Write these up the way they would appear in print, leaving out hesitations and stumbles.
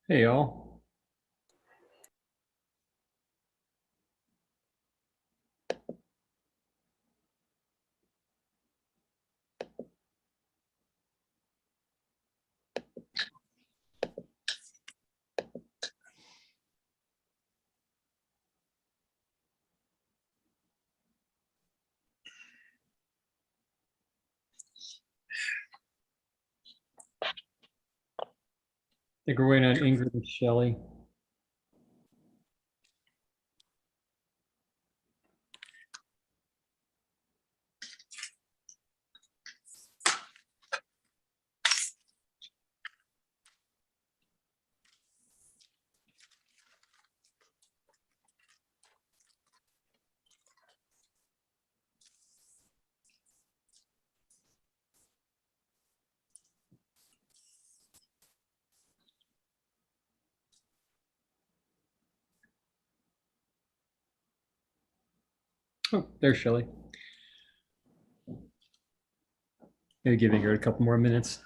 Hey, y'all. I think we're waiting on Ingrid and Shelley. Oh, there's Shelley. Maybe give Ingrid a couple more minutes.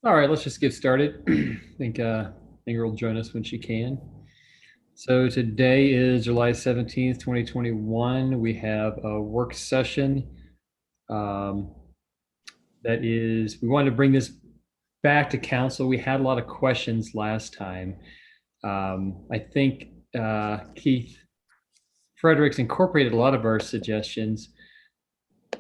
All right, let's just get started. I think Ingrid will join us when she can. So today is July 17th, 2021. We have a work session. We wanted to bring this back to council. We had a lot of questions last time. I think Keith Fredericks incorporated a lot of our suggestions,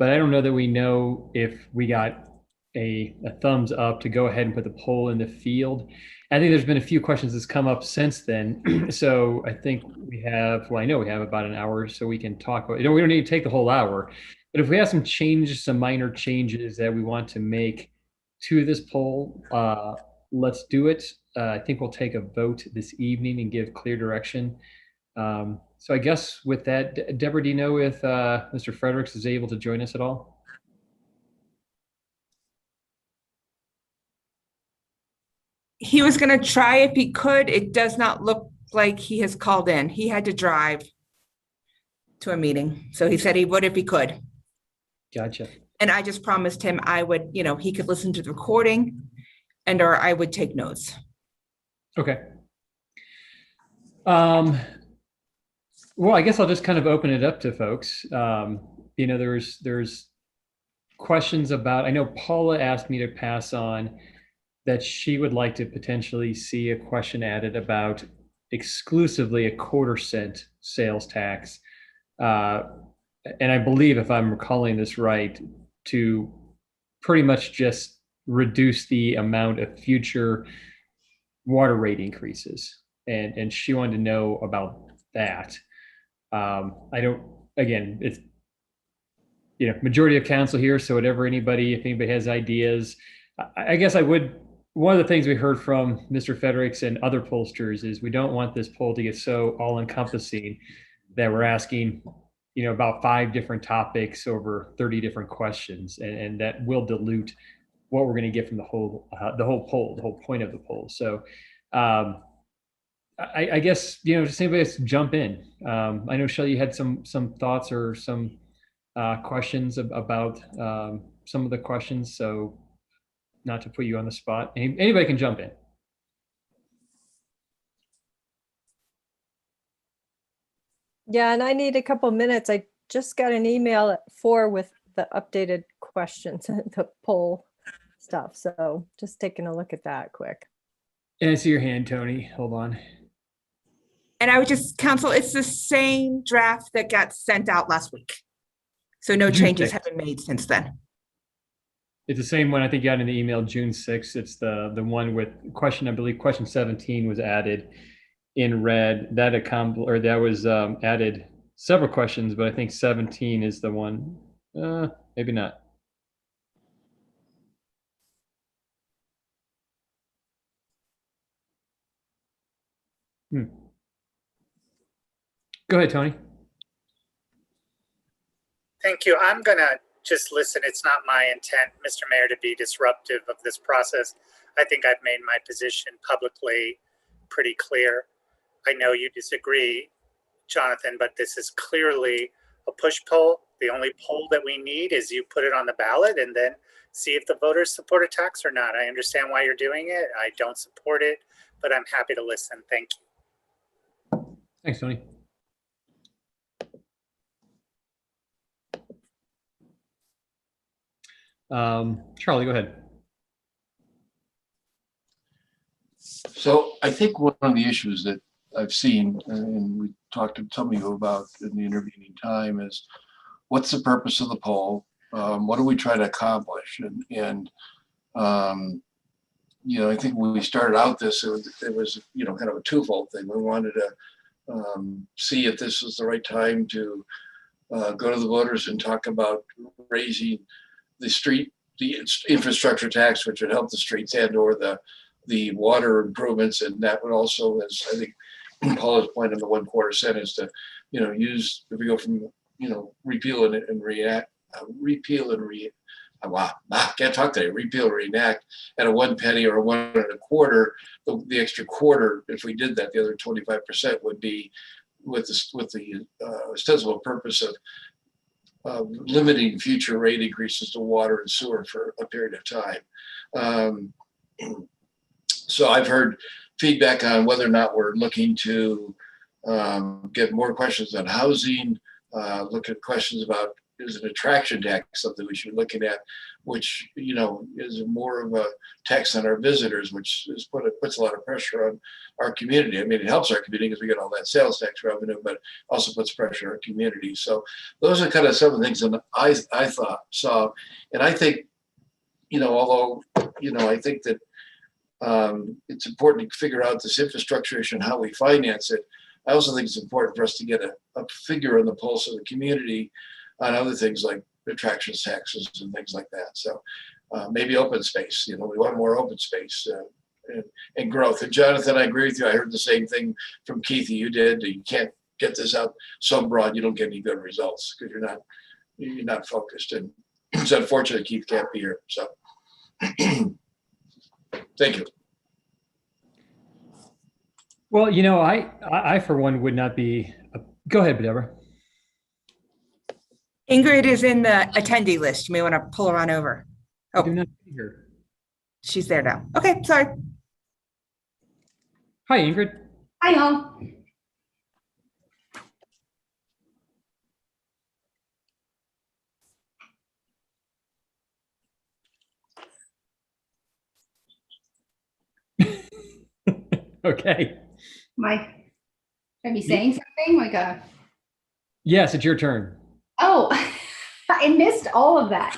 but I don't know that we know if we got a thumbs up to go ahead and put the poll in the field. I think there's been a few questions that's come up since then. So I think I know we have about an hour so we can talk about, we don't need to take the whole hour, but if we have some changes, some minor changes that we want to make to this poll, let's do it. I think we'll take a vote this evening and give clear direction. So I guess with that, Deborah, do you know if Mr. Fredericks is able to join us at all? He was going to try if he could. It does not look like he has called in. He had to drive to a meeting. So he said he would if he could. Gotcha. And I just promised him I would, he could listen to the recording or I would take notes. Okay. Well, I guess I'll just kind of open it up to folks. There's questions about, I know Paula asked me to pass on that she would like to potentially see a question added about exclusively a quarter-cent sales tax. And I believe, if I'm recalling this right, to pretty much just reduce the amount of future water rate increases. And she wanted to know about that. I don't, again, it's, majority of council here. So if anybody has ideas, I guess one of the things we heard from Mr. Fredericks and other pollsters is we don't want this poll to get so all encompassing that we're asking, about 5 different topics over 30 different questions. And that will dilute what we're going to get from the whole poll, the whole point of the poll. So, I guess, just anybody else jump in. I know, Shelley, you had some thoughts or some questions about some of the questions. So not to put you on the spot, anybody can jump in. Yeah, and I need a couple minutes. I just got an email at 4 with the updated questions and the poll stuff. So just taking a look at that quick. And I see your hand, Tony. Hold on. And I would just counsel, it's the same draft that got sent out last week. So no changes have been made since then. It's the same one I think you got in the email June 6th. It's the one with question, I believe question 17 was added in red. That was added several questions, but I think 17 is the one. Maybe not. Go ahead, Tony. Thank you. I'm going to just listen. It's not my intent, Mr. Mayor, to be disruptive of this process. I think I've made my position publicly pretty clear. I know you disagree, Jonathan, but this is clearly a push poll. The only poll that we need is you put it on the ballot and then see if the voters support a tax or not. I understand why you're doing it. I don't support it, but I'm happy to listen. Thank you. Thanks, Tony. Charlie, go ahead. So I think one of the issues that I've seen, and we talked to some of you about in the intervening time, is what's the purpose of the poll? What do we try to accomplish? And you know, I think when we started out this, it was you know, kind of a twofold thing. We wanted to see if this was the right time to go to the voters and talk about raising the infrastructure tax, which would help the streets and or the water improvements. And that would also, as I think Paula's point on the 1/4 cent is to, you know, use, if we go from, you know, repeal and reenact at a 1 penny or a 1 1/4, the extra quarter, if we did that, the other 25% would be with the ostensible purpose of limiting future rate increases to water and sewer for a period of time. So I've heard feedback on whether or not we're looking to get more questions on housing, look at questions about, is an attraction tax something we should be looking at, which, you know, is more of a tax on our visitors, which puts a lot of pressure on our community. I mean, it helps our community because we get all that sales tax revenue, but also puts pressure on our community. So those are kind of some of the things that I saw. And I think, you know, although, you know, I think that it's important to figure out this infrastructure issue and how we finance it. I also think it's important for us to get a figure on the pulse of the community on other things like attractions taxes and things like that. So maybe open space, you know, we want more open space and growth. And Jonathan, I agree with you. I heard the same thing from Keith you did. You can't get this out so broad, you don't get any good results because you're not focused. And it's unfortunate Keith can't be here. So thank you. Well, you know, I for one would not be. Go ahead, Deborah. Ingrid is in the attendee list. You may want to pull her on over. I do not see her. She's there now. Okay, sorry. Hi, Ingrid. Hi, all. Okay. Should I be saying something like a? Yes, it's your turn. Oh, I missed all of that.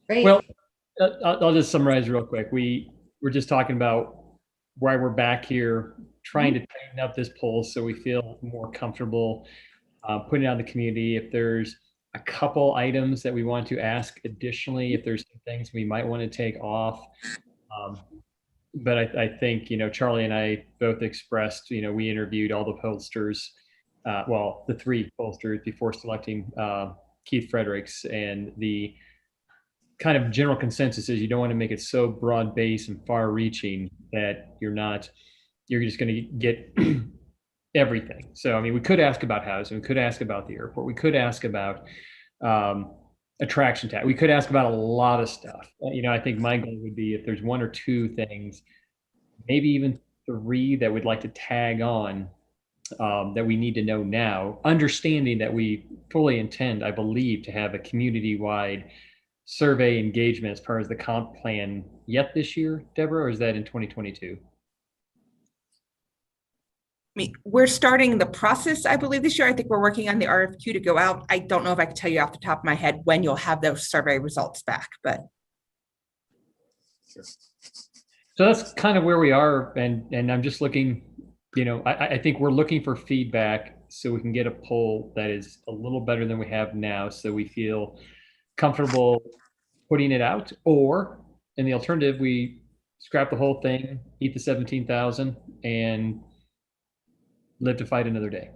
Great. Well, I'll just summarize real quick. We're just talking about why we're back here, trying to tighten up this poll so we feel more comfortable putting it out in the community. If there's a couple items that we want to ask additionally, if there's some things we might want to take off. But I think, you know, Charlie and I both expressed, you know, we interviewed all the pollsters, well, the 3 pollsters before selecting Keith Fredericks, and the kind of general consensus is you don't want to make it so broad based and far reaching that you're just going to get everything. So, I mean, we could ask about housing, we could ask about the airport, we could ask about attraction tax, we could ask about a lot of stuff. You know, I think my goal would be if there's 1 or 2 things, maybe even 3 that we'd like to tag on that we need to know now, understanding that we fully intend, I believe, to have a community-wide survey engagement as part of the comp plan yet this year, Deborah, or is that in 2022? mean, we're starting the process, I believe, this year. I think we're working on the RFQ to go out. I don't know if I can tell you off the top of my head when you'll have those survey results back, but So that's kind of where we are, and I'm just looking, I think we're looking for feedback so we can get a poll that is a little better than we have now, so we feel comfortable putting it out, or in the alternative, we scrap the whole thing, eat the 17,000, and live to fight another day.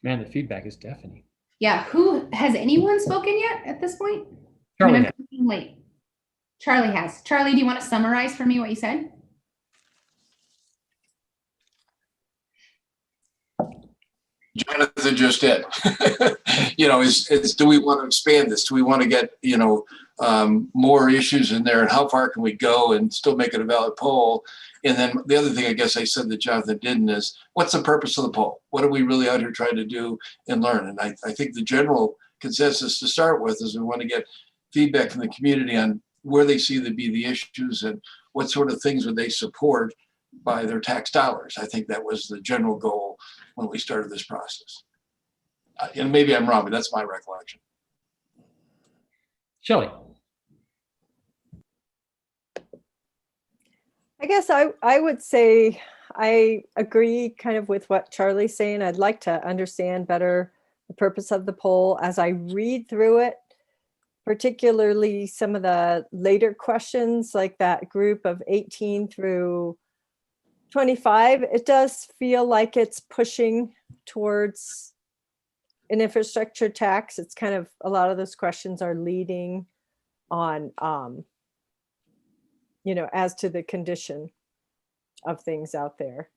Man, the feedback is deafening. Yeah, who, has anyone spoken yet at this point? Charlie I'm has. coming late. Charlie has. Charlie, do you want to summarize for me what you said? Jonathan just did. Is do we want to expand this? Do we want to get, more issues in there, and how far can we go and still make it a valid poll? And then the other thing I guess I said that Jonathan didn't is, what's the purpose of the poll? What are we really out here trying to do and learn? And I think the general consensus to start with is we want to get feedback from the community on where they see to be the issues and what sort of things would they support by their tax dollars. I think that was the general goal when we started this process. And maybe I'm wrong, but that's my recollection. Shelley. I guess I would say I agree kind of with what Charlie's saying. I'd like to understand better the purpose of the poll as I read through it, particularly some of the later questions, like that group of 18 through 25. It does feel like it's pushing towards an infrastructure tax. It's kind of, a lot of those questions are leading on, as to the condition of things out there.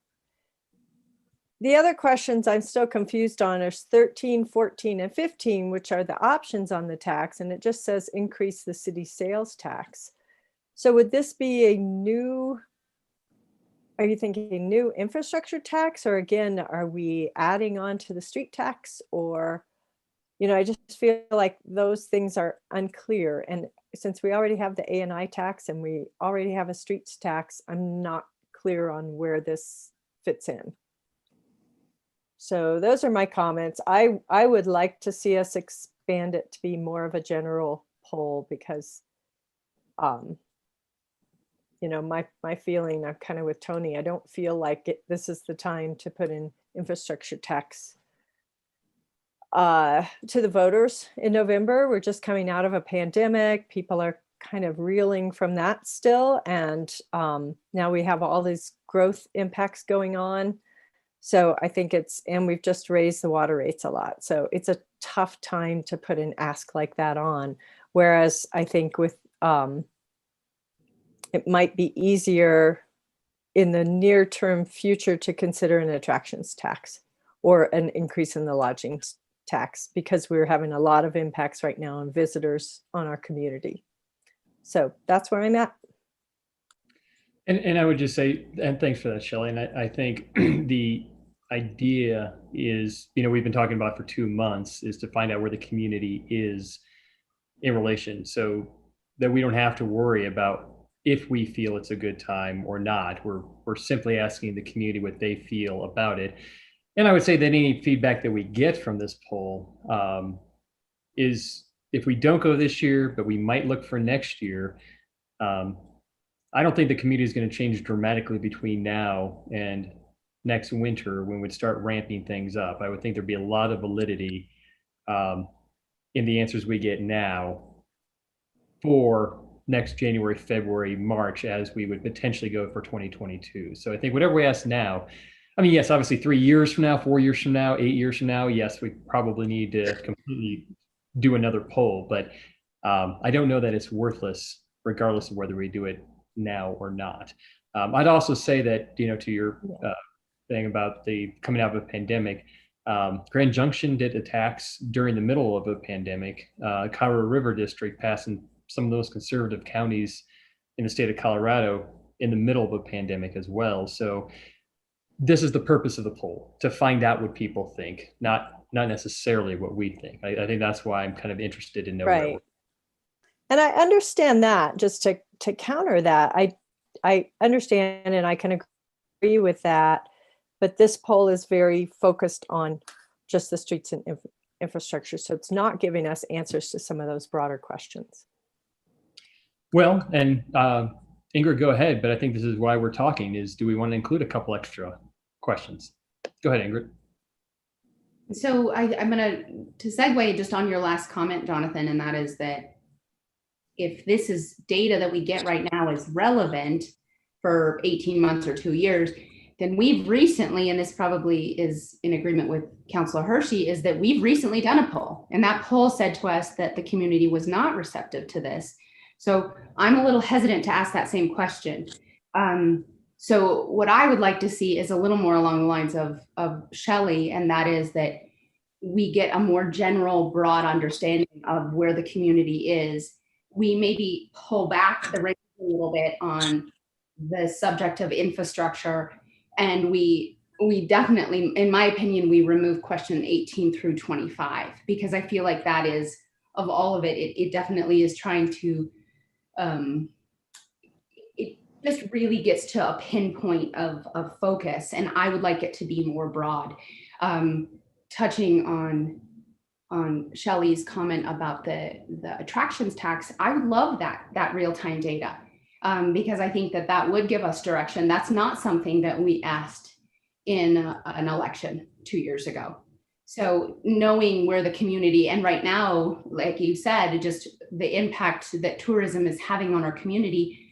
The other questions I'm still confused on are 13, 14, and 15, which are the options on the tax. And it just says increase the city sales tax. So would this be are you thinking new infrastructure tax? Or again, are we adding on to the street tax? Or, I just feel like those things are unclear. And since we already have the A&I tax and we already have a streets tax, I'm not clear on where this fits in. So those are my comments. I would like to see us expand it to be more of a general poll because, my feeling, I'm kind of with Tony, I don't feel like this is the time to put in infrastructure tax to the voters in November. We're just coming out of a pandemic. People are kind of reeling from that still. And now we have all these growth impacts going on. So I think and we've just raised the water rates a lot. So it's a tough time to put an ask like that on. Whereas I think with, it might be easier in the near term future to consider an attractions tax or an increase in the lodging tax, because we're having a lot of impacts right now on visitors on our community. So that's where I'm at. And I would just say, and thanks for that, Shelley. And I think the idea is, we've been talking about for 2 months, is to find out where the community is in relation, so that we don't have to worry about if we feel it's a good time or not. We're simply asking the community what they feel about it. And I would say that any feedback that we get from this poll is, if we don't go this year, but we might look for next year, I don't think the community is going to change dramatically between now and next winter when we'd start ramping things up. I would think there'd be a lot of validity in the answers we get now for next January, February, March, as we would potentially go for 2022. So I think whatever we ask now, yes, obviously 3 years from now, 4 years from now, 8 years from now, yes, we probably need to completely do another poll, but I don't know that it's worthless regardless of whether we do it now or not. I'd also say that, to your thing about the coming out of a pandemic, Grand Junction did a tax during the middle of a pandemic. Colorado River District passed in some of those conservative counties in the state of Colorado in the middle of a pandemic as well. So this is the purpose of the poll, to find out what people think, not necessarily what we think. I think that's why I'm kind of interested in knowing. Right. And I understand that, just to to counter that, I understand and I can agree with that, but this poll is very focused on just the streets and infrastructure. So it's not giving us answers to some of those broader questions. Well, and Ingrid, go ahead, but I think this is why we're talking is, do we want to include a couple extra questions? Go ahead, Ingrid. So I'm gonna, to segue just on your last comment, Jonathan, and that is that if this is data that we get right now is relevant for 18 months or 2 years, then we've recently, and this probably is in agreement with Councilor Hershey, is that we've recently done a poll, and that poll said to us that the community was not receptive to this. So I'm a little hesitant to ask that same question. So what I would like to see is a little more along the lines of Shelley, and that is that we get a more general, broad understanding of where the community is. We maybe pull back the reins a little bit on the subject of infrastructure, and we definitely, in my opinion, we remove question 18 through 25, because I feel like that is, of all of it, it definitely is trying to, it just really gets to a pinpoint of focus, and I would like it to be more broad. Touching on Shelley's comment about the attractions tax, I would love that real-time data, because I think that would give us direction. That's not something that we asked in an election 2 years ago. So knowing where the community, and right now, like you said, just the impact that tourism is having on our community,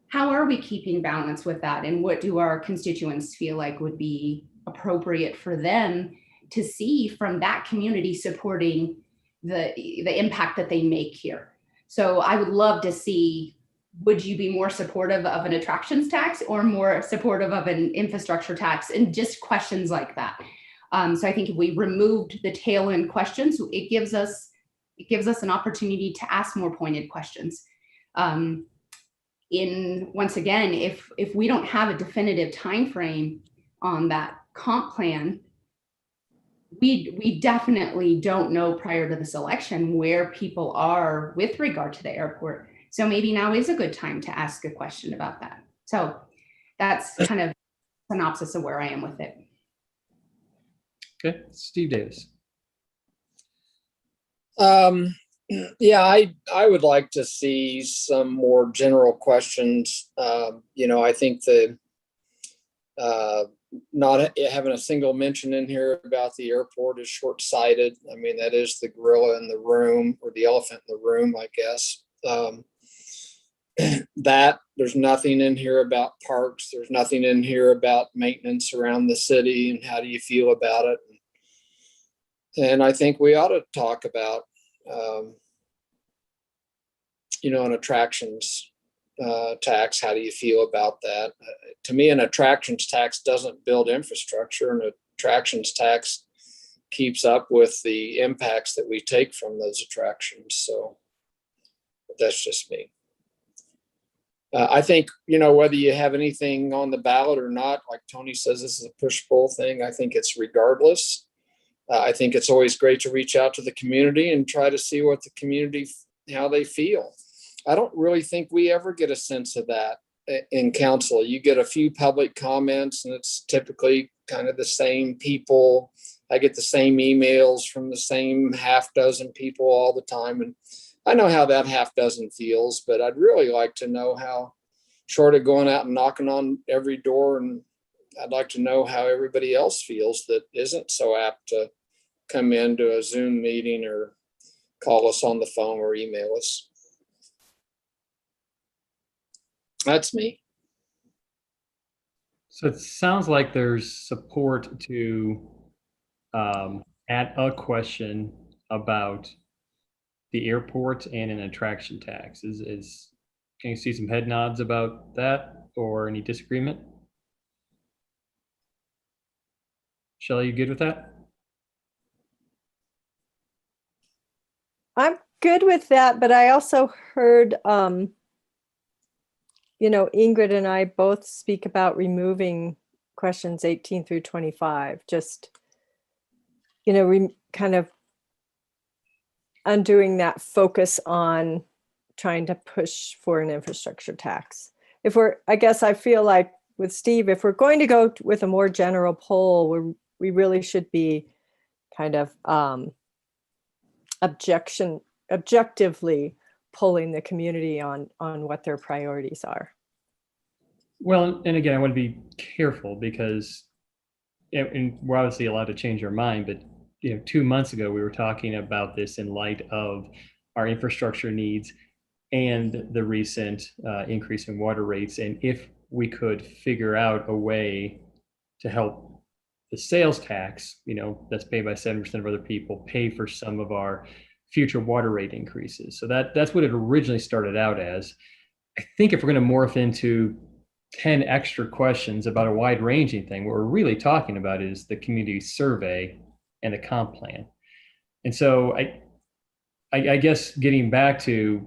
how are we keeping balance with that? And what do our constituents feel like would be appropriate for them to see from that community supporting the impact that they make here? So I would love to see, would you be more supportive of an attractions tax or more supportive of an infrastructure tax, and just questions like that. So I think if we removed the tail end questions, it gives us an opportunity to ask more pointed questions. Once again, if we don't have a definitive time frame on that comp plan, we definitely don't know prior to this election where people are with regard to the airport. So maybe now is a good time to ask a question about that. So that's kind of a synopsis of where I am with it. Okay, Steve Davis. Yeah, I would like to see some more general questions. I think not having a single mention in here about the airport is short-sighted. I mean, that is the gorilla in the room, or the elephant in the room, I guess. That there's nothing in here about parks. There's nothing in here about maintenance around the city and how do you feel about it. And I think we ought to talk about, an attractions tax. How do you feel about that? To me, an attractions tax doesn't build infrastructure. An attractions tax keeps up with the impacts that we take from those attractions. So that's just me. I think, whether you have anything on the ballot or not, like Tony says, this is a push-pull thing. I think it's regardless. I think it's always great to reach out to the community and try to see what the community, how they feel. I don't really think we ever get a sense of that in council. You get a few public comments and it's typically kind of the same people. I get the same emails from the same half dozen people all the time. And I know how that half dozen feels, but I'd really like to know how, short of going out and knocking on every door, and I'd like to know how everybody else feels that isn't so apt to come into a Zoom meeting or call us on the phone or email us. That's me. So it sounds like there's support to add a question about the airport and an attraction tax. Can you see some head nods about that, or any disagreement? Shelley, you good with that? I'm good with that, but I also heard, Ingrid and I both speak about removing questions 18 through 25, just, kind of undoing that focus on trying to push for an infrastructure tax. I guess I feel like with Steve, if we're going to go with a more general poll, we really should be kind of objectively polling the community on what their priorities are. Well, and again, I want to be careful because, and we're obviously allowed to change our mind, but 2 months ago we were talking about this in light of our infrastructure needs and the recent increase in water rates, and if we could figure out a way to help the sales tax, that's paid by 7% of other people, pay for some of our future water rate increases. So that's what it originally started out as. I think if we're going to morph into 10 extra questions about a wide ranging thing, what we're really talking about is the community survey and the comp plan. And so I guess getting back to,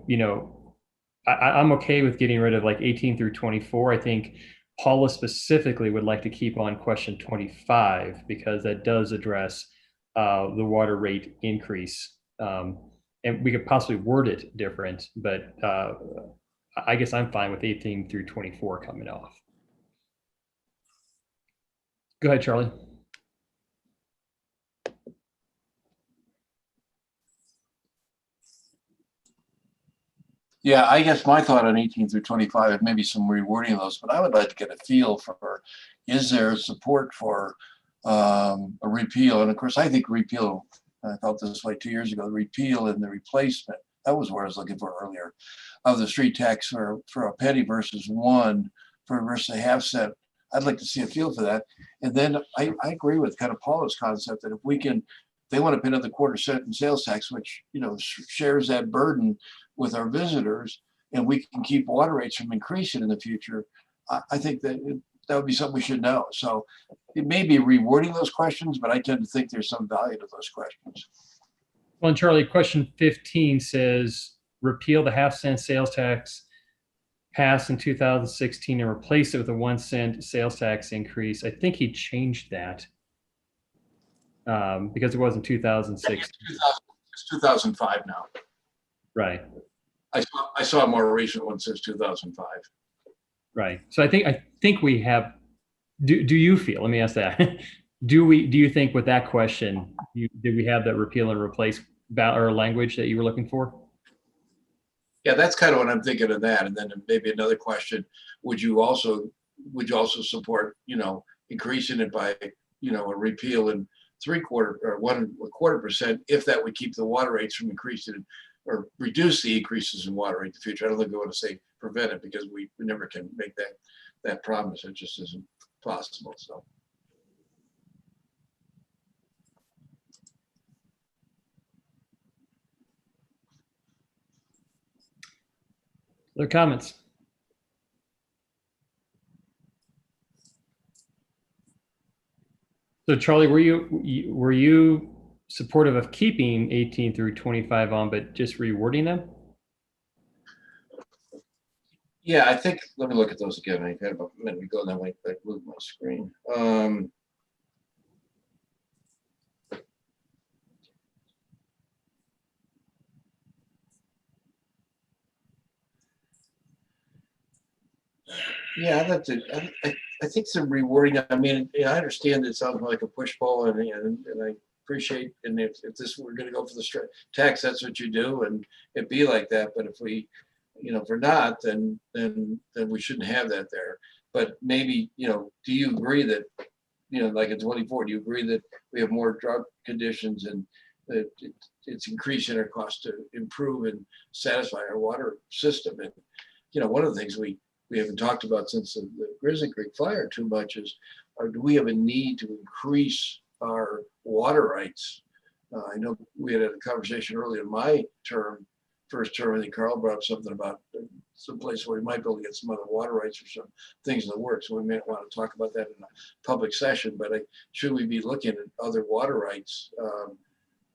I'm okay with getting rid of like 18 through 24. I think Paula specifically would like to keep on question 25 because that does address the water rate increase. And we could possibly word it different, but I guess I'm fine with 18 through 24 coming off. Go ahead, Charlie. Yeah, I guess my thought on 18 through 25 is maybe some rewording of those, but I would like to get a feel for, is there support for a repeal? And of course, I think repeal, I felt this way 2 years ago, the repeal and the replacement, that was what I was looking for earlier, of the street tax for a penny versus versus a half cent. I'd like to see a feel for that. And then I agree with kind of Paula's concept that if they want to pay another quarter-cent in sales tax, which, shares that burden with our visitors, and we can keep water rates from increasing in the future, I think that would be something we should know. So it may be rewording those questions, but I tend to think there's some value to those questions. Well, and Charlie, question 15 says, repeal the half-cent sales tax passed in 2016 and replace it with a 1 cent sales tax increase. I think he changed that because it was in 2006. It's 2005 now. Right. I saw a more recent one says 2005. Right. So I think we have. Do you feel? Let me ask that. Do you think with that question, did we have that repeal and replace or language that you were looking for? Yeah, that's kind of what I'm thinking of that. And then maybe another question: would you also support increasing it by a repeal and 1/4 or 1.25% if that would keep the water rates from increasing or reduce the increases in water rate in the future? I don't think we want to say prevent it because we never can make that promise. It just isn't possible. So. Other comments? So Charlie, were you supportive of keeping 18 through 25 on, but just rewording them? Yeah, I think, let me look at those again. I had about a minute ago and I moved my screen. Yeah, that's it. I think some rewording. I mean, I understand it sounds like a push pull, and I appreciate. And if we're going to go for the tax, that's what you do, and it'd be like that. But if if we're not, then we shouldn't have that there. But maybe, do you agree that, like in 24, do you agree that we have more drug conditions and that it's increasing our cost to improve and satisfy our water system? And one of the things we haven't talked about since the Grizzly Creek fire too much is, do we have a need to increase our water rights? I know we had a conversation earlier in my first term, I think Carl brought up something about some place where we might be able to get some other water rights or some things in the works. So we may want to talk about that in a public session, but should we be looking at other water rights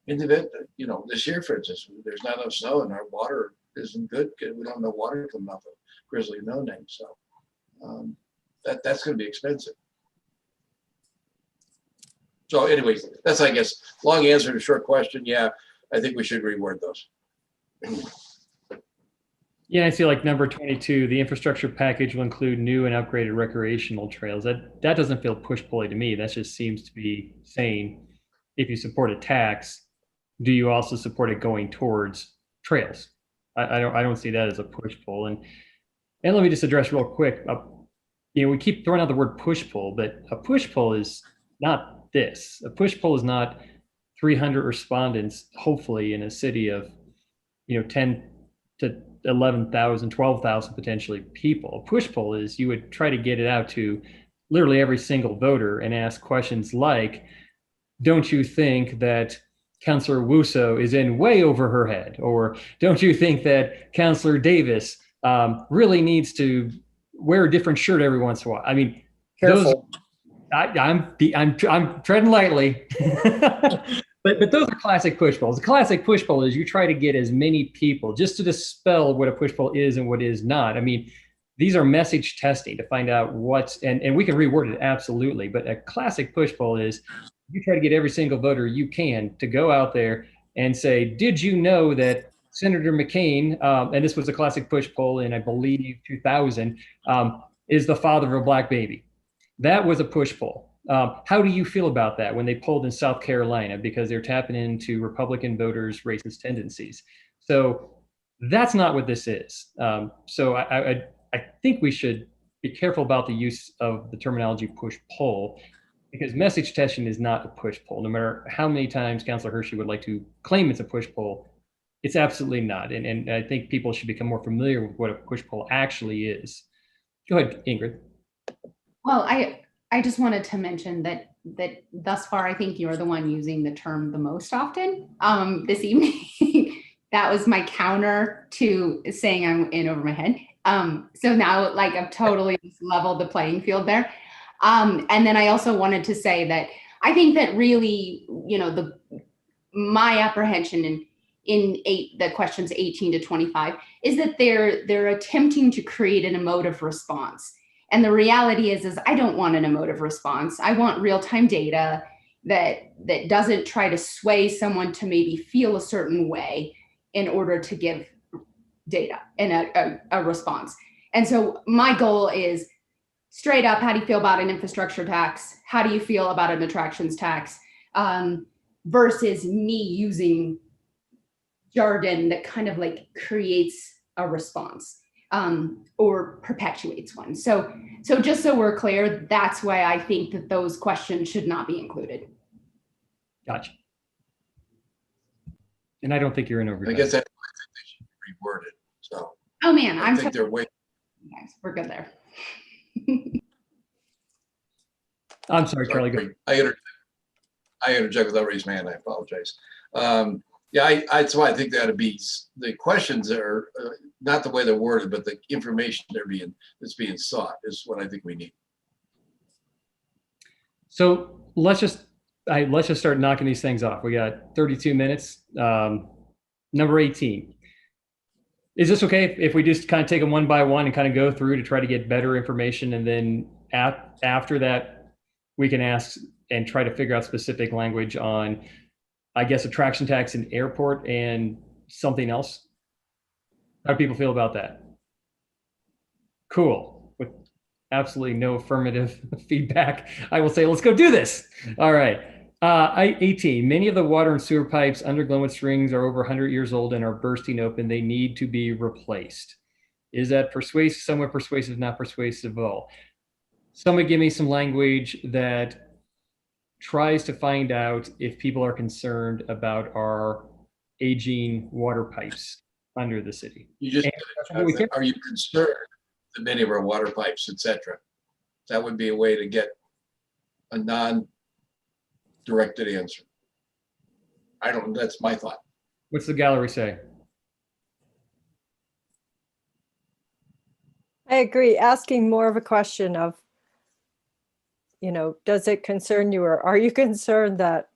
in the event that, this year, for instance, there's not enough snow and our water isn't good. We don't have no water coming off of Grizzly No Name. So that's going to be expensive. So anyways, that's, I guess, long answer to short question. Yeah, I think we should reword those. Yeah, I see like number 22, the infrastructure package will include new and upgraded recreational trails. That doesn't feel push-pull to me. That just seems to be saying, if you support a tax, do you also support it going towards trails? I don't see that as a push-pull. And let me just address real quick. We keep throwing out the word push-pull, but a push-pull is not this. A push-pull is not 300 respondents, hopefully in a city of 10 to 11,000, 12,000 potentially people. A push poll is you would try to get it out to literally every single voter and ask questions like, don't you think that Councillor Wusso is in way over her head? Or don't you think that Councillor Davis really needs to wear a different shirt every once in a while? I mean, Careful. I'm treading lightly. But those are classic push polls. The classic push poll is you try to get as many people just to dispel what a push poll is and what is not. I mean, these are message testing to find out what's, and we can reword it absolutely, but a classic push poll is you try to get every single voter you can to go out there and say, did you know that Senator McCain, and this was a classic push poll in, I believe, 2000, is the father of a black baby? That was a push poll. How do you feel about that when they polled in South Carolina because they're tapping into Republican voters' racist tendencies? So that's not what this is. So I think we should be careful about the use of the terminology push poll, because message testing is not a push poll. No matter how many times Councilor Hershey would like to claim it's a push poll, it's absolutely not. And I think people should become more familiar with what a push poll actually is. Go ahead, Ingrid. Well, I just wanted to mention that thus far, I think you're the one using the term the most often this evening. That was my counter to saying I'm in over my head. So now, like, I've totally leveled the playing field there. And then I also wanted to say that I think that really, my apprehension in the questions 18 to 25 is that they're attempting to create an emotive response. And the reality is I don't want an emotive response. I want real-time data that doesn't try to sway someone to maybe feel a certain way in order to give data and a response. And so my goal is straight up, how do you feel about an infrastructure tax? How do you feel about an attractions tax? Versus me using jargon that kind of like creates a response. Or perpetuates one. So just so we're clear, that's why I think that those questions should not be included. Gotcha. And I don't think you're in over. I guess that's why I think they should be reworded. So. Oh man, I think they're way. Guys, we're good there. I'm sorry, Charlie. I interject without raising my hand. I apologize. That's why I think that the questions are not the way they're worded, but the information that's being sought is what I think we need. So let's just start knocking these things off. We got 32 minutes. Number 18. Is this okay if we just kind of take them one by one and kind of go through to try to get better information, and then after that we can ask and try to figure out specific language on, I guess, attraction tax in airport and something else? How do people feel about that? Cool. With absolutely no affirmative feedback, I will say, let's go do this. All right. 18, many of the water and sewer pipes under Glenwood Springs are over 100 years old and are bursting open. They need to be replaced. Is that persuasive, somewhat persuasive, not persuasive at all? Someone give me some language that tries to find out if people are concerned about our aging water pipes under the city. Are you concerned that many of our water pipes, etc.? That would be a way to get a non-directed answer. That's my thought. What's the gallery say? I agree. Asking more of a question of, does it concern you, or are you concerned that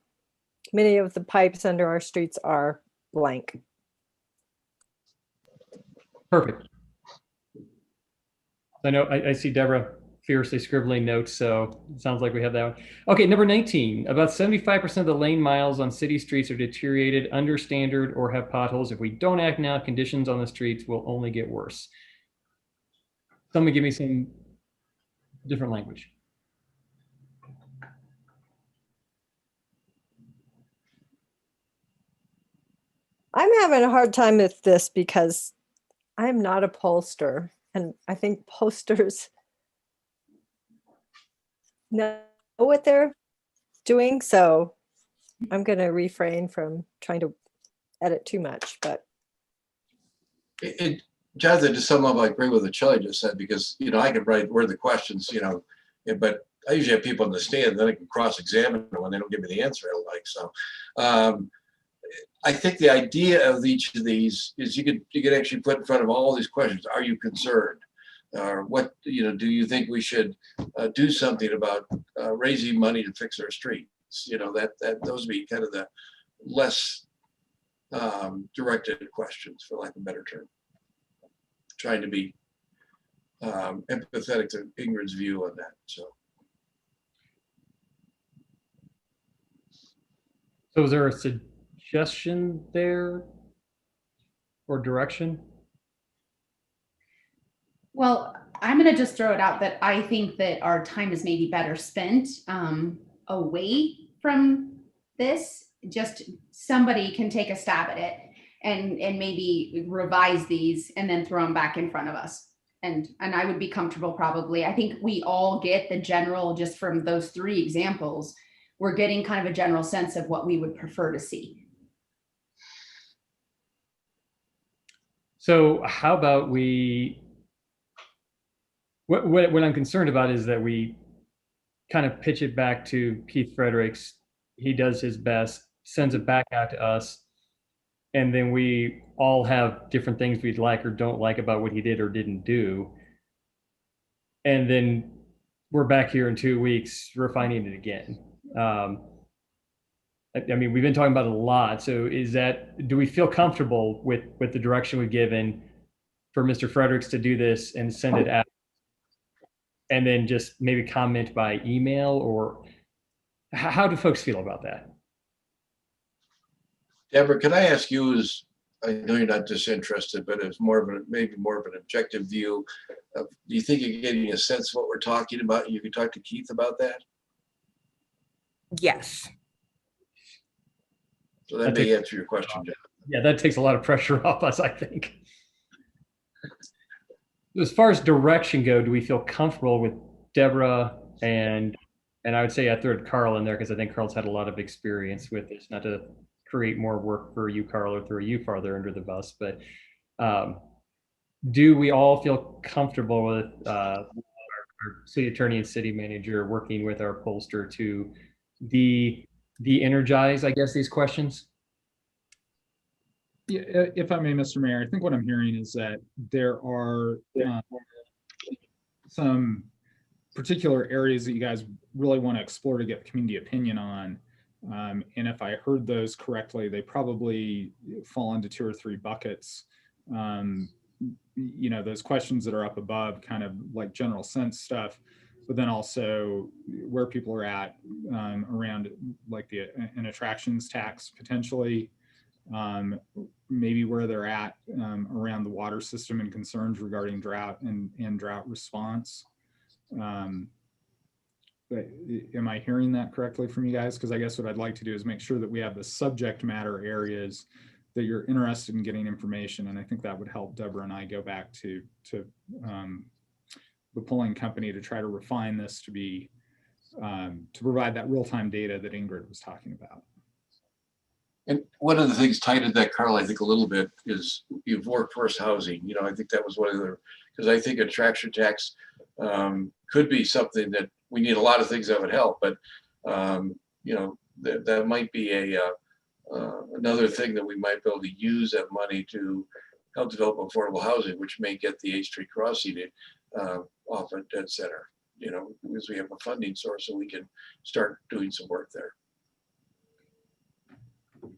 many of the pipes under our streets are blank? Perfect. I know I see Deborah fiercely scribbling notes, so it sounds like we have that one. Okay, number 19, about 75% of the lane miles on city streets are deteriorated, under standard, or have potholes. If we don't act now, conditions on the streets will only get worse. Someone give me some different language. I'm having a hard time with this because I'm not a pollster, and I think posters know what they're doing, so I'm going to refrain from trying to edit too much, but Jonathan, to sum up, I agree with what Shelley just said, because, I can word the questions, but I usually have people on the stand, then I can cross-examine them when they don't give me the answer I like. So I think the idea of each of these is you could actually put in front of all these questions. Are you concerned? Or what, do you think we should do something about raising money to fix our streets? Those would be kind of the less directed questions, for lack of a better term. Trying to be empathetic to Ingrid's view on that. So is there a suggestion there or direction? Well, I'm going to just throw it out that I think that our time is maybe better spent away from this. Just somebody can take a stab at it and maybe revise these and then throw them back in front of us. And I would be comfortable probably. I think we all get the general, just from those 3 examples, we're getting kind of a general sense of what we would prefer to see. So how about what I'm concerned about is that we kind of pitch it back to Keith Fredericks. He does his best, sends it back out to us, and then we all have different things we'd like or don't like about what he did or didn't do. And then we're back here in 2 weeks refining it again. I mean, we've been talking about it a lot. So do we feel comfortable with the direction we've given for Mr. Fredericks to do this and send it out? And then just maybe comment by email, or how do folks feel about that? Deborah, can I ask you, as I know you're not disinterested, but as maybe more of an objective view, do you think you're getting a sense of what we're talking about? You can talk to Keith about that? Yes. So that may answer your question, John. Yeah, that takes a lot of pressure off us, I think. As far as direction go, do we feel comfortable with Deborah and I would say I throw Carl in there because I think Carl's had a lot of experience with this, not to create more work for you, Carl, or throw you farther under the bus, but do we all feel comfortable with our city attorney and city manager working with our pollster to de-energize, I guess, these questions? Yeah, if I may, Mr. Mayor, I think what I'm hearing is that there are some particular areas that you guys really want to explore to get community opinion on. And if I heard those correctly, they probably fall into 2 or 3 buckets. Those questions that are up above, kind of like general sense stuff, but then also where people are at around like an attractions tax potentially. Maybe where they're at around the water system and concerns regarding drought and drought response. Am I hearing that correctly from you guys? Because I guess what I'd like to do is make sure that we have the subject matter areas that you're interested in getting information. And I think that would help Deborah and I go back to the polling company to try to refine this to be to provide that real-time data that Ingrid was talking about. And one of the things tied to that, Carl, I think a little bit is workforce housing. I think that was one of the, because I think attraction tax could be something that we need a lot of things that would help, but that might be another thing that we might be able to use that money to help develop affordable housing, which may get the H Street crossing off at Dead Center, because we have a funding source so we can start doing some work there.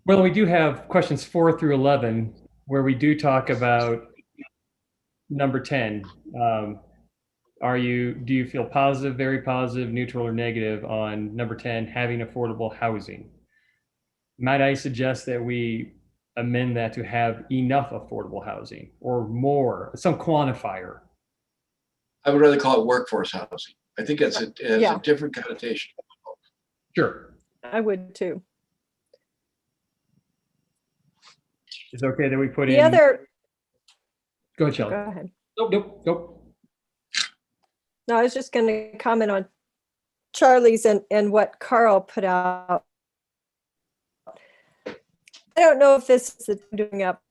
Well, we do have questions 4 through 11, where we do talk about number 10. do you feel positive, very positive, neutral, or negative on number 10, having affordable housing? Might I suggest that we amend that to have enough affordable housing or more, some quantifier? I would rather call it workforce housing. I think it has Yeah. a different connotation. Sure. I would too. Is it okay that we put The in? other, Go ahead, Shelley. go ahead. Nope. No, I was just going to comment on Charlie's and what Carl put out. I don't know if this is doing up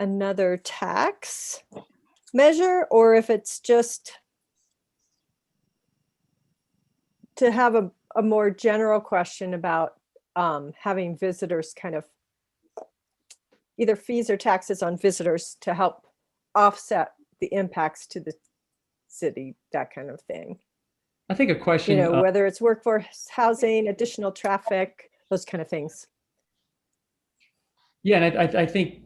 another tax measure or if it's just to have a more general question about having visitors kind of either fees or taxes on visitors to help offset the impacts to the city, that kind of thing. I think a question. You know, whether it's workforce housing, additional traffic, those kind of things. Yeah, and I think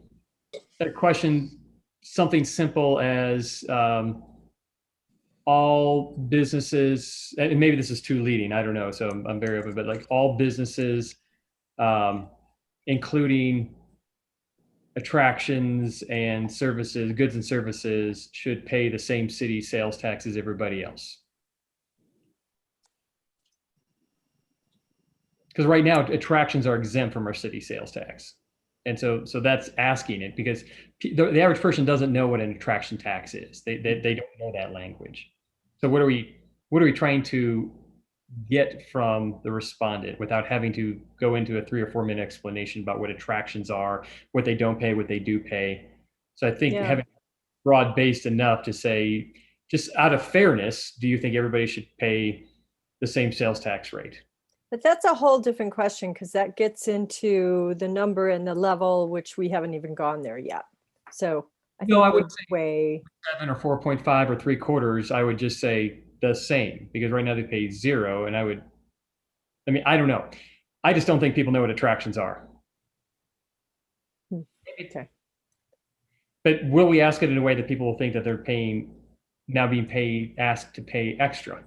that question, something simple as all businesses, and maybe this is too leading, I don't know, so I'm very open, but like all businesses, including attractions and services, goods and services, should pay the same city sales tax as everybody else. Because right now, attractions are exempt from our city sales tax. And so that's asking it because the average person doesn't know what an attraction tax is. They don't know that language. So what are we trying to get from the respondent without having to go into a 3 or 4 minute explanation about what attractions are, what they don't pay, what they do pay. So I think having broad based enough to say, just out of fairness, do you think everybody should pay the same sales tax rate? But that's a whole different question because that gets into the number and the level, which we haven't even gone there yet. So I think I would say way 7 or 4.5 or 3/4. I would just say the same because right now they pay 0. And I don't know. I just don't think people know what attractions are. okay. But will we ask it in a way that people will think that they're asked to pay extra?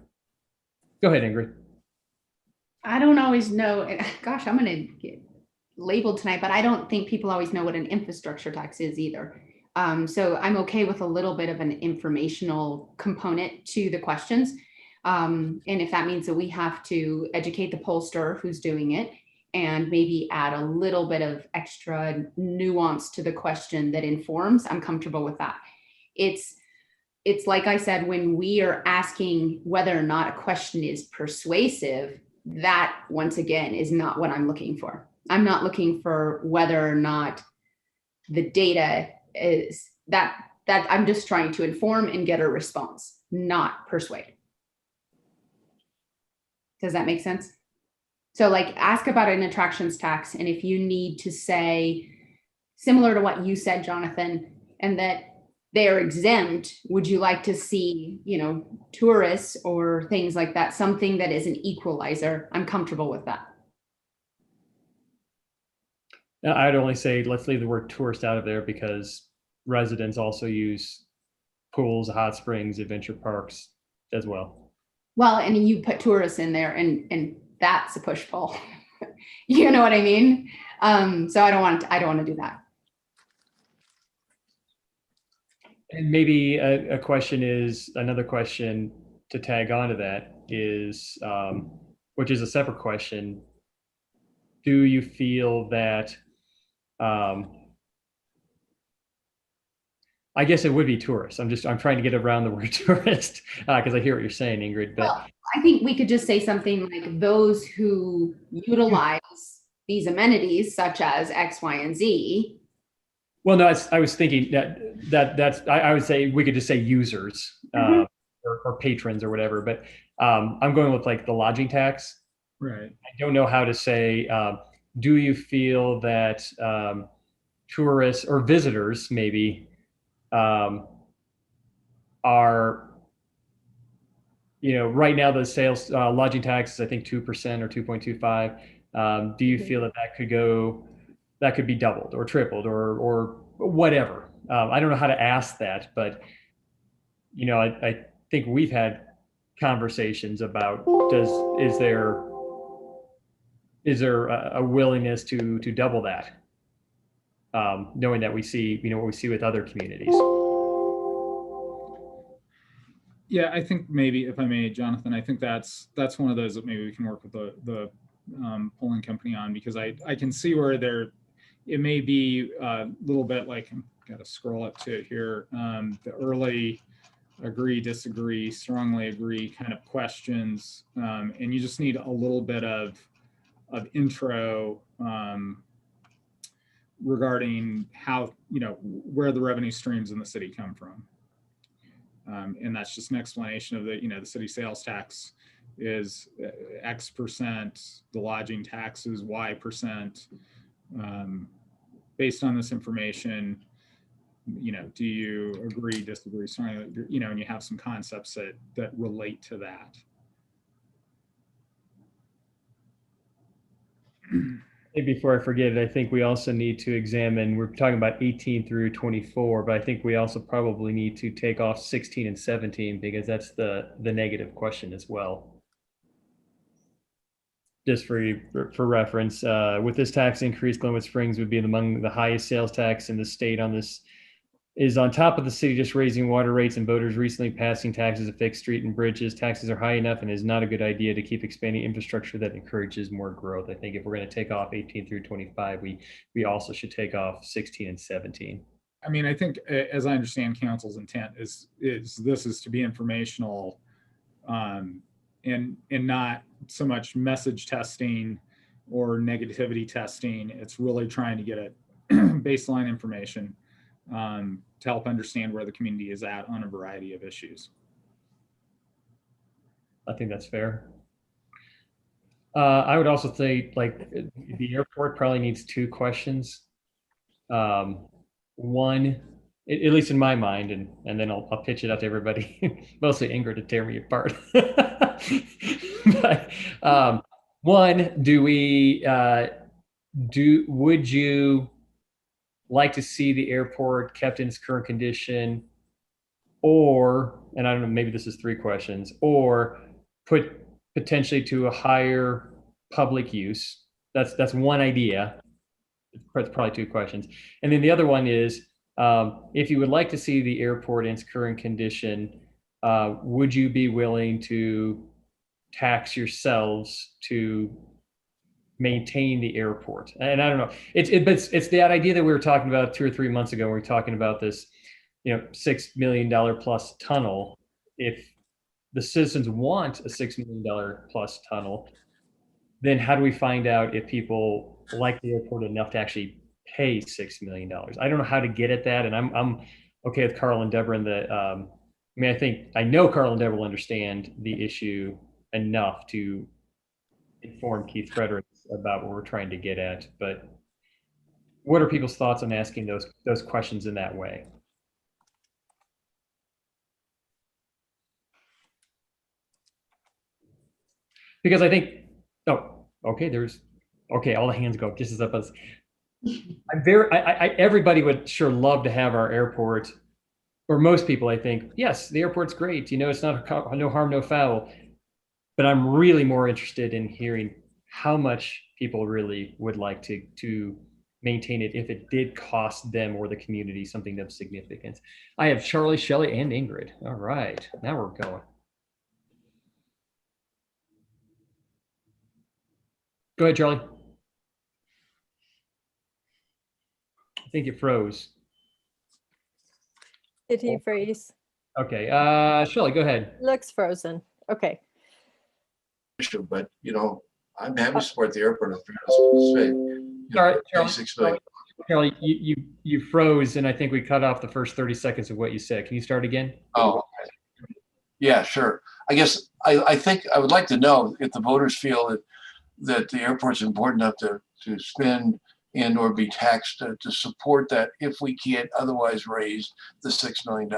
Go ahead, Ingrid. I don't always know. Gosh, I'm going to get labeled tonight, but I don't think people always know what an infrastructure tax is either. So I'm okay with a little bit of an informational component to the questions. And if that means that we have to educate the pollster who's doing it and maybe add a little bit of extra nuance to the question that informs, I'm comfortable with that. It's like I said, when we are asking whether or not a question is persuasive, that once again is not what I'm looking for. I'm not looking for whether or not the data is that I'm just trying to inform and get a response, not persuade. Does that make sense? So like ask about an attractions tax. And if you need to say similar to what you said, Jonathan, and that they're exempt, would you like to see, tourists or things like that, something that is an equalizer? I'm comfortable with that. I'd only say let's leave the word tourist out of there because residents also use pools, hot springs, adventure parks as well. Well, and you put tourists in there and that's a push pull. You know what I mean? So I don't want to do that. And maybe another question to tag onto that is, which is a separate question. Do you feel that, I guess it would be tourists. I'm trying to get around the word tourist because I hear what you're saying, Ingrid. But well, I think we could just say something like those who utilize these amenities such as X, Y, and Z. Well, no, I was thinking I would say we could just say users or patrons or whatever, but I'm going with like the lodging tax. Right. I don't know how to say, do you feel that tourists or visitors maybe are, right now the sales lodging tax is I think 2% or 2.25. Do you feel that could be doubled or tripled or whatever? I don't know how to ask that, but I think we've had conversations about is there a willingness to double that? Knowing that we see, what we see with other communities. Yeah, I think maybe, if I may, Jonathan, I think that's one of those that maybe we can work with the polling company on, because I can see where it may be a little bit like, I've got to scroll up to it here, the early agree, disagree, strongly agree kind of questions, and you just need a little bit of intro regarding how, where the revenue streams in the city come from. And that's just an explanation of the city sales tax is X percent, the lodging tax is Y percent. Based on this information, do you agree, disagree, strongly, and you have some concepts that relate to that. Before I forget it, I think we also need to examine, we're talking about 18 through 24, but I think we also probably need to take off 16 and 17 because that's the negative question as well. Just for reference, with this tax increase, Glenwood Springs would be among the highest sales tax in the state. On this is on top of the city just raising water rates and voters recently passing taxes to fix street and bridges. Taxes are high enough and is not a good idea to keep expanding infrastructure that encourages more growth. I think if we're going to take off 18 through 25, we also should take off 16 and 17. I mean, I think, as I understand council's intent is this is to be informational, and not so much message testing or negativity testing. It's really trying to get a baseline information to help understand where the community is at on a variety of issues. I think that's fair. I would also say, like, the airport probably needs 2 questions. One, at least in my mind, and then I'll pitch it out to everybody, mostly Ingrid to tear me apart. But one, would you like to see the airport kept in its current condition, or, and I don't know, maybe this is 3 questions, or put potentially to a higher public use? That's one idea. It's probably 2 questions. And then the other one is, if you would like to see the airport in its current condition, would you be willing to tax yourselves to maintain the airport? And I don't know, it's that idea that we were talking about 2 or 3 months ago when we were talking about this, $6 million plus tunnel. If the citizens want a $6 million plus tunnel, then how do we find out if people like the airport enough to actually pay $6 million? I don't know how to get at that, and I'm okay with Carl and Deborah in the. I know Carl and Deborah will understand the issue enough to inform Keith Fredericks about what we're trying to get at. But what are people's thoughts on asking those questions in that way? Because I think, all the hands go just as up as. Everybody would sure love to have our airport, or most people, I think, yes, the airport's great. It's not no harm, no foul. But I'm really more interested in hearing how much people really would like to maintain it if it did cost them or the community something of significance. I have Charlie, Shelley, and Ingrid. All right, now we're going. Go ahead, Charlie. I think you froze. Did he freeze? Okay, Shelley, go ahead. Looks frozen. Okay. Issue, but I'm happy to support the airport. Charlie, you froze, and I think we cut off the first 30 seconds of what you said. Can you start again? Oh, okay. Yeah, sure. I guess I think I would like to know if the voters feel that the airport's important enough to spend and or be taxed to support that if we can't otherwise raise the $6 million.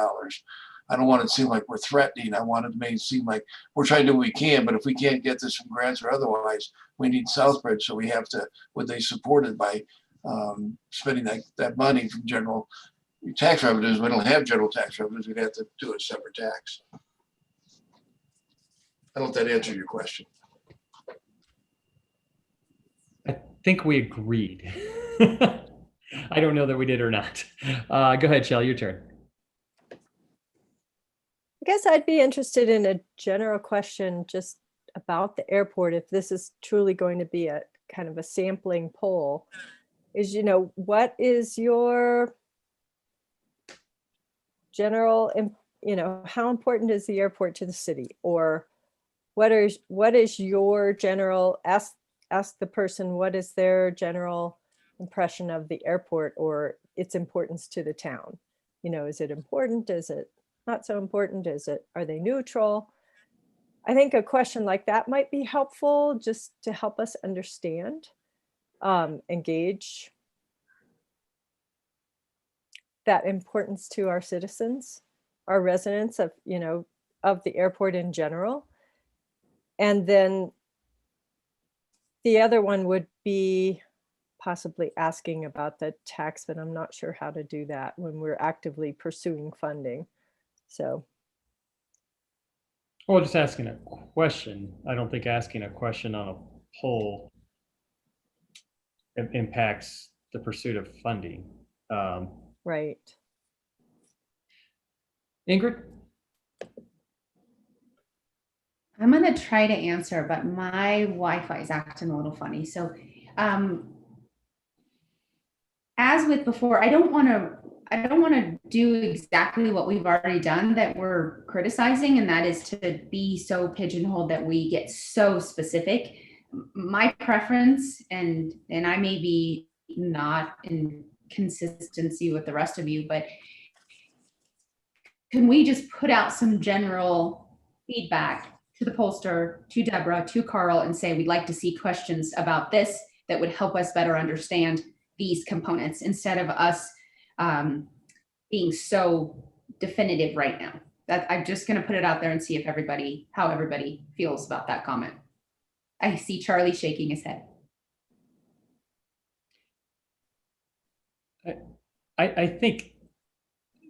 I don't want it to seem like we're threatening. I want it to make it seem like we're trying to do what we can, but if we can't get this from grants or otherwise, we need Southbridge. So we have to, would they support it by spending that money from general tax revenues? We don't have general tax revenues. We'd have to do a separate tax. I don't know if that answered your question. I think we agreed. I don't know that we did or not. Go ahead, Shelley, your turn. I guess I'd be interested in a general question just about the airport, if this is truly going to be a kind of a sampling poll, is, what is your general, how important is the airport to the city? Or what is your general, ask the person, what is their general impression of the airport or its importance to the town? Is it important? Is it not so important? Are they neutral? I think a question like that might be helpful just to help us understand, engage that importance to our citizens, our residents of the airport in general. And then the other one would be possibly asking about the tax, but I'm not sure how to do that when we're actively pursuing funding. So. Well, just asking a question. I don't think asking a question on a poll impacts the pursuit of funding. Right. Ingrid? I'm gonna try to answer, but my Wi-Fi is acting a little funny. So as with before, I don't want to do exactly what we've already done that we're criticizing, and that is to be so pigeonholed that we get so specific. My preference, and I may be not in consistency with the rest of you, but can we just put out some general feedback to the pollster, to Deborah, to Carl, and say, we'd like to see questions about this that would help us better understand these components, instead of us being so definitive right now. That I'm just going to put it out there and see if how everybody feels about that comment. I see Charlie shaking his head. I think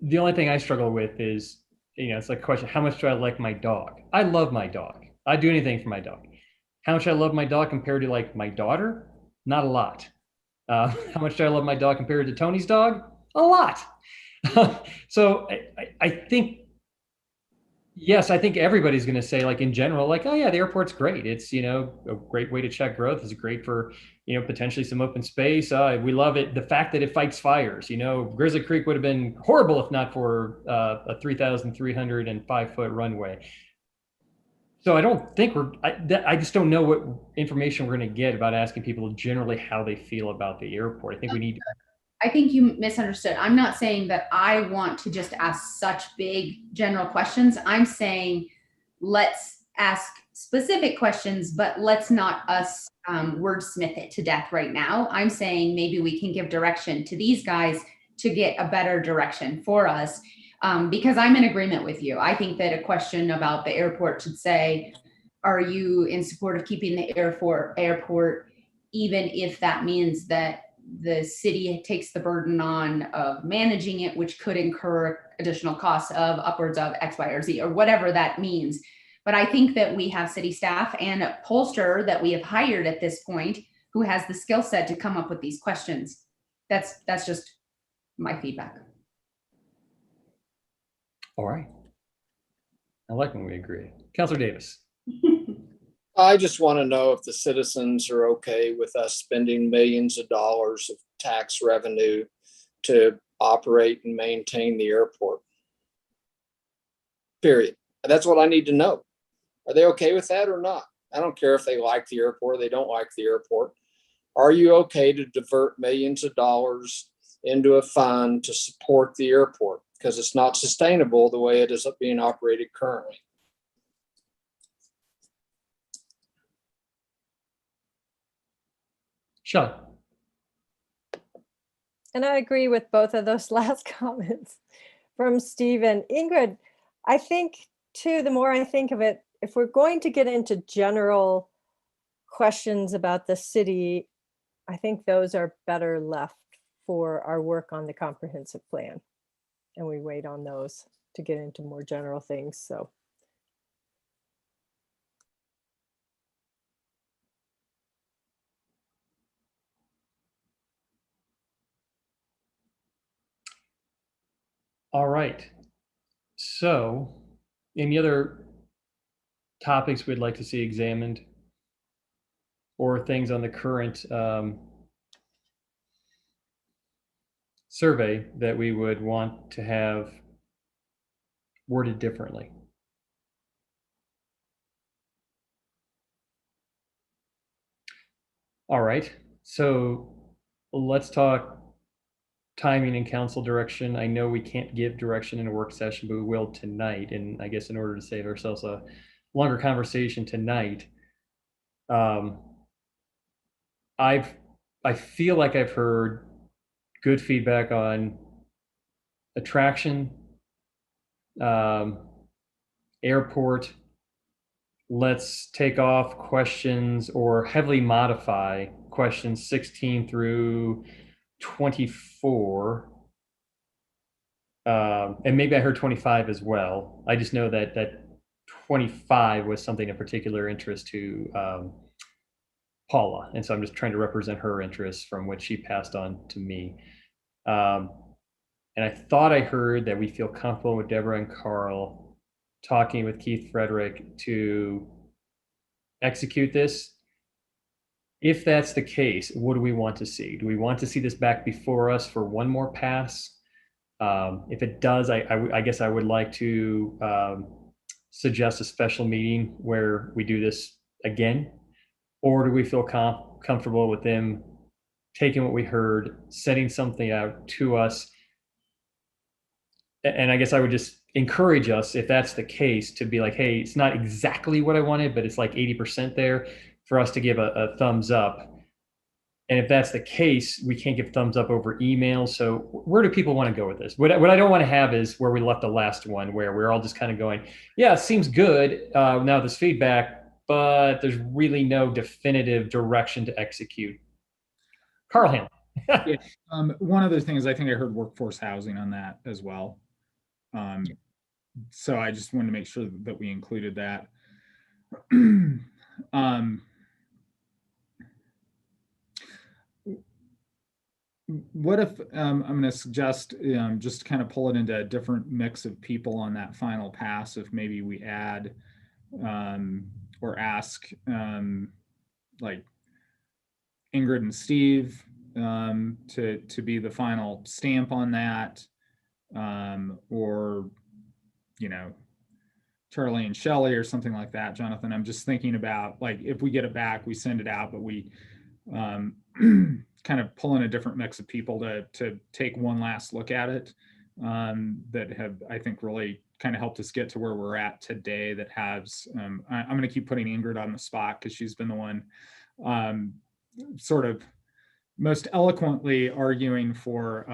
the only thing I struggle with is, it's like a question, how much do I like my dog? I love my dog. I'd do anything for my dog. How much I love my dog compared to like my daughter? Not a lot. How much do I love my dog compared to Tony's dog? A lot. So I think, yes, I think everybody's going to say, like, in general, like, oh yeah, the airport's great. It's, a great way to check growth. It's great for, potentially some open space. We love it. The fact that it fights fires, Grizzly Creek would have been horrible if not for a 3,305-foot runway. So I don't think I just don't know what information we're going to get about asking people generally how they feel about the airport. I think we need. I think you misunderstood. I'm not saying that I want to just ask such big general questions. I'm saying let's ask specific questions, but let's not us wordsmith it to death right now. I'm saying maybe we can give direction to these guys to get a better direction for us. Because I'm in agreement with you. I think that a question about the airport should say, are you in support of keeping the airport, even if that means that the city takes the burden on of managing it, which could incur additional costs of upwards of X, Y, or Z, or whatever that means. But I think that we have city staff and a pollster that we have hired at this point who has the skill set to come up with these questions. That's just my feedback. All right. I like when we agree. Councilor Davis. I just want to know if the citizens are okay with us spending millions of dollars of tax revenue to operate and maintain the airport. Period. And that's what I need to know. Are they okay with that or not? I don't care if they like the airport or they don't like the airport. Are you okay to divert millions of dollars into a fund to support the airport? Because it's not sustainable the way it is being operated currently. Shelley. And I agree with both of those last comments from Steve and Ingrid. I think too, the more I think of it, if we're going to get into general questions about the city, I think those are better left for our work on the comprehensive plan. And we wait on those to get into more general things. So All right. So, any other topics we'd like to see examined? Or things on the current survey that we would want to have worded differently? All right, so let's talk timing and council direction. I know we can't give direction in a work session, but we will tonight. And I guess in order to save ourselves a longer conversation tonight, I feel like I've heard good feedback on attraction, airport. Let's take off questions or heavily modify questions 16 through 24. And maybe I heard 25 as well. I just know that 25 was something of particular interest to Paula. And so I'm just trying to represent her interests from what she passed on to me. And I thought I heard that we feel comfortable with Deborah and Carl talking with Keith Frederick to execute this. If that's the case, what do we want to see? Do we want to see this back before us for one more pass? If it does, I guess I would like to suggest a special meeting where we do this again. Or do we feel comfortable with them taking what we heard, setting something out to us? And I guess I would just encourage us, if that's the case, to be like, hey, it's not exactly what I wanted, but it's like 80% there, for us to give a thumbs up. And if that's the case, we can't give thumbs up over email. So where do people want to go with this? What I don't want to have is where we left the last one, where we're all just kind of going, yeah, it seems good. Now this feedback, but there's really no definitive direction to execute. Carl Ham. Yeah. One other thing is I think I heard workforce housing on that as well. So I just wanted to make sure that we included that. What if I'm going to suggest just kind of pull it into a different mix of people on that final pass, if maybe we add or ask like Ingrid and Steve to be the final stamp on that, or Charlie and Shelley or something like that. Jonathan, I'm just thinking about, like, if we get it back, we send it out, but we kind of pull in a different mix of people to take one last look at it, that have, I think, really kind of helped us get to where we're at today. That has, I'm going to keep putting Ingrid on the spot because she's been the one sort of most eloquently arguing for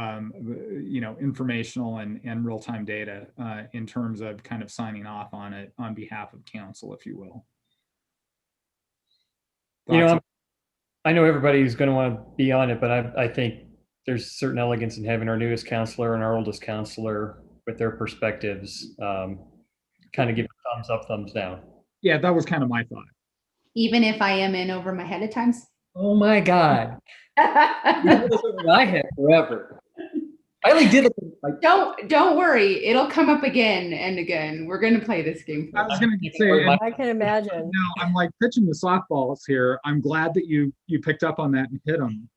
informational and real-time data in terms of kind of signing off on it on behalf of council, if you will. I know everybody's going to want to be on it, but I think there's certain elegance in having our newest counselor and our oldest counselor with their perspectives kind of give a thumbs up, thumbs down. Yeah, that was kind of my thought. Even if I am in over my head at times. Oh my God. I have forever. I only did it. Don't worry, it'll come up again and again. We're going to play this game. I was going to say, I can imagine. No, I'm like pitching the softballs here. I'm glad that you picked up on that and hit them.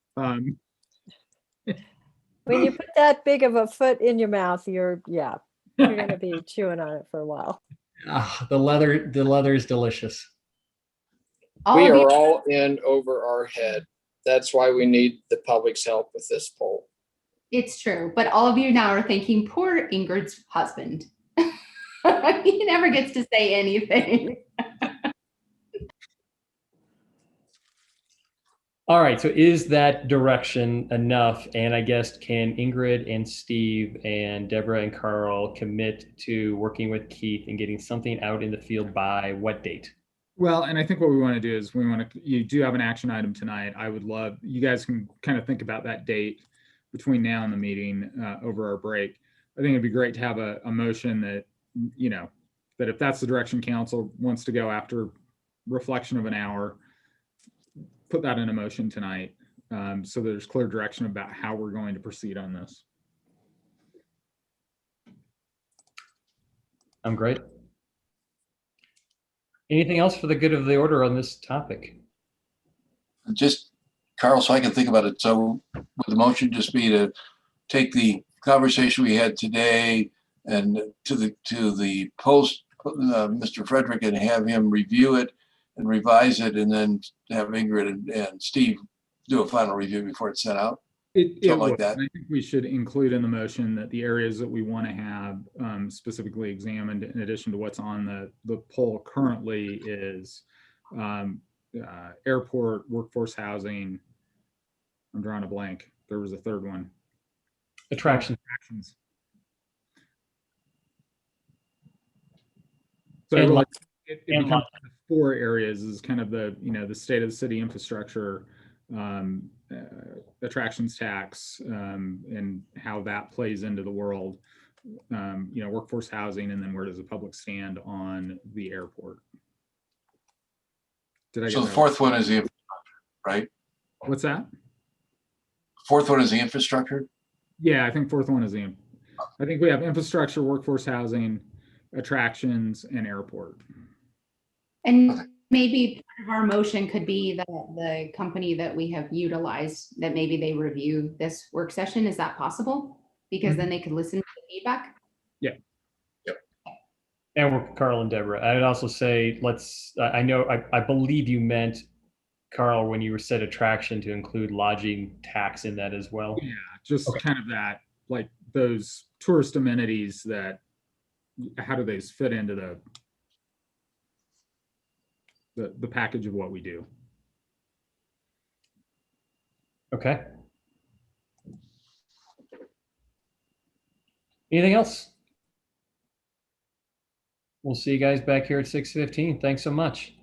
When you put that big of a foot in your mouth, you're going to be chewing on it for a while. The leather is delicious. We are all in over our head. That's why we need the public's help with this poll. It's true, but all of you now are thinking, poor Ingrid's husband. He never gets to say anything. All right, so is that direction enough? And I guess, can Ingrid and Steve and Deborah and Carl commit to working with Keith and getting something out in the field by what date? Well, and I think what we want to do is you do have an action item tonight. I would love, you guys can kind of think about that date between now and the meeting over our break. I think it'd be great to have a motion that, that if that's the direction council wants to go after reflection of an hour, put that in a motion tonight, so there's clear direction about how we're going to proceed on this. I'm great. Anything else for the good of the order on this topic? Just, Carl, so I can think about it. So would the motion just be to take the conversation we had today and to the post, Mr. Frederick, and have him review it and revise it, and then have Ingrid and Steve do a final review before it's sent out? It Something like would. that. And I think we should include in the motion that the areas that we want to have specifically examined, in addition to what's on the poll currently, is airport, workforce housing. I'm drawing a blank. There was a third one. Attraction. Attractions. So And like, it and becomes kind of 4 areas is kind of the, the state of the city infrastructure, attractions tax, and how that plays into the world, workforce housing, and then where does the public stand on the airport? Did I So get the that fourth one is the infrastructure, right? right? What's that? Fourth one is the infrastructure? Yeah, I think fourth one is I think we have infrastructure, workforce housing, attractions, and airport. And maybe part of our motion could be that the company that we have utilized, that maybe they review this work session. Is that possible? Because then they could listen to the feedback. And we're Carl and Deborah. I'd also say I believe you meant, Carl, when you said attraction, to include lodging tax in that as well. Yeah, just kind of that, like those tourist amenities that, how do those fit into the package of what we do? Okay. Anything else? We'll see you guys back here at 6:15. Thanks so much.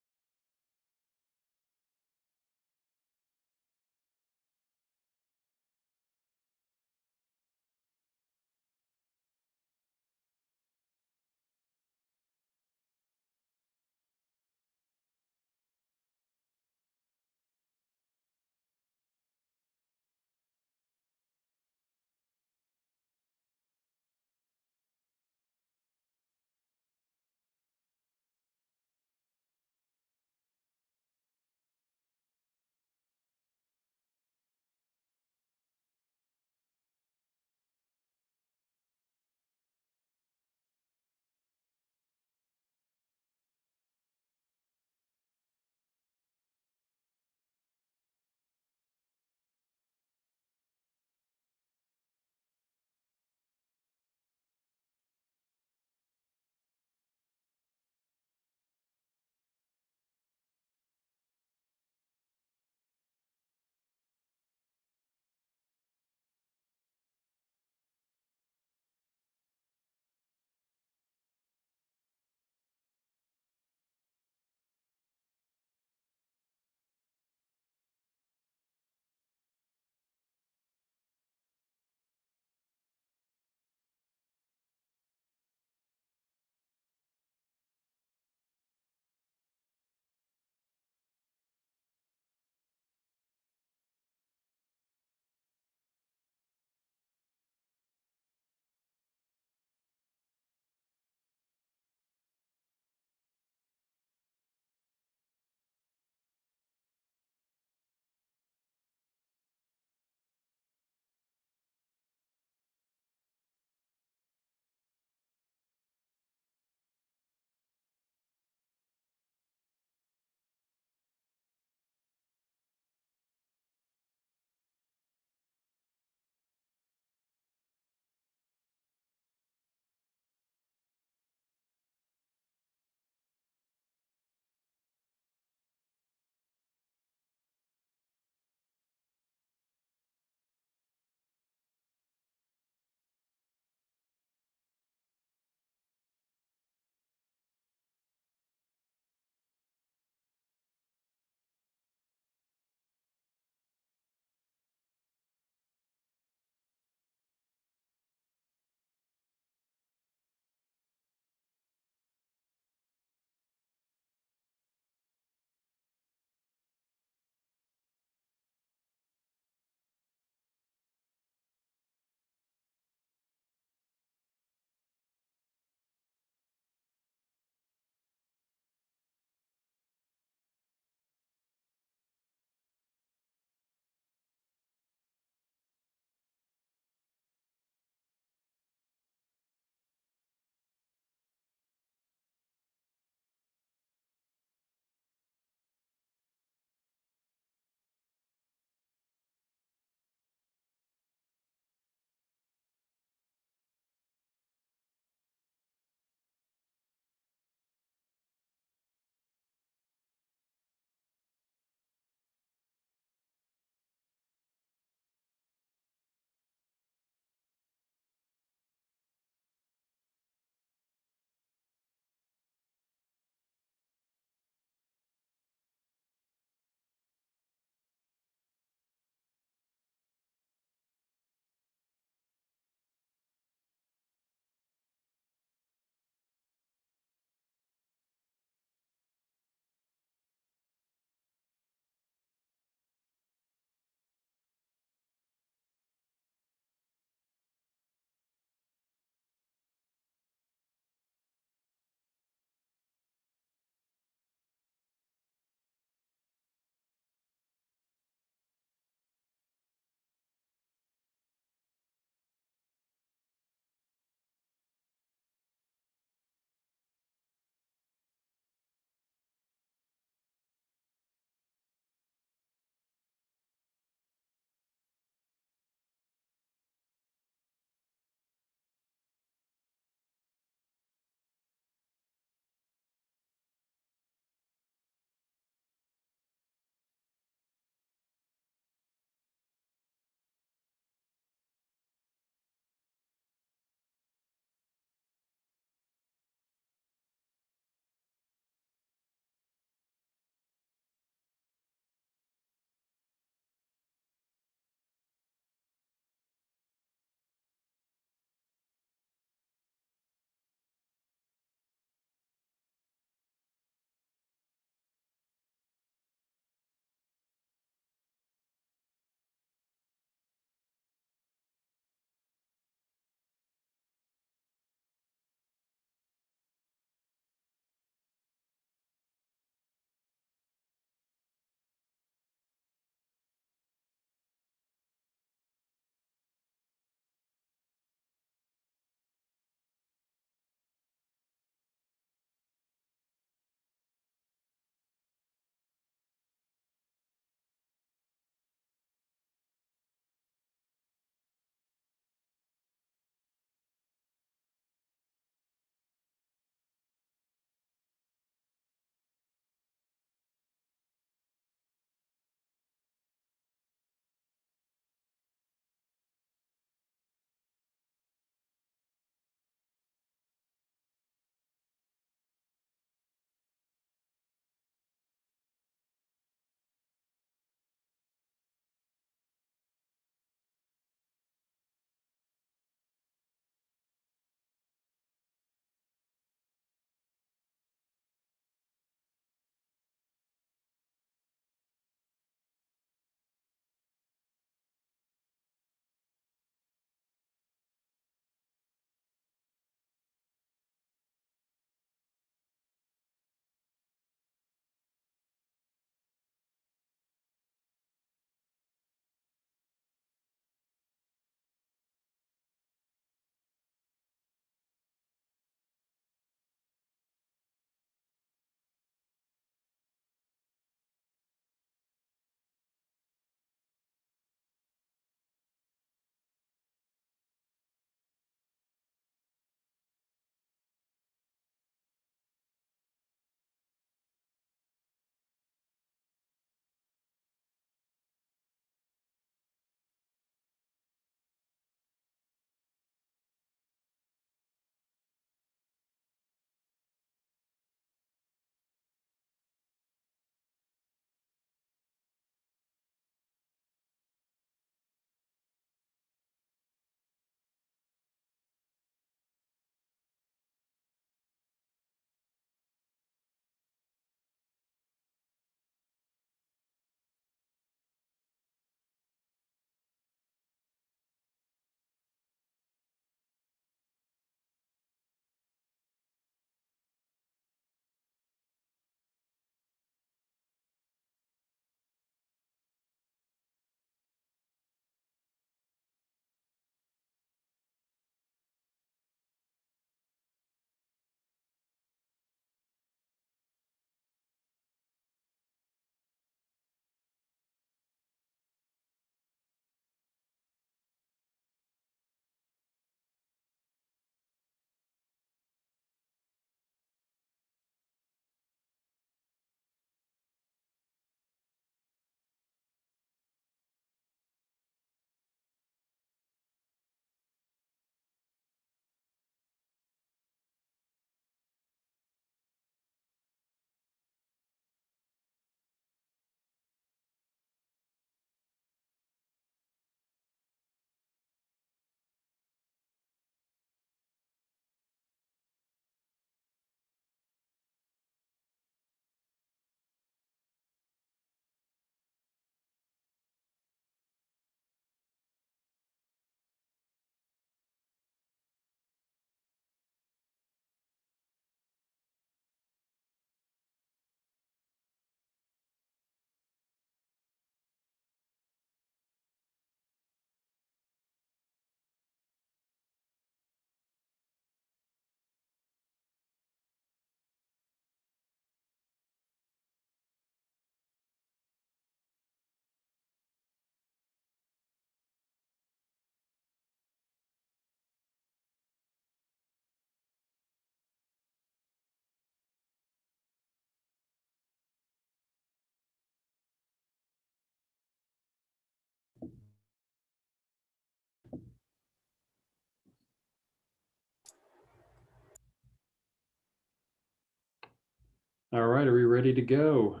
All right, are we ready to go?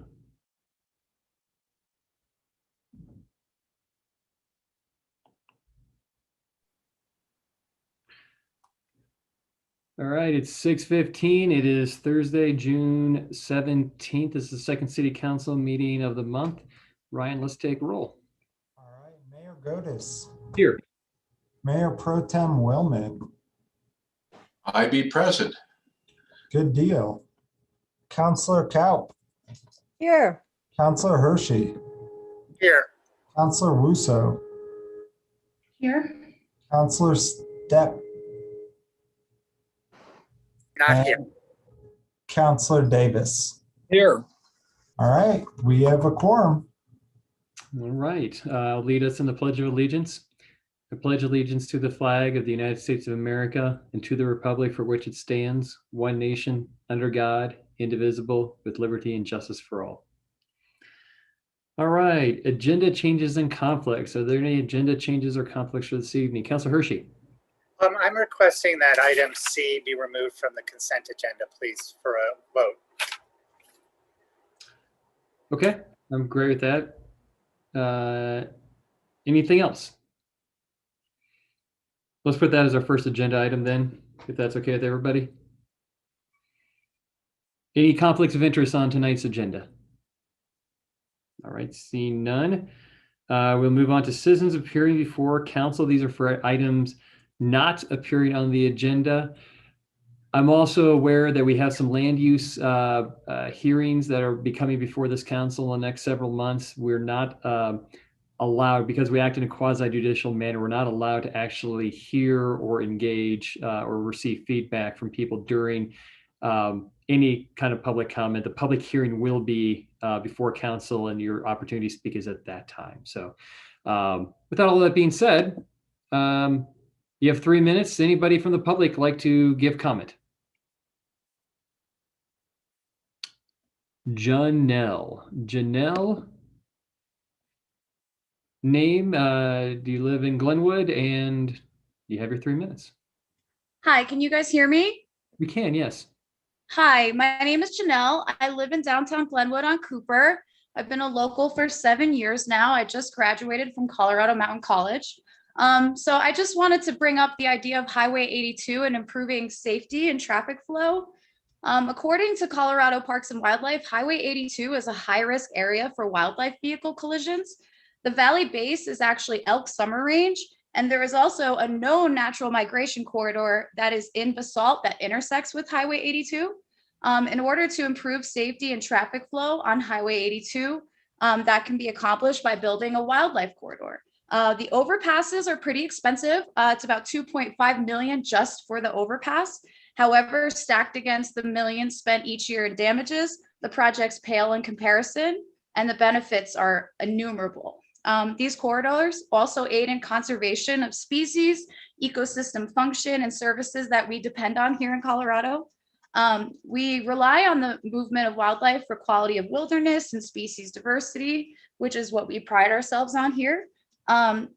All right, it's 6:15. It is Thursday, June 17th. This is the second city council meeting of the month. Ryan, let's take roll. All right, Mayor Godis, Here. Mayor Pro Tem Willman, I be present. good deal. Counselor Kaup, Here, Counselor Hershey, Here, Counselor Russo, Here. Counselor Stepp, not here. and Counselor Davis. Here. All right, we have a quorum. All right, I'll lead us in the Pledge of Allegiance. I pledge allegiance to the flag of the United States of America and to the republic for which it stands, one nation, under God, indivisible, with liberty and justice for all. All right, agenda changes and conflicts. Are there any agenda changes or conflicts for this evening? Councilor Hershey. I'm requesting that item C be removed from the consent agenda, please, for a vote. Okay, I'm great with that. Anything else? Let's put that as our first agenda item then, if that's okay with everybody. Any conflicts of interest on tonight's agenda? All right, seeing none. We'll move on to citizens appearing before council. These are for items not appearing on the agenda. I'm also aware that we have some land use hearings that are becoming before this council in the next several months. We're not allowed, because we act in a quasi-judicial manner, we're not allowed to actually hear or engage or receive feedback from people during any kind of public comment. The public hearing will be before council, and your opportunity to speak is at that time. So without all that being said, you have 3 minutes. Anybody from the public like to give comment? Janelle, name, do you live in Glenwood, and you have your 3 minutes. Hi, can you guys hear me? We can, yes. Hi, my name is Janelle. I live in downtown Glenwood on Cooper. I've been a local for 7 years now. I just graduated from Colorado Mountain College. So I just wanted to bring up the idea of Highway 82 and improving safety and traffic flow. According to Colorado Parks and Wildlife, Highway 82 is a high-risk area for wildlife vehicle collisions. The Valley Base is actually elk summer range, and there is also a known natural migration corridor that is in basalt that intersects with Highway 82. In order to improve safety and traffic flow on Highway 82, that can be accomplished by building a wildlife corridor. The overpasses are pretty expensive. It's about 2.5 million just for the overpass. However, stacked against the millions spent each year in damages, the projects pale in comparison, and the benefits are innumerable. These corridors also aid in conservation of species, ecosystem function, and services that we depend on here in Colorado. We rely on the movement of wildlife for quality of wilderness and species diversity, which is what we pride ourselves on here.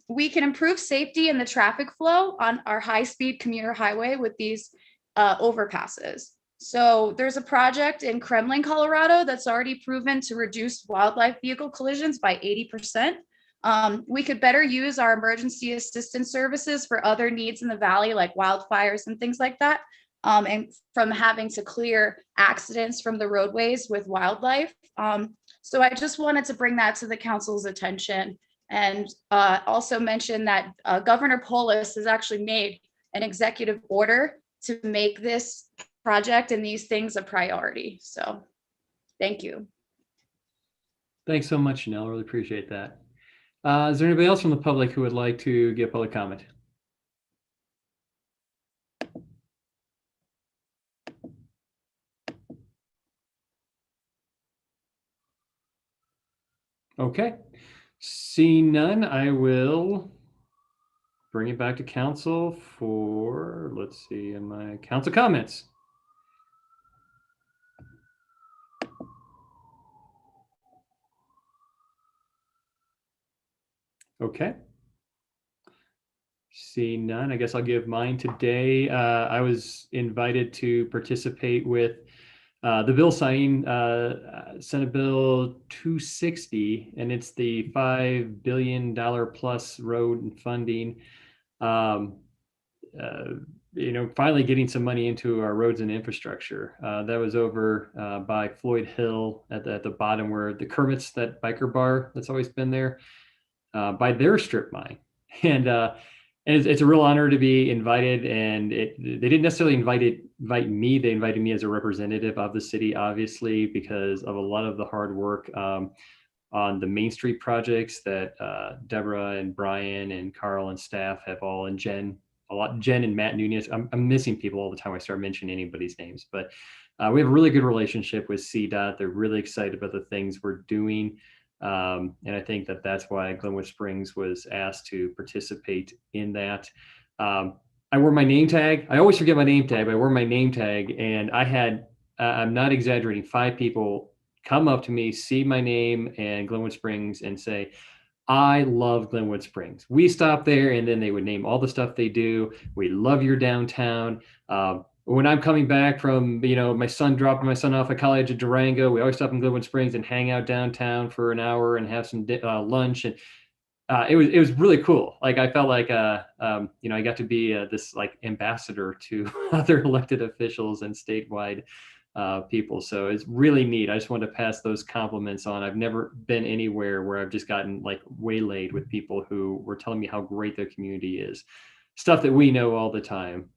We can improve safety and the traffic flow on our high-speed commuter highway with these overpasses. So there's a project in Kremling, Colorado that's already proven to reduce wildlife vehicle collisions by 80%. We could better use our emergency assistance services for other needs in the valley, like wildfires and things like that, and from having to clear accidents from the roadways with wildlife. So I just wanted to bring that to the council's attention, and also mention that Governor Polis has actually made an executive order to make this project and these things a priority. So thank you. Thanks so much, Janelle. Really appreciate that. Is there anybody else from the public who would like to give public comment? Okay, seeing none, I will bring it back to council for, let's see, in my council comments. Okay. Seeing none, I guess I'll give mine today. I was invited to participate with the bill signing, Senate Bill 260, and it's the $5 billion plus road and funding. Finally getting some money into our roads and infrastructure. That was over by Floyd Hill at the bottom where the Kermit's, that biker bar that's always been there, by their strip mine. And it's a real honor to be invited. And they didn't necessarily invite me. They invited me as a representative of the city, obviously, because of a lot of the hard work on the Main Street projects that Deborah and Brian and Carl and staff have all, and Jen and Matt Nunez. I'm missing people all the time. I start mentioning anybody's names, but we have a really good relationship with CDOT. They're really excited about the things we're doing. And I think that's why Glenwood Springs was asked to participate in that. I wore my name tag. I always forget my name tag, but I wore my name tag, and I had, I'm not exaggerating, 5 people come up to me, see my name and Glenwood Springs and say, I love Glenwood Springs. We stop there, and then they would name all the stuff they do. We love your downtown. When I'm coming back from, my son dropping my son off at college at Durango, we always stop in Glenwood Springs and hang out downtown for an hour and have some lunch. And it was really cool. Like, I felt like, I got to be this like ambassador to other elected officials and statewide people. So it's really neat. I just wanted to pass those compliments on. I've never been anywhere where I've just gotten like waylaid with people who were telling me how great their community is. Stuff that we know all the time.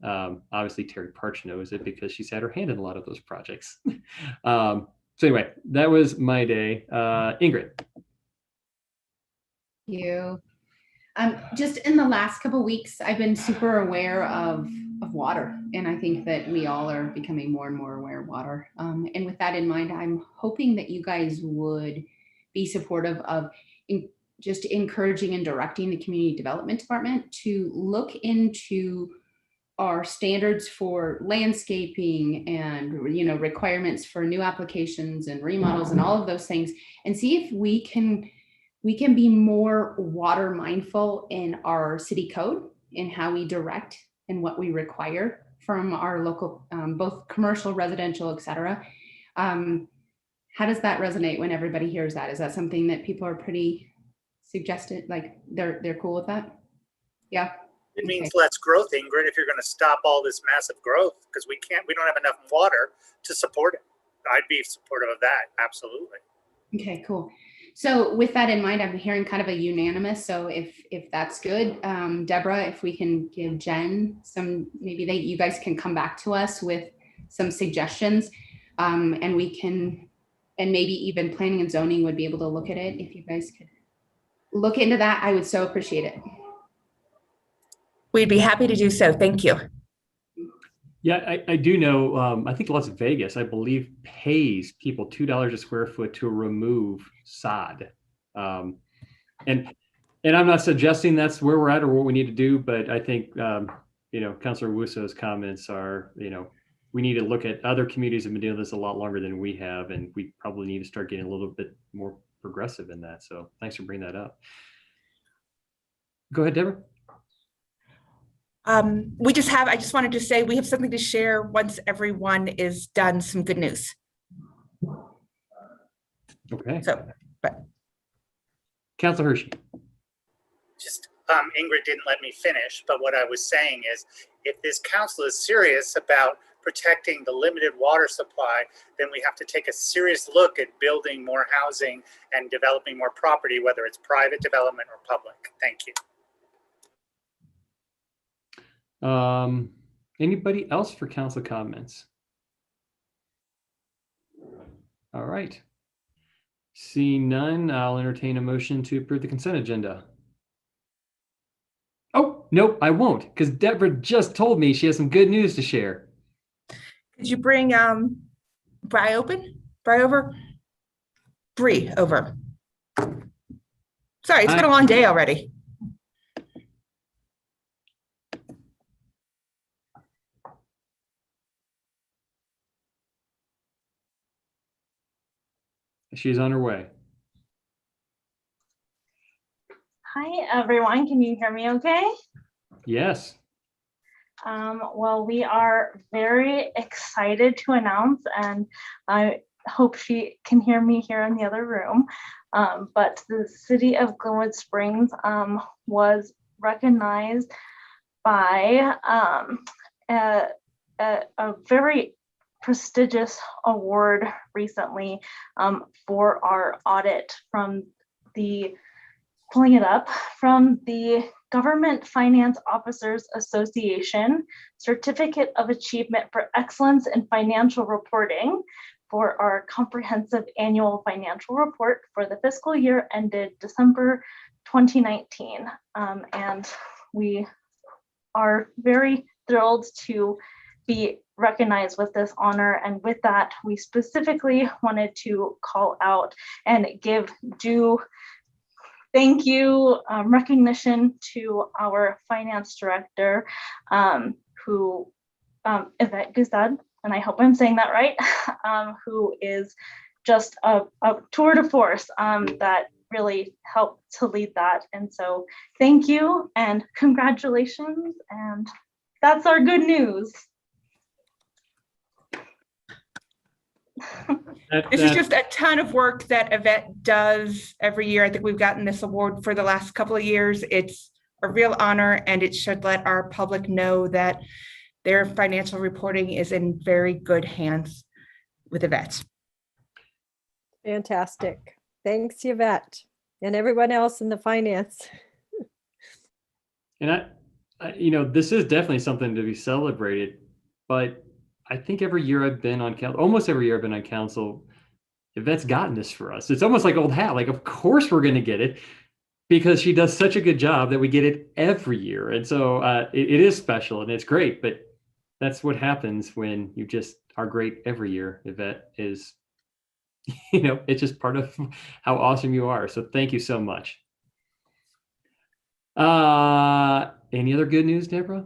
Obviously, Terry Parch knows it because she's had her hand in a lot of those projects. So anyway, that was my day. Ingrid. Thank you. Just in the last couple of weeks, I've been super aware of water, and I think that we all are becoming more and more aware of water. And with that in mind, I'm hoping that you guys would be supportive of just encouraging and directing the community development department to look into our standards for landscaping and requirements for new applications and remodels and all of those things, and see if we can be more water mindful in our city code, in how we direct and what we require from our local, both commercial, residential, et cetera. How does that resonate when everybody hears that? Is that something that people are pretty suggested, like they're cool with that? Yeah. It means less growth, Ingrid, if you're going to stop all this massive growth, because we don't have enough water to support it. I'd be supportive of that. Absolutely. Okay, cool. So with that in mind, I'm hearing kind of a unanimous. So if that's good, Deborah, if we can give Jen some, maybe you guys can come back to us with some suggestions, and we can, and maybe even planning and zoning would be able to look at it. If you guys could look into that, I would so appreciate it. We'd be happy to do so. Thank you. Yeah, I do know, I think Las Vegas, I believe, pays people $2 a square foot to remove sod. And I'm not suggesting that's where we're at or what we need to do, but I think, Councilor Wusso's comments are, we need to look at other communities that have been doing this a lot longer than we have, and we probably need to start getting a little bit more progressive in that. So thanks for bringing that up. Go ahead, Deborah. I just wanted to say we have something to share once everyone is done, some good news. Okay. So, but Councilor Hershey. Just Ingrid didn't let me finish, but what I was saying is, if this council is serious about protecting the limited water supply, then we have to take a serious look at building more housing and developing more property, whether it's private development or public. Thank you. Anybody else for council comments? All right. Seeing none, I'll entertain a motion to approve the consent agenda. Oh, nope, I won't, because Deborah just told me she has some good news to share. Could you bring Bree over? Sorry, it's been a long day already. She's on her way. Hi, everyone. Can you hear me okay? Yes. Well, we are very excited to announce, and I hope she can hear me here in the other room. But the city of Glenwood Springs was recognized by a very prestigious award recently for our audit from pulling it up from the Government Finance Officers Association Certificate of Achievement for Excellence in Financial Reporting for our comprehensive annual financial report for the fiscal year ended December 2019. And we are very thrilled to be recognized with this honor. And with that, we specifically wanted to call out and give due thank you recognition to our finance director, who Yvette Guzad, and I hope I'm saying that right, who is just a tour de force that really helped to lead that. And so thank you and congratulations. And that's our good news. This is just a ton of work that Yvette does every year. I think we've gotten this award for the last couple of years. It's a real honor, and it should let our public know that their financial reporting is in very good hands with Yvette. Fantastic. Thanks, Yvette, and everyone else in the finance. And this is definitely something to be celebrated, but I think every year I've been on council, almost every year I've been on council, Yvette's gotten this for us. It's almost like old hat. Like, of course we're going to get it because she does such a good job that we get it every year. And so it is special and it's great, but that's what happens when you just are great every year. Yvette is, it's just part of how awesome you are. So thank you so much. Any other good news, Deborah?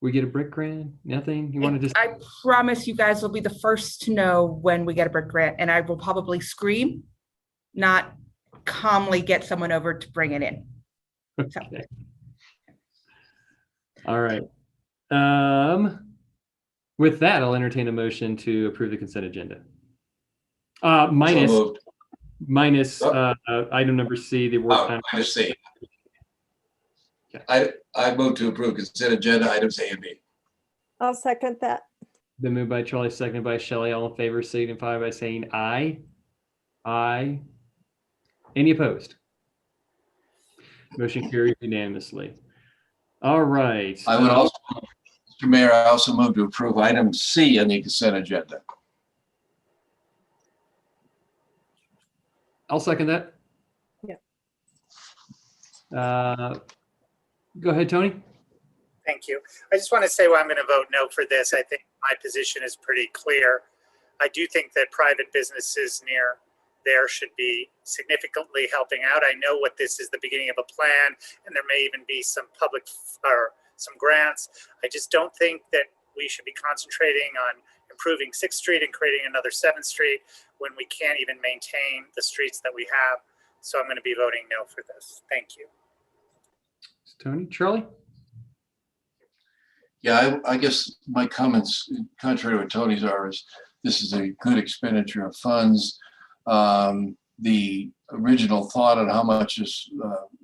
We get a brick grant? Nothing? You want to just? I promise you guys will be the first to know when we get a brick grant, and I will probably scream, not calmly get someone over to bring it in. So. Okay. All right. With that, I'll entertain a motion to approve the consent agenda. Minus item number C, the award time. Minus C. I move to approve consent agenda items A and B. I'll second that. Been moved by Charlie, seconded by Shelley. All in favor, signify by saying aye. Aye. Any opposed? Motion carries unanimously. All right. I would also, Mr. Mayor, I also move to approve item C on the consent agenda. I'll second that. Yeah. Go ahead, Tony. Thank you. I just want to say why I'm going to vote no for this. I think my position is pretty clear. I do think that private businesses near there should be significantly helping out. I know what this is, the beginning of a plan, and there may even be some public or some grants. I just don't think that we should be concentrating on improving 6th Street and creating another 7th Street when we can't even maintain the streets that we have. So I'm going to be voting no for this. Thank you. Tony, Charlie? Yeah, I guess my comments, contrary to what Tony's are, is this is a good expenditure of funds. The original thought on how much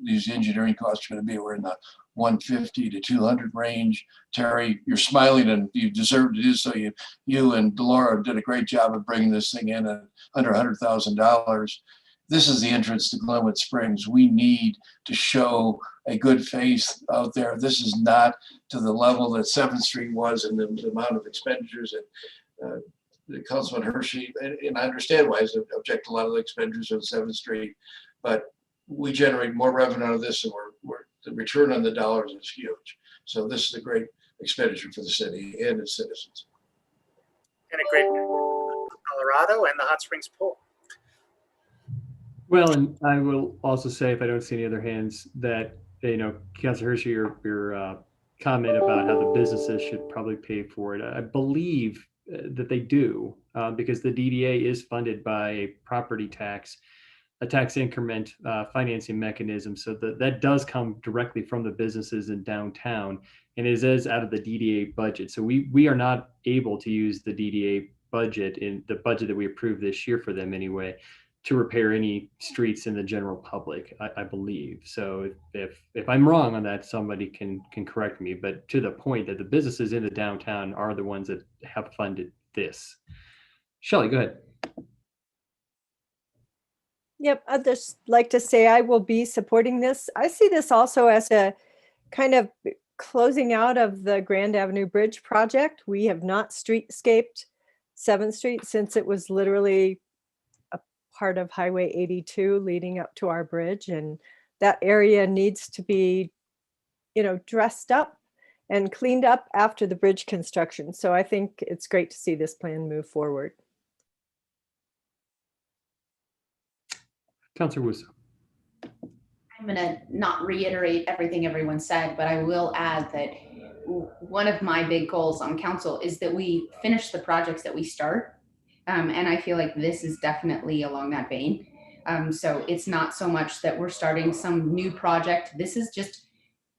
these engineering costs are going to be, we're in the 150 to 200 range. Terry, you're smiling and you deserve to do so. You and Delora did a great job of bringing this thing in at under $100,000. This is the entrance to Glenwood Springs. We need to show a good face out there. This is not to the level that 7th Street was and the amount of expenditures that Councilman Hershey, and I understand why he's object to a lot of the expenditures on 7th Street, but we generate more revenue out of this and the return on the dollars is huge. So this is a great expenditure for the city and its citizens. And a great Colorado and the Hot Springs Pool. Well, and I will also say, if I don't see any other hands, that, Councilor Hershey, your comment about how the businesses should probably pay for it, I believe that they do, because the DDA is funded by a property tax a tax increment financing mechanism. So that does come directly from the businesses in downtown, and it is out of the DDA budget. So we are not able to use the DDA budget, in the budget that we approved this year for them anyway, to repair any streets in the general public, I believe. So if I'm wrong on that, somebody can correct me, but to the point that the businesses in the downtown are the ones that have funded this. Shelley, go ahead. Yep, I'd just like to say I will be supporting this. I see this also as a kind of closing out of the Grand Avenue Bridge project. We have not streetscaped 7th Street since it was literally a part of Highway 82 leading up to our bridge. And that area needs to be, dressed up and cleaned up after the bridge construction. So I think it's great to see this plan move forward. Councilor Wusso. I'm going to not reiterate everything everyone said, but I will add that one of my big goals on council is that we finish the projects that we start. And I feel like this is definitely along that vein. So it's not so much that we're starting some new project. This is just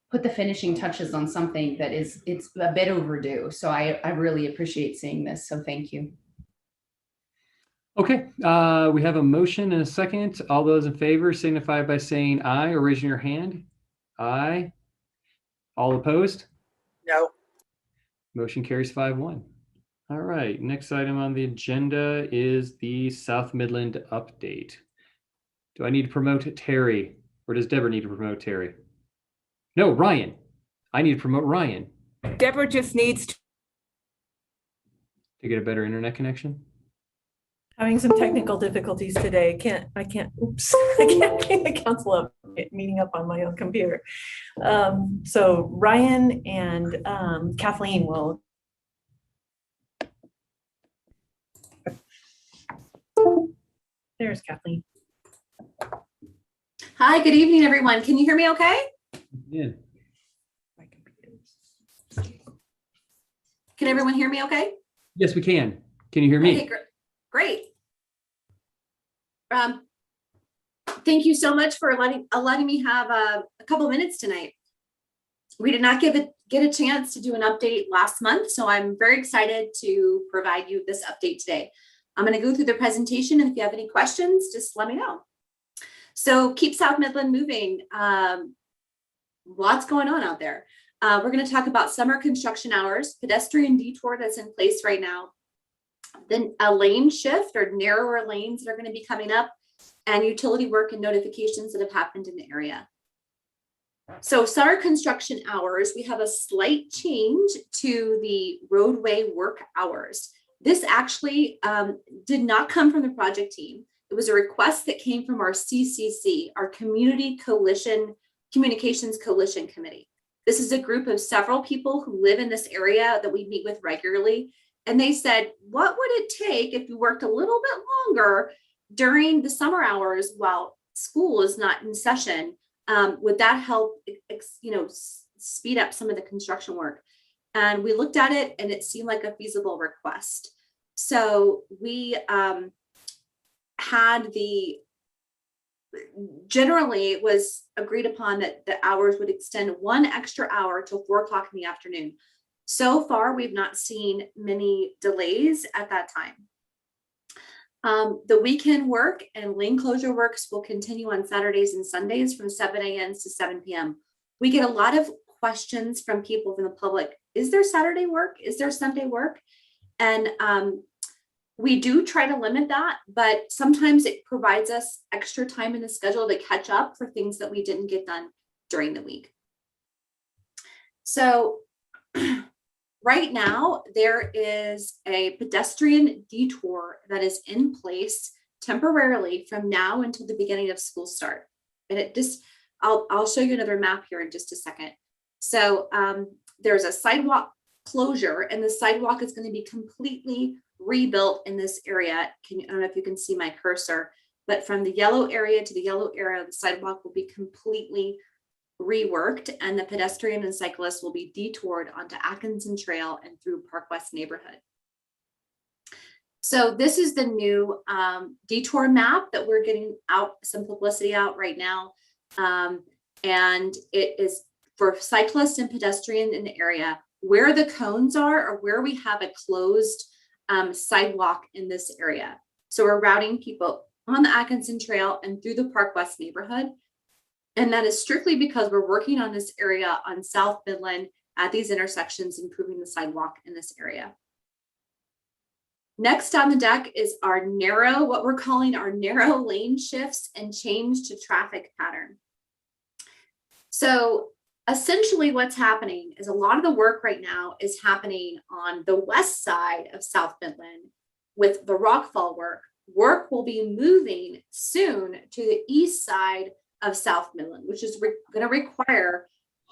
put the finishing touches on something that it's a bit overdue. So I really appreciate seeing this. So thank you. Okay, we have a motion and a second. All those in favor signify by saying aye or raising your hand. Aye. All opposed? No. Motion carries 5-1. All right, next item on the agenda is the South Midland update. Do I need to promote Terry, or does Deborah need to promote Terry? No, Ryan. I need to promote Ryan. Deborah just needs to get a better internet connection. Having some technical difficulties today. I can't bring the council up meeting up on my own computer. So Ryan and Kathleen will. There's Kathleen. Hi, good evening, everyone. Can you hear me okay? Yeah. Can everyone hear me okay? Yes, we can. Can you hear me? Okay, great. Thank you so much for letting me have a couple minutes tonight. We did not get a chance to do an update last month, so I'm very excited to provide you this update today. I'm going to go through the presentation, and if you have any questions, just let me know. So keep South Midland moving. Lots going on out there. We're going to talk about summer construction hours, pedestrian detour that's in place right now, then a lane shift or narrower lanes that are going to be coming up, and utility work and notifications that have happened in the area. So summer construction hours, we have a slight change to the roadway work hours. This actually did not come from the project team. It was a request that came from our CCC, our Community Communications Coalition Committee. This is a group of several people who live in this area that we meet with regularly. And they said, what would it take if we worked a little bit longer during the summer hours while school is not in session? Would that help, speed up some of the construction work? And we looked at it and it seemed like a feasible request. So we generally it was agreed upon that the hours would extend 1 extra hour till 4 o'clock in the afternoon. So far, we've not seen many delays at that time. The weekend work and lane closure works will continue on Saturdays and Sundays from 7 a.m. to 7 p.m. We get a lot of questions from people from the public. Is there Saturday work? Is there Sunday work? And we do try to limit that, but sometimes it provides us extra time in the schedule to catch up for things that we didn't get done during the week. So right now, there is a pedestrian detour that is in place temporarily from now until the beginning of school start. And it just, I'll show you another map here in just a second. So there's a sidewalk closure, and the sidewalk is going to be completely rebuilt in this area. I don't know if you can see my cursor, but from the yellow area to the yellow area, the sidewalk will be completely reworked, and the pedestrian and cyclists will be detoured onto Atkinson Trail and through Park West neighborhood. So this is the new detour map that we're getting out, some publicity out right now. And it is for cyclists and pedestrians in the area. Where the cones are or where we have a closed sidewalk in this area. So we're routing people on the Atkinson Trail and through the Park West neighborhood. And that is strictly because we're working on this area on South Midland at these intersections, improving the sidewalk in this area. Next on the deck is our narrow, what we're calling our narrow lane shifts and change to traffic pattern. So essentially what's happening is a lot of the work right now is happening on the west side of South Midland with the Rockfall work. Work will be moving soon to the east side of South Midland, which is going to require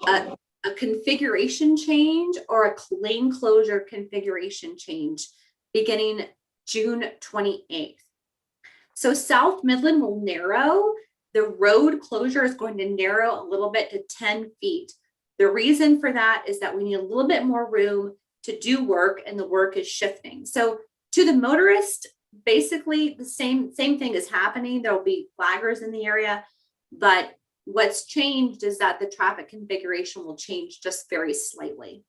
a configuration change or a lane closure configuration change beginning June 28th. So South Midland will narrow. The road closure is going to narrow a little bit to 10 feet. The reason for that is that we need a little bit more room to do work, and the work is shifting. So to the motorist, basically the same thing is happening. There will be flaggers in the area, but what's changed is that the traffic configuration will change just very slightly.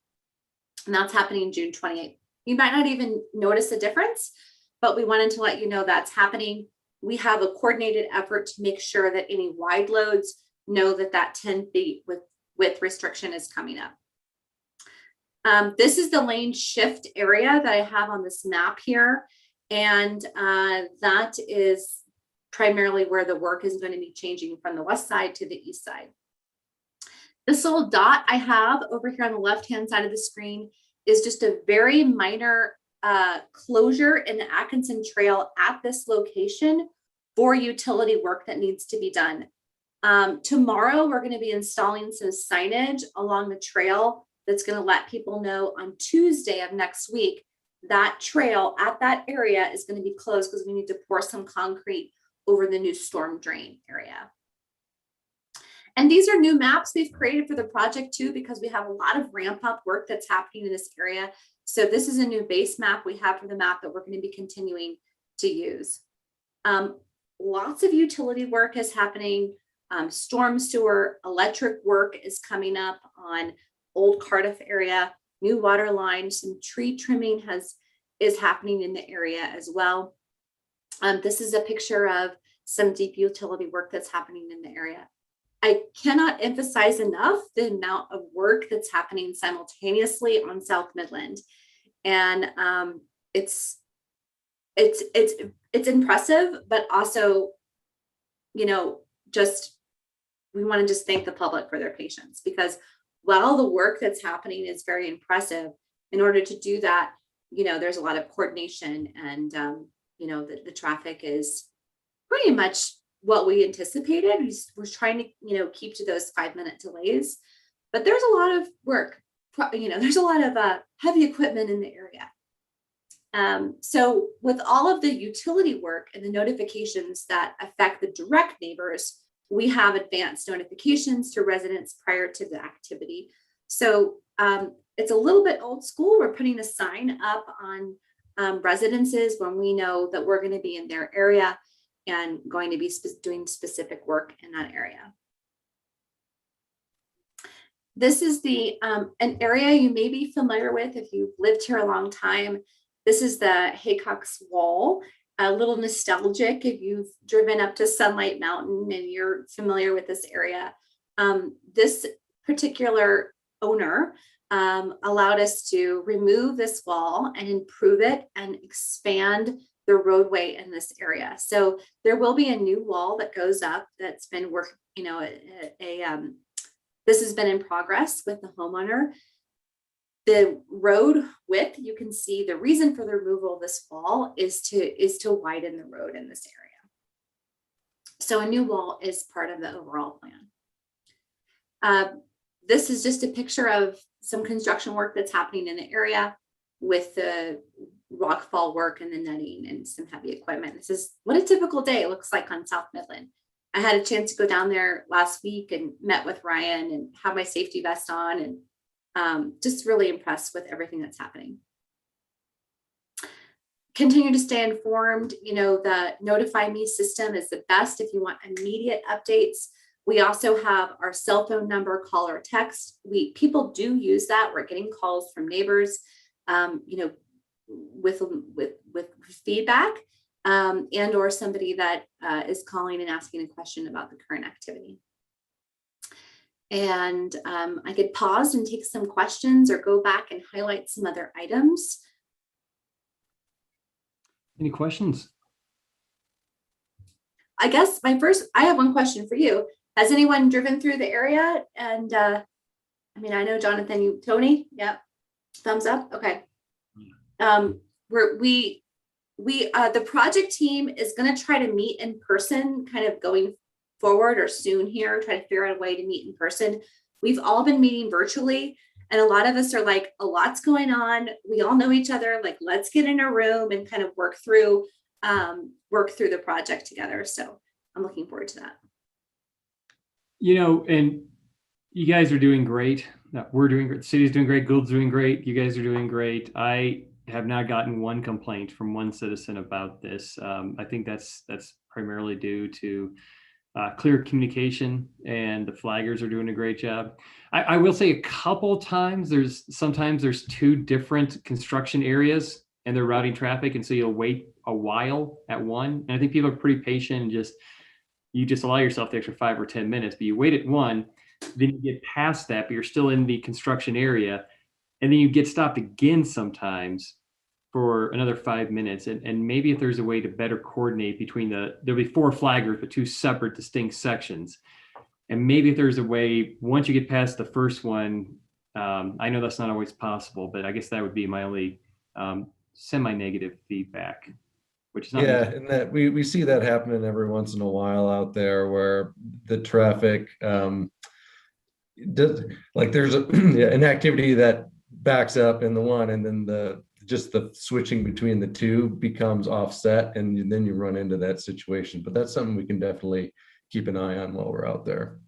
And that's happening June 28th. You might not even notice a difference, but we wanted to let you know that's happening. We have a coordinated effort to make sure that any wide loads know that that 10 feet width restriction is coming up. This is the lane shift area that I have on this map here. And that is primarily where the work is going to be changing from the west side to the east side. This little dot I have over here on the left-hand side of the screen is just a very minor closure in the Atkinson Trail at this location for utility work that needs to be done. Tomorrow, we're going to be installing some signage along the trail that's going to let people know on Tuesday of next week that trail at that area is going to be closed because we need to pour some concrete over the new storm drain area. And these are new maps we've created for the project too, because we have a lot of ramp up work that's happening in this area. So this is a new base map we have for the map that we're going to be continuing to use. Lots of utility work is happening. Storm sewer, electric work is coming up on Old Cardiff area, new water lines, some tree trimming is happening in the area as well. This is a picture of some deep utility work that's happening in the area. I cannot emphasize enough the amount of work that's happening simultaneously on South Midland. And it's impressive, but also, you know, we want to just thank the public for their patience, because while the work that's happening is very impressive, in order to do that, you know, there's a lot of coordination, and you know, the traffic is pretty much what we anticipated. We're trying to, you know, keep to those 5-minute delays, but there's a lot of work, you know, there's a lot of heavy equipment in the area. So with all of the utility work and the notifications that affect the direct neighbors, we have advanced notifications to residents prior to the activity. So it's a little bit old school. We're putting a sign up on residences when we know that we're going to be in their area and going to be doing specific work in that area. This is an area you may be familiar with if you've lived here a long time. This is the Haycock's Wall. A little nostalgic if you've driven up to Sunlight Mountain and you're familiar with this area. This particular owner allowed us to remove this wall and improve it and expand the roadway in this area. So there will be a new wall that goes up that's been this has been in progress with the homeowner. The road width, you can see the reason for the removal of this wall is to widen the road in this area. So a new wall is part of the overall plan. This is just a picture of some construction work that's happening in the area with the rockfall work and the netting and some heavy equipment. This is what a typical day looks like on South Midland. I had a chance to go down there last week and met with Ryan and have my safety vest on, and just really impressed with everything that's happening. continue to stay informed. You know, the Notify Me system is the best if you want immediate updates. We also have our cell phone number, call or text. People do use that. We're getting calls from neighbors, you know, with feedback, and or somebody that is calling and asking a question about the current activity. And I could pause and take some questions or go back and highlight some other items. Any questions? I guess I have one question for you. Has anyone driven through the area? And I mean, I know Jonathan, Tony, yep, thumbs up. Okay. The project team is going to try to meet in person, kind of going forward or soon here, try to figure out a way to meet in person. We've all been meeting virtually, and a lot of us are like, a lot's going on. We all know each other. Like, let's get in a room and kind of work through the project together. So I'm looking forward to that. You know, and you guys are doing great. We're doing great. The city's doing great. Gould's doing great. You guys are doing great. I have not gotten one complaint from one citizen about this. I think that's primarily due to clear communication, and the flaggers are doing a great job. I will say a couple times sometimes there's two different construction areas and they're routing traffic, and so you'll wait a while at one. And I think people are pretty patient and you just allow yourself the extra 5 or 10 minutes, but you wait at one, then you get past that, but you're still in the construction area. And then you get stopped again sometimes for another 5 minutes. And maybe if there's a way to better coordinate between there'll be 4 flaggers, but 2 separate distinct sections. And maybe if there's a way, once you get past the first one, I know that's not always possible, but I guess that would be my only semi-negative feedback. Which is not and that we see that happening every once in a while out there, where the traffic does, like, there's an activity that backs up in the one, and then the switching between the two becomes offset, and then you run into that situation. But that's something we can definitely keep an eye on while we're out there.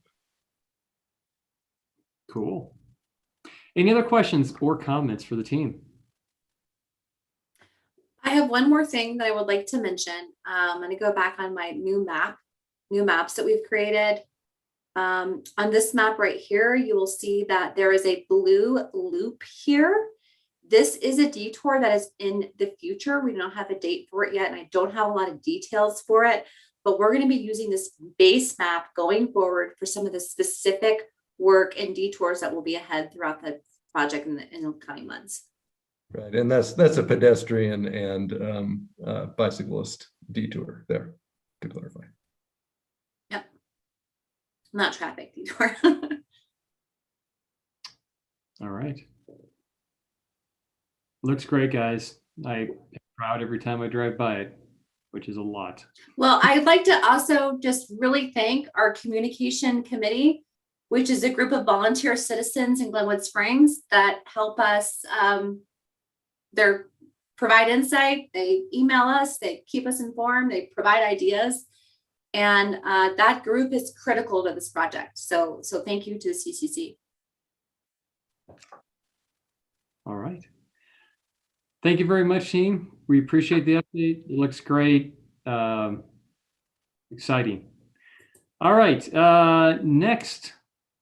Cool. Any other questions or comments for the team? I have one more thing that I would like to mention. I'm going to go back on my new maps that we've created. On this map right here, you will see that there is a blue loop here. This is a detour that is in the future. We don't have a date for it yet, and I don't have a lot of details for it, but we're going to be using this base map going forward for some of the specific work and detours that will be ahead throughout the project in the coming months. Right, and that's a pedestrian and bicyclist detour there, to clarify. Yep, not traffic detour. All right. Looks great, guys. I'm proud every time I drive by it, which is a lot. Well, I'd like to also just really thank our communication committee, which is a group of volunteer citizens in Glenwood Springs that help us. They provide insight, they email us, they keep us informed, they provide ideas. And that group is critical to this project. So thank you to the CCC. All right. Thank you very much, team. We appreciate the update. It looks great. Exciting. All right. Next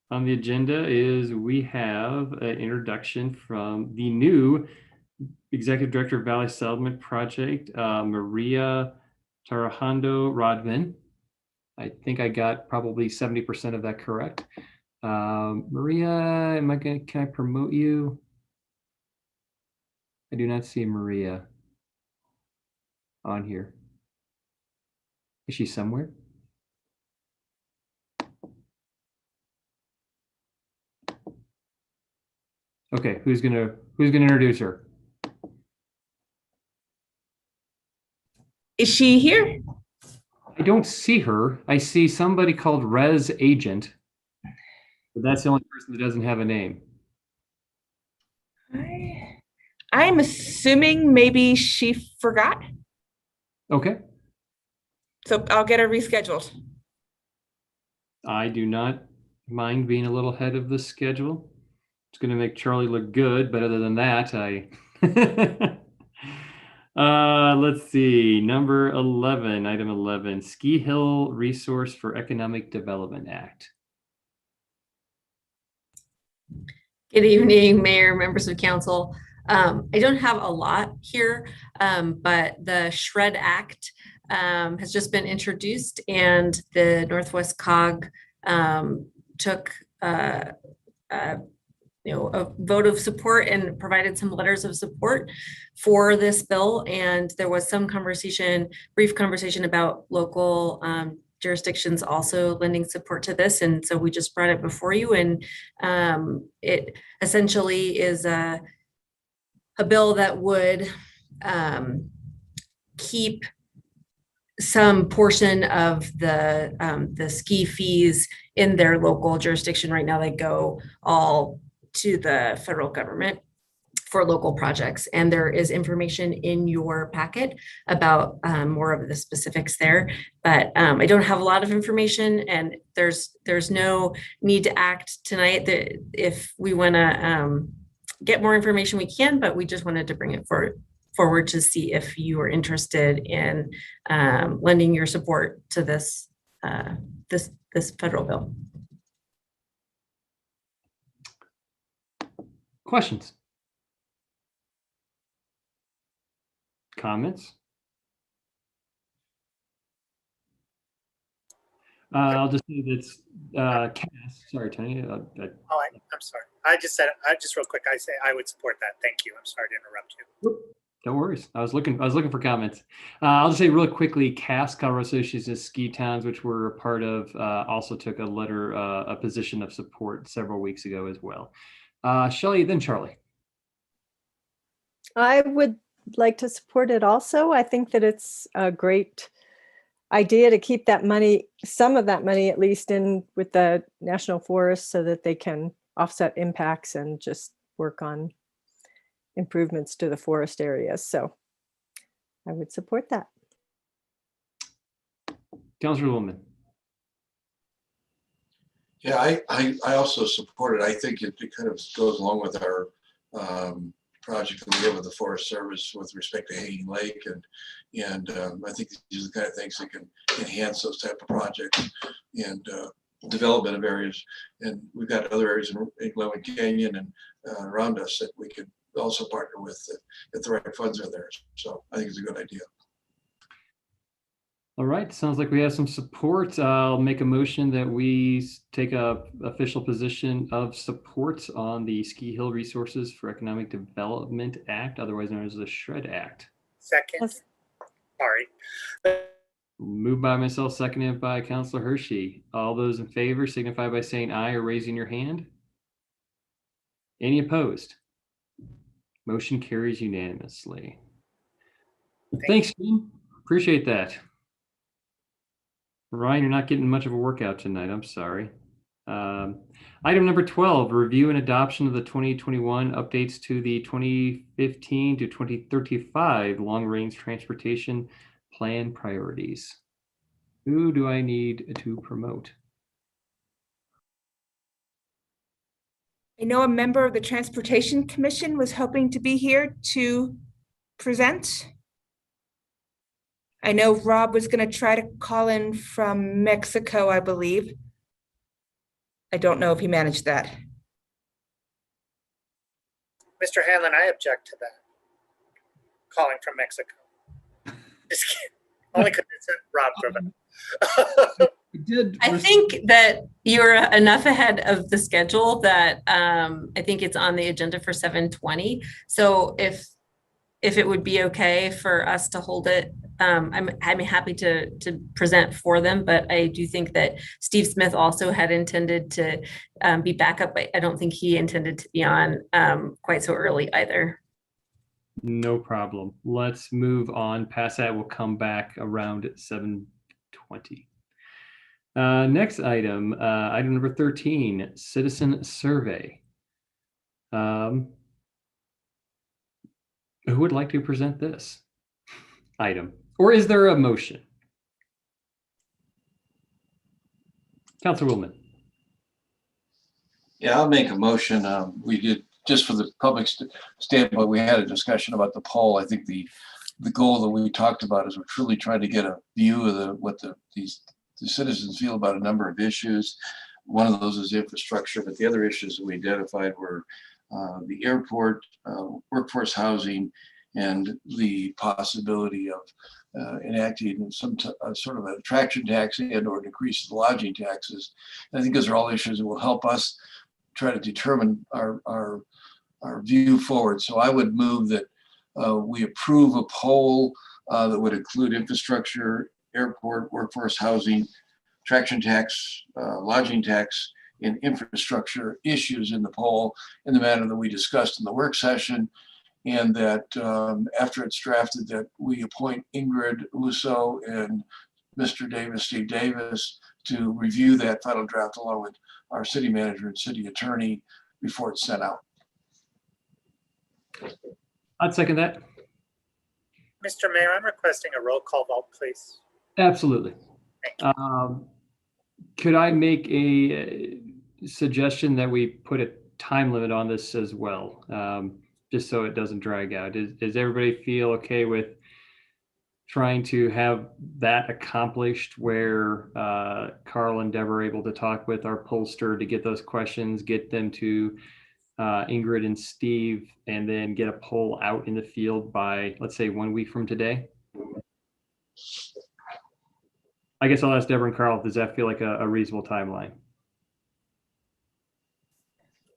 on the agenda is we have an introduction from the new Executive Director of Valley Settlement Project, Maria Tarajando Rodman. I think I got probably 70% of that correct. Maria, can I promote you? I do not see Maria on here. Is she somewhere? Okay, who's gonna introduce her? Is she here? I don't see her. I see somebody called Res Agent, but that's the only person that doesn't have a name. I'm assuming maybe she forgot. Okay. So I'll get her rescheduled. I do not mind being a little ahead of the schedule. It's going to make Charlie look good, but other than that, Let's see, number 11, item 11, Ski Hill Resource for Economic Development Act. Good evening, Mayor, members of council. I don't have a lot here, but the SHRED Act has just been introduced, and the Northwest COG took a vote of support and provided some letters of support for this bill. And there was some conversation, brief conversation about local jurisdictions also lending support to this. And so we just brought it before you, and it essentially is a bill that would keep some portion of the ski fees in their local jurisdiction. Right now, they go all to the federal government for local projects. And there is information in your packet about more of the specifics there. But I don't have a lot of information, and there's no need to act tonight. That if we want to get more information, we can, but we just wanted to bring it forward to see if you are interested in lending your support to this this federal bill. Questions? Comments? I'll just say that's Cass. Sorry, Tony. I'm sorry. I just real quick, I would support that. Thank you. I'm sorry to interrupt you. Don't worry. I was looking for comments. I'll just say really quickly, Cass, Colorado Association of Ski Towns, which we're a part of, also took a position of support several weeks ago as well. Shelley, then Charlie. I would like to support it also. I think that it's a great idea to keep that money, some of that money at least, in with the National Forest so that they can offset impacts and just work on improvements to the forest areas. So I would support that. Councilor Woolman. Yeah, I also support it. I think it kind of goes along with our project that we have with the Forest Service with respect to Hanging Lake, and I think these are the kind of things that can enhance those type of projects and development of areas. And we've got other areas in Glenwood Canyon and around us that we could also partner with if the right funds are there. So I think it's a good idea. All right, sounds like we have some support. I'll make a motion that we take a official position of support on the Ski Hill Resources for Economic Development Act, otherwise known as the SHRED Act. Second. Sorry. Moved by myself, seconded by Councilor Hershey. All those in favor signify by saying aye or raising your hand. Any opposed? Motion carries unanimously. Thanks, Dean. Appreciate that. Ryan, you're not getting much of a workout tonight. I'm sorry. Item number 12, review and adoption of the 2021 updates to the 2015 to 2035 long-range transportation plan priorities. Who do I need to promote? I know a member of the Transportation Commission was hoping to be here to present. I know Rob was going to try to call in from Mexico, I believe. I don't know if he managed that. Mr. Hanlon, I object to that. Calling from Mexico. Just kidding. Only because it's Rob Griffin. I think that you're enough ahead of the schedule that I think it's on the agenda for 7:20. So if it would be okay for us to hold it, I'm happy to present for them, but I do think that Steve Smith also had intended to be back up, but I don't think he intended to be on quite so early either. No problem. Let's move on. Past that, we'll come back around at 7:20. Next item, item number 13, citizen survey. Who would like to present this item? Or is there a motion? Councilor Woolman. Yeah, I'll make a motion. We did, just for the public standpoint, we had a discussion about the poll. I think the the goal that we talked about is we're truly trying to get a view of what the citizens feel about a number of issues. One of those is infrastructure, but the other issues that we identified were the airport, workforce housing, and the possibility of enacting some sort of an attraction tax and or decrease the lodging taxes. And I think those are all issues that will help us try to determine our view forward. So I would move that we approve a poll that would include infrastructure, airport, workforce housing, attraction tax, lodging tax, and infrastructure issues in the poll in the manner that we discussed in the work session. And that after it's drafted, that we appoint Ingrid Uso and Mr. Davis, Steve Davis, to review that final draft along with our city manager and city attorney before it's sent out. I'd second that. Mr. Mayor, I'm requesting a roll call vote, please. Absolutely. Could I make a suggestion that we put a time limit on this as well? Just so it doesn't drag out. Does everybody feel okay with trying to have that accomplished where Carl and Deborah are able to talk with our pollster to get those questions, get them to Ingrid and Steve, and then get a poll out in the field by, let's say, 1 week from today? I guess I'll ask Deborah and Carl, does that feel like a reasonable timeline?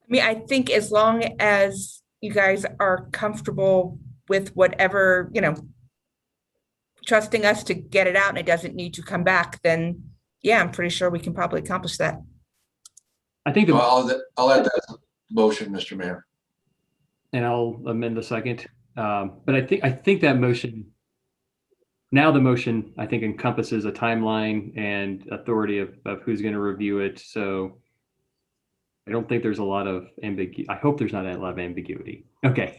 I mean, I think as long as you guys are comfortable with whatever, trusting us to get it out and it doesn't need to come back, then yeah, I'm pretty sure we can probably accomplish that. I think I'll add that to the motion, Mr. Mayor. And I'll amend the second. But I think that motion, now the motion, I think encompasses a timeline and authority of who's going to review it. So I don't think there's a lot of ambiguity. I hope there's not a lot of ambiguity. Okay.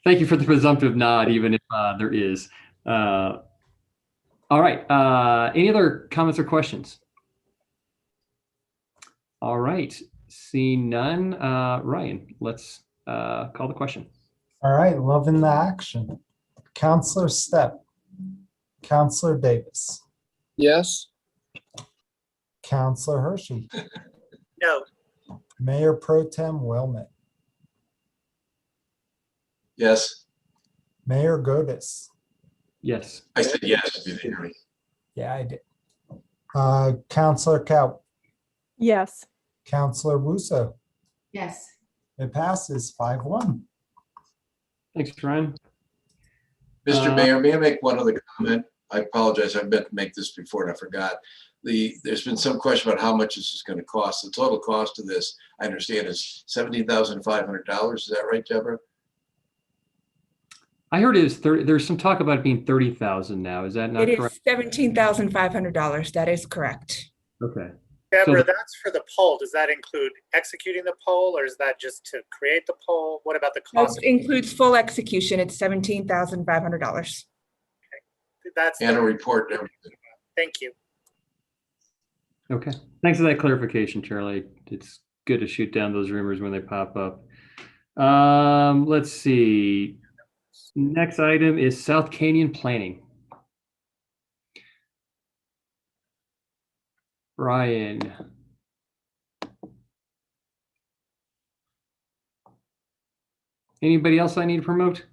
Thank you for the presumptive nod, even if there is. All right. Any other comments or questions? All right. Seeing none, Ryan, let's call the question. All right, loving the action. Counselor Stepp. Counselor Davis. Yes. Counselor Hershey. No. Mayor Pro Tem Wellman. Yes. Mayor Godis. Yes. I said yes. If you didn't hear me. Yeah, I did. Counselor Kaut. Yes. Counselor Wuso. Yes. It passes 5-1. Thanks, Ryan. Mr. Mayor, may I make one other comment? I apologize. I meant to make this before and I forgot. There's been some question about how much this is going to cost. The total cost of this, I understand, is $17,500. Is that right, Deborah? I heard it was 30. There's some talk about it being 30,000 now. Is that not correct? It is $17,500. That is correct. Okay. Deborah, So- that's for the poll. Does that include executing the poll or is that just to create the poll? What about the cost? That includes full execution. It's $17,500. That's And a report and everything. Thank you. Okay. Thanks for that clarification, Charlie. It's good to shoot down those rumors when they pop up. Let's see. Next item is South Canyon Planning. Brian. Anybody else I need to promote?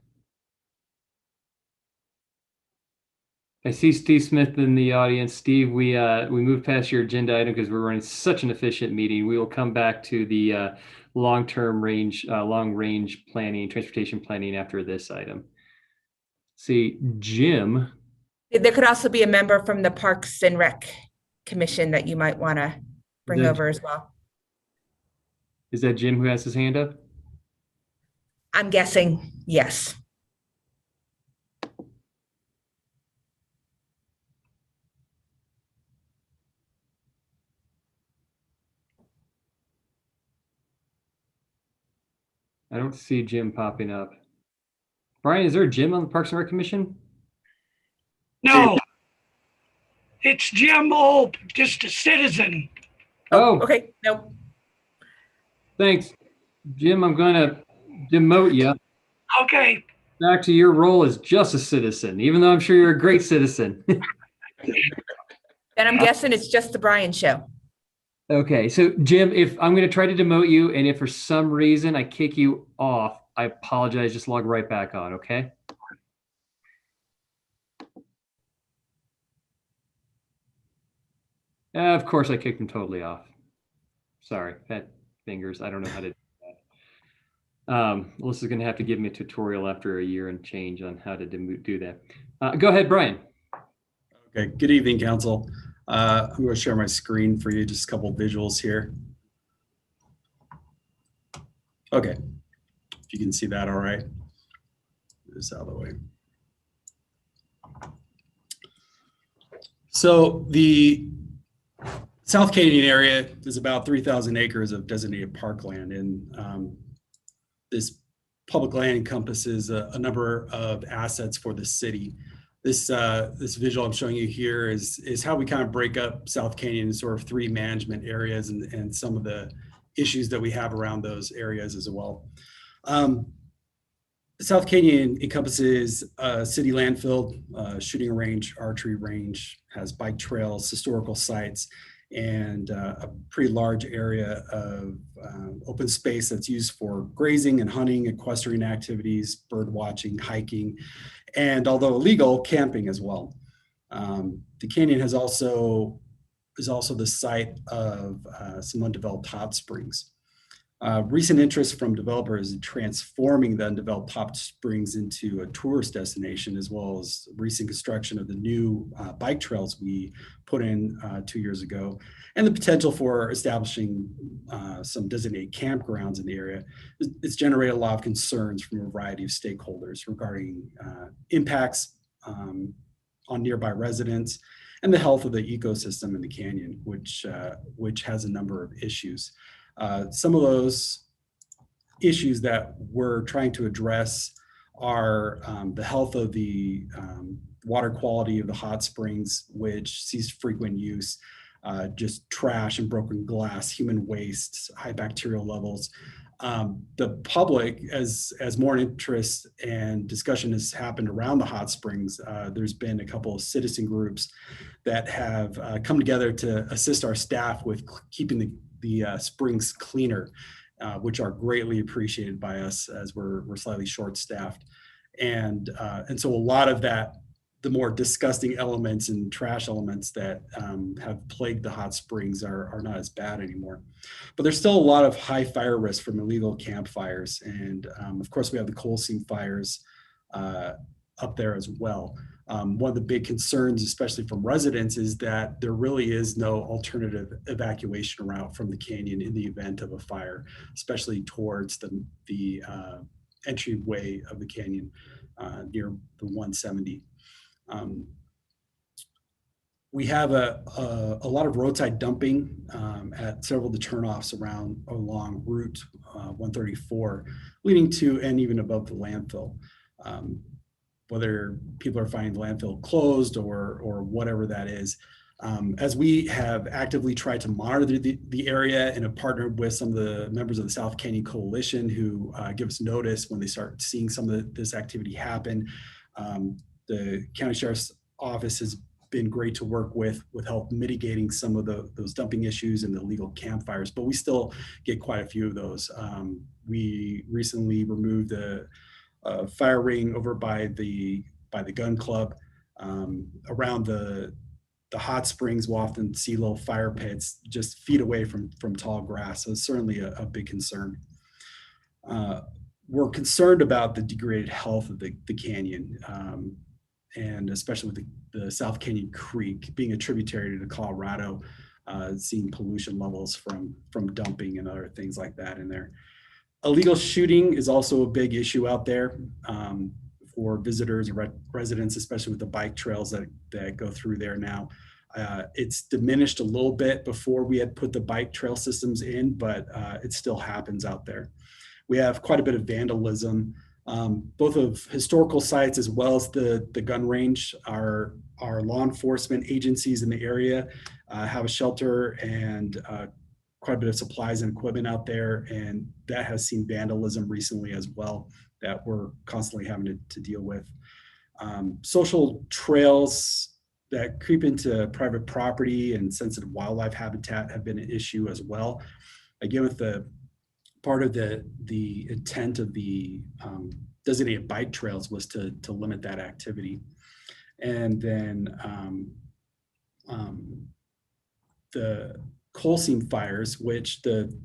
I see Steve Smith in the audience. Steve, we moved past your agenda item because we're running such an efficient meeting. We will come back to the long range planning, transportation planning after this item. See, Jim. There could also be a member from the Parks and Rec Commission that you might want to bring over as well. Is that Jim who has his hand up? I'm guessing, yes. I don't see Jim popping up. Brian, is there a Jim on the Parks and Rec Commission? No, it's Jim Olp, just a citizen. Oh, okay. Nope. Thanks. Jim, I'm going to demote you. Okay. back to your role as just a citizen, even though I'm sure you're a great citizen. And I'm guessing it's just the Brian show. Okay, so Jim, if I'm going to try to demote you, and if for some reason I kick you off, I apologize. Just log right back on, okay? Of course, I kicked him totally off. Sorry, fat fingers. I don't know how to do that. Melissa's going to have to give me a tutorial after a year and change on how to do that. Go ahead, Brian. Okay, good evening, council. I'm going to share my screen for you, just a couple visuals here. Okay, if you can see that all right. Get this out of the way. So the South Canyon area is about 3,000 acres of designated parkland, and this public land encompasses a number of assets for the city. This visual I'm showing you here is how we kind of break up South Canyon in sort of three management areas and some of the issues that we have around those areas as well. South Canyon encompasses a city landfill, shooting range, archery range, has bike trails, historical sites, and a pretty large area of open space that's used for grazing and hunting, equestrian activities, bird watching, hiking, and although illegal, camping as well. The canyon is also the site of some undeveloped hot springs. Recent interest from developers in transforming the undeveloped hot springs into a tourist destination, as well as recent construction of the new bike trails we put in 2 years ago, and the potential for establishing some designated campgrounds in the area, it's generated a lot of concerns from a variety of stakeholders regarding impacts on nearby residents and the health of the ecosystem in the canyon, which has a number of issues. Some of those issues that we're trying to address are the health of the water quality of the hot springs, which sees frequent use, just trash and broken glass, human waste, high bacterial levels. The public, as more interest and discussion has happened around the hot springs, there's been a couple of citizen groups that have come together to assist our staff with keeping the springs cleaner, which are greatly appreciated by us as we're slightly short-staffed. And so a lot of that, the more disgusting elements and trash elements that have plagued the hot springs are not as bad anymore. But there's still a lot of high fire risk from illegal campfires. And of course, we have the coal seam fires up there as well. One of the big concerns, especially from residents, is that there really is no alternative evacuation route from the canyon in the event of a fire, especially towards the entryway of the canyon near the 170. We have a lot of roadside dumping at several of the turnoffs along Route 134, leading to and even above the landfill. Whether people are finding the landfill closed or whatever that is. As we have actively tried to monitor the area and have partnered with some of the members of the South Canyon Coalition who give us notice when they start seeing some of this activity happen. The County Sheriff's Office has been great to work with help mitigating some of those dumping issues and the illegal campfires, but we still get quite a few of those. We recently removed the fire ring over by the gun club. Around the hot springs, we'll often see little fire pits just feet away from tall grass. So it's certainly a big concern. We're concerned about the degraded health of the canyon, and especially with the South Canyon Creek being a tributary to the Colorado, seeing pollution levels from dumping and other things like that in there. Illegal shooting is also a big issue out there for visitors and residents, especially with the bike trails that go through there now. It's diminished a little bit before we had put the bike trail systems in, but it still happens out there. We have quite a bit of vandalism, both of historical sites as well as the gun range. Our law enforcement agencies in the area have a shelter and quite a bit of supplies and equipment out there, and that has seen vandalism recently as well. that we're constantly having to deal with. Social trails that creep into private property and sensitive wildlife habitat have been an issue as well. Again, with the part of the intent of the designated bike trails was to limit that activity. And then the coal seam fires, which the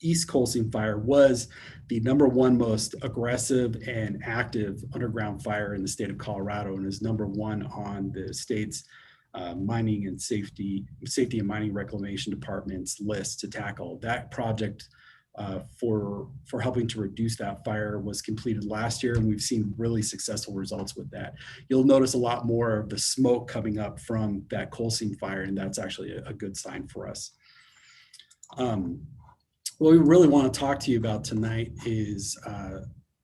East Coal Seam Fire was the #1 most aggressive and active underground fire in the state of Colorado, and is #1 on the state's mining and safety and mining reclamation department's list to tackle. That project for helping to reduce that fire was completed last year, and we've seen really successful results with that. You'll notice a lot more of the smoke coming up from that coal seam fire, and that's actually a good sign for us. What we really want to talk to you about tonight is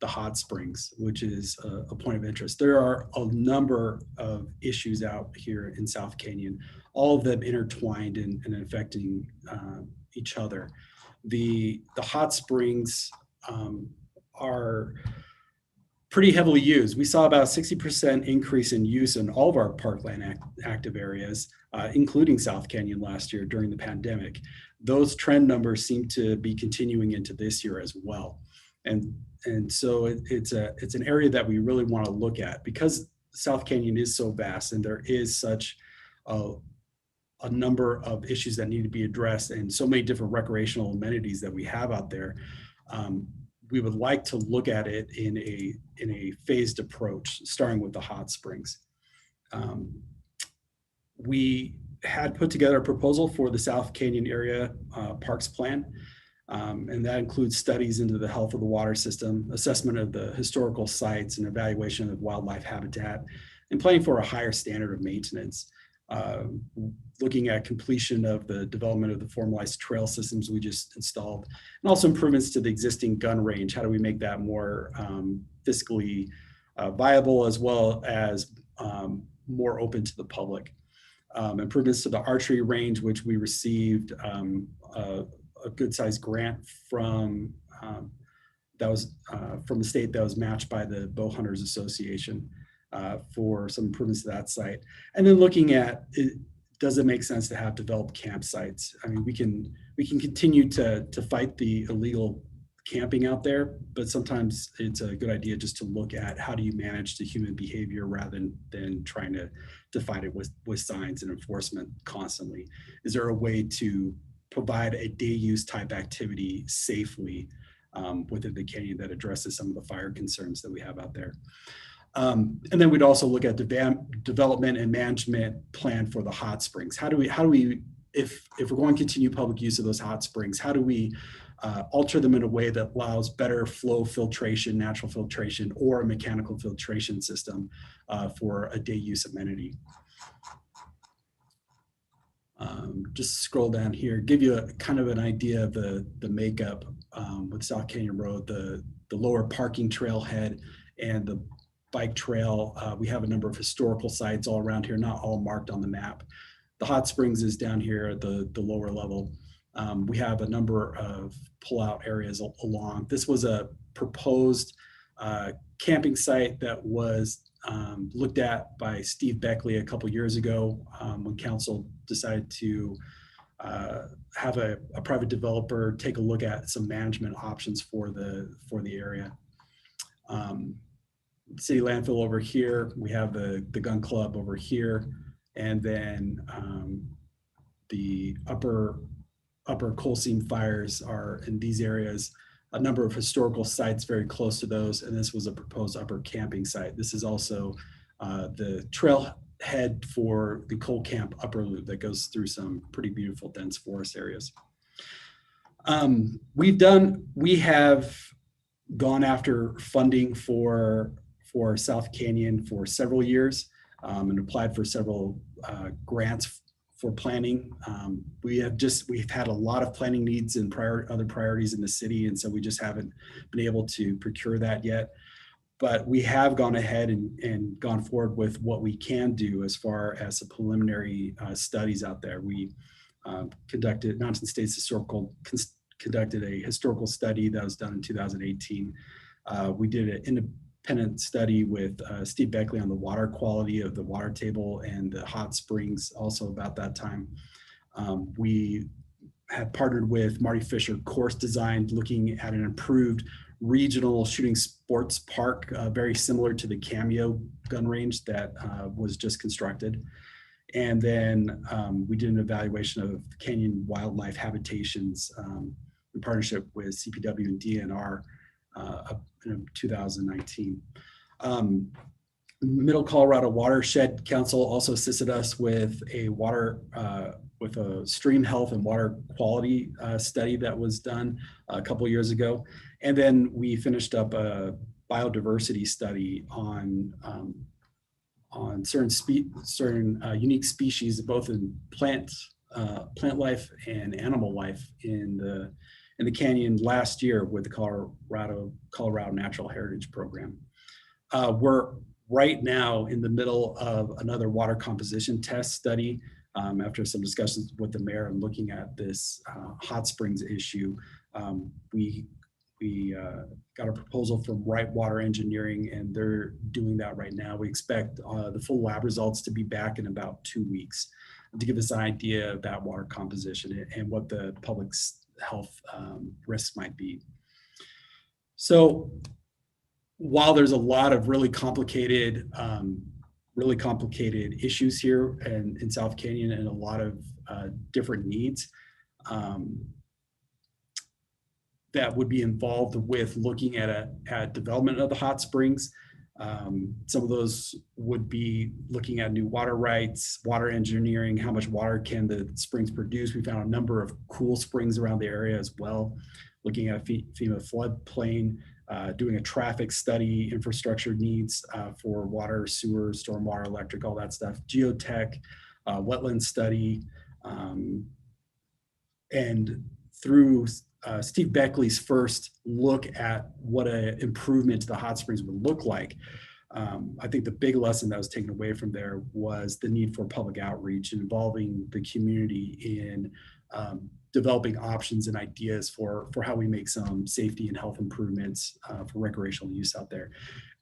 the hot springs, which is a point of interest. There are a number of issues out here in South Canyon, all of them intertwined and affecting each other. The hot springs are pretty heavily used. We saw about a 60% increase in use in all of our parkland active areas, including South Canyon last year during the pandemic. Those trend numbers seem to be continuing into this year as well. And so it's an area that we really want to look at, because South Canyon is so vast and there is such a number of issues that need to be addressed and so many different recreational amenities that we have out there. We would like to look at it in a phased approach, starting with the hot springs. We had put together a proposal for the South Canyon Area Parks Plan, and that includes studies into the health of the water system, assessment of the historical sites, and evaluation of wildlife habitat, and planning for a higher standard of maintenance. Looking at completion of the development of the formalized trail systems we just installed, and also improvements to the existing gun range. How do we make that more fiscally viable, as well as more open to the public? Improvements to the archery range, which we received a good sized grant from that was from the state, that was matched by the Bow Hunters Association for some improvements to that site. And then looking at does it make sense to have developed campsites? I mean, we can continue to fight the illegal camping out there, but sometimes it's a good idea just to look at how do you manage the human behavior rather than trying to fight it with signs and enforcement constantly. Is there a way to provide a day use type activity safely within the canyon that addresses some of the fire concerns that we have out there? And then we'd also look at the development and management plan for the hot springs. How do we, if we're going to continue public use of those hot springs, how do we alter them in a way that allows better flow filtration, natural filtration, or a mechanical filtration system for a day use amenity? Just scroll down here, give you a kind of an idea of the makeup with South Canyon Road, the lower parking trailhead and the bike trail. We have a number of historical sites all around here, not all marked on the map. The hot springs is down here at the lower level. We have a number of pull-out areas along. This was a proposed camping site that was looked at by Steve Beckley a couple years ago when council decided to have a private developer take a look at some management options for the area. City landfill over here. We have the gun club over here, and then the upper coal seam fires are in these areas. A number of historical sites very close to those, and this was a proposed upper camping site. This is also the trailhead for the coal camp upper loop that goes through some pretty beautiful dense forest areas. We have gone after funding for South Canyon for several years and applied for several grants for planning. We've had a lot of planning needs and other priorities in the city, and so we just haven't been able to procure that yet. But we have gone ahead and gone forward with what we can do as far as the preliminary studies out there. We conducted, Mountain States Historical conducted a historical study that was done in 2018 We did an independent study with Steve Beckley on the water quality of the water table and the hot springs also about that time. We had partnered with Marty Fisher Course Design, looking at an improved regional shooting sports park, very similar to the Cameo gun range that was just constructed. And then we did an evaluation of canyon wildlife habitations in partnership with CPW and DNR in 2019. Middle Colorado Watershed Council also assisted us with a with a stream health and water quality study that was done a couple years ago. And then we finished up a biodiversity study on certain unique species, both in plant life and animal life in the canyon last year with the Colorado Natural Heritage Program. We're right now in the middle of another water composition test study after some discussions with the mayor and looking at this hot springs issue. We got a proposal from Wright Water Engineering, and they're doing that right now. We expect the full lab results to be back in about 2 weeks to give us an idea about water composition and what the public health risks might be. So while there's a lot of really complicated issues here in South Canyon and a lot of different needs, that would be involved with looking at development of the hot springs. Some of those would be looking at new water rights, water engineering, how much water can the springs produce. We found a number of cool springs around the area as well, looking at FEMA floodplain, doing a traffic study, infrastructure needs for water, sewer, stormwater, electric, all that stuff, geotech, wetland study, and through Steve Beckley's first look at what an improvement to the hot springs would look like. I think the big lesson that was taken away from there was the need for public outreach and involving the community in developing options and ideas for how we make some safety and health improvements for recreational use out there.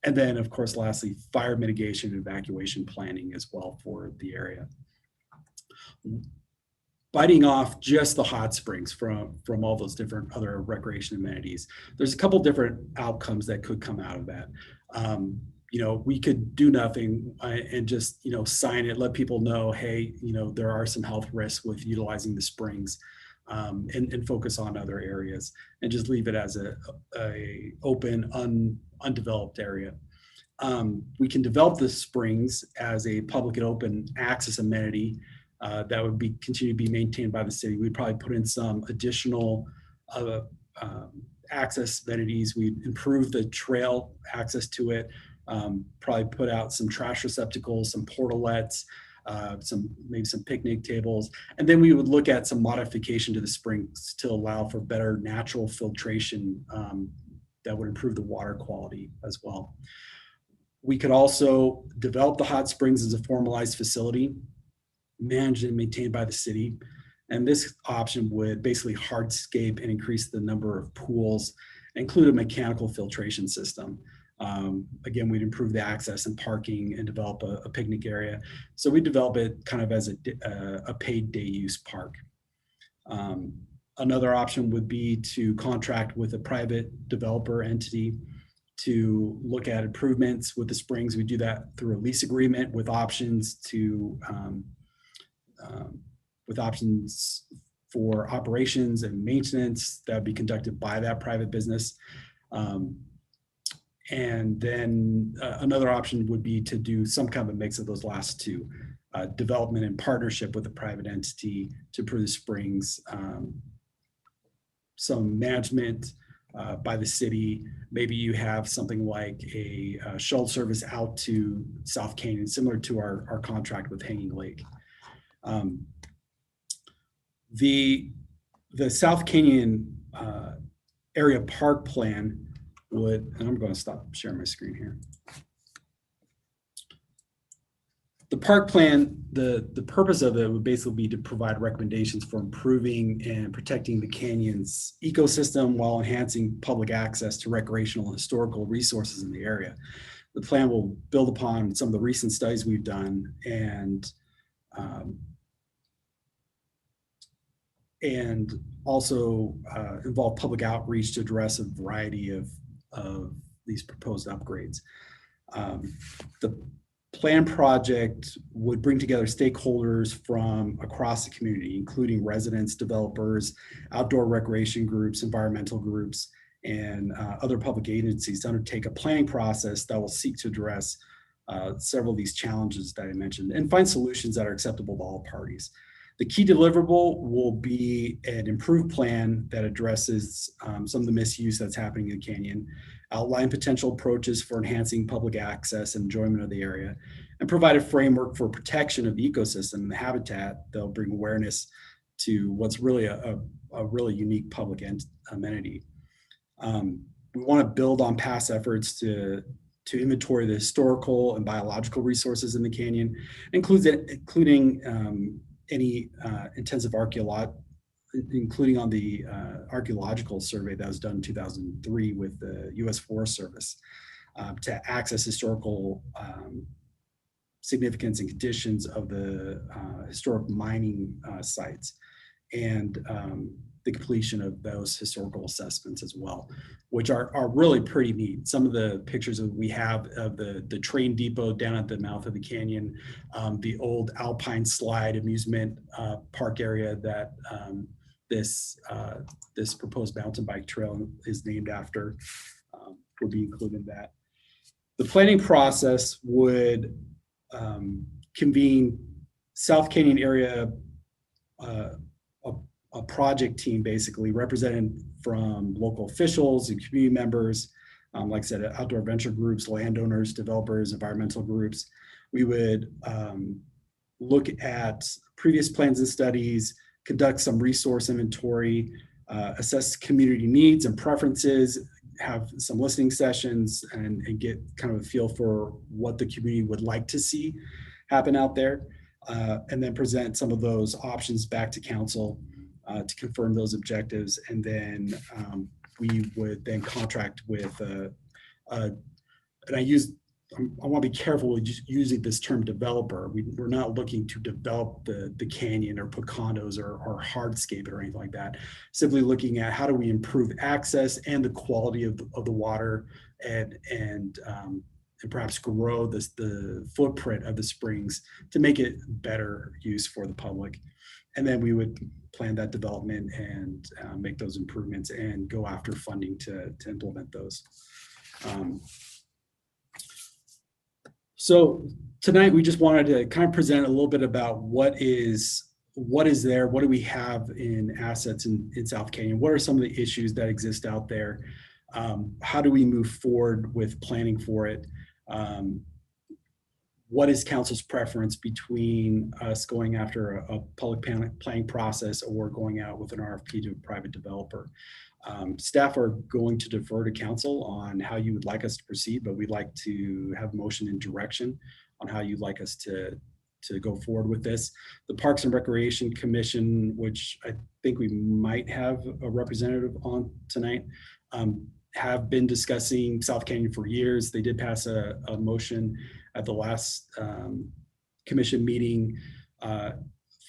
And then, of course, lastly, fire mitigation and evacuation planning as well for the area. Biting off just the hot springs from all those different other recreation amenities, there's a couple different outcomes that could come out of that. We could do nothing and just, sign it, let people know, hey, there are some health risks with utilizing the springs, and focus on other areas and just leave it as a open, undeveloped area. We can develop the springs as a public and open access amenity that would continue to be maintained by the city. We'd probably put in some additional access amenities. We'd improve the trail access to it, probably put out some trash receptacles, some portalets, maybe some picnic tables. And then we would look at some modification to the springs to allow for better natural filtration that would improve the water quality as well. We could also develop the hot springs as a formalized facility, managed and maintained by the city. And this option would basically hardscape and increase the number of pools, include a mechanical filtration system. Again, we'd improve the access and parking and develop a picnic area. So we develop it kind of as a paid day use park. Another option would be to contract with a private developer entity to look at improvements with the springs. We do that through a lease agreement with options for operations and maintenance that would be conducted by that private business. And then another option would be to do some kind of a mix of those last two, development in partnership with a private entity to improve the springs, some management by the city. Maybe you have something like a shuttle service out to South Canyon, similar to our contract with Hanging Lake. The South Canyon area park plan would, and I'm going to stop sharing my screen here. The park plan the purpose of it would basically be to provide recommendations for improving and protecting the canyon's ecosystem while enhancing public access to recreational and historical resources in the area. The plan will build upon some of the recent studies we've done and also involve public outreach to address a variety of these proposed upgrades. The plan project would bring together stakeholders from across the community, including residents, developers, outdoor recreation groups, environmental groups, and other public agencies to undertake a planning process that will seek to address several of these challenges that I mentioned and find solutions that are acceptable to all parties. The key deliverable will be an improved plan that addresses some of the misuse that's happening in the canyon, outline potential approaches for enhancing public access and enjoyment of the area, and provide a framework for protection of the ecosystem and the habitat that'll bring awareness to what's really a really unique public amenity. We want to build on past efforts to inventory the historical and biological resources in the canyon, including any intensive including on the archaeological survey that was done in 2003 with the U.S. Forest Service to access historical significance and conditions of the historic mining sites and the completion of those historical assessments as well, which are really pretty neat. Some of the pictures that we have of the train depot down at the mouth of the canyon, the old Alpine Slide amusement park area that this proposed mountain bike trail is named after would be included in that. The planning process would convene South Canyon area a project team basically represented from local officials and community members, like I said, outdoor adventure groups, landowners, developers, environmental groups. We would look at previous plans and studies, conduct some resource inventory, assess community needs and preferences, have some listening sessions and get kind of a feel for what the community would like to see happen out there, and then present some of those options back to council to confirm those objectives. And then we would then contract with, and I want to be careful with just using this term developer. We're not looking to develop the canyon or put condos or hardscape it or anything like that. Simply looking at how do we improve access and the quality of the water and perhaps grow the footprint of the springs to make it better use for the public. And then we would plan that development and make those improvements and go after funding to implement those. So tonight we just wanted to kind of present a little bit about what is there, what do we have in assets in South Canyon, what are some of the issues that exist out there, how do we move forward with planning for it, what is council's preference between us going after a public planning process or going out with an RFP to a private developer. Staff are going to defer to council on how you would like us to proceed, but we'd like to have motion and direction on how you'd like us to go forward with this. The Parks and Recreation Commission, which I think we might have a representative on tonight, have been discussing South Canyon for years. They did pass a motion at the last commission meeting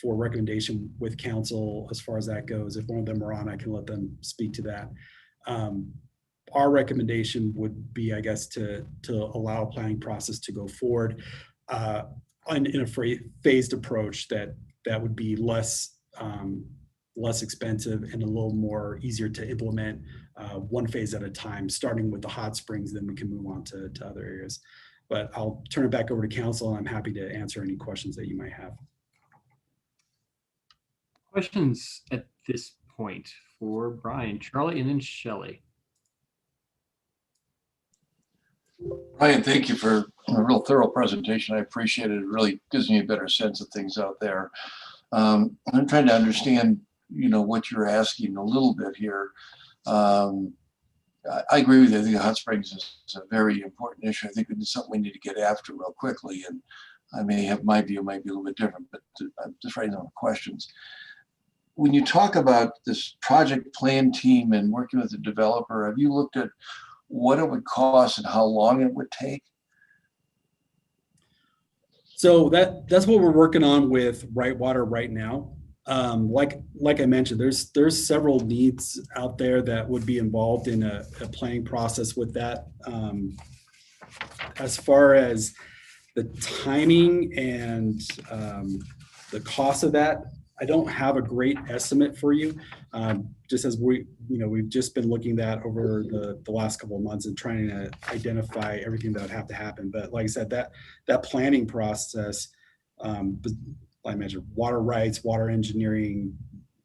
for recommendation with council as far as that goes. If one of them are on, I can let them speak to that. Our recommendation would be, I guess, to allow a planning process to go forward in a phased approach that would be less expensive and a little more easier to implement, one phase at a time, starting with the hot springs, then we can move on to other areas. But I'll turn it back over to council, and I'm happy to answer any questions that you might have. Questions at this point for Brian, Charlie, and then Shelley. Brian, thank you for a real thorough presentation. I appreciate it. It really gives me a better sense of things out there. I'm trying to understand, what you're asking a little bit here. I agree with you. I think hot springs is a very important issue. I think it's something we need to get after real quickly. And my view might be a little bit different, but I'm just writing down questions. When you talk about this project plan team and working with the developer, have you looked at what it would cost and how long it would take? So that's what we're working on with Brightwater right now. Like I mentioned, there's several needs out there that would be involved in a planning process with that. As far as the timing and the cost of that, I don't have a great estimate for you. Just as we've just been looking at that over the last couple of months and trying to identify everything that would have to happen. But like I said, that planning process, like I mentioned, water rights, water engineering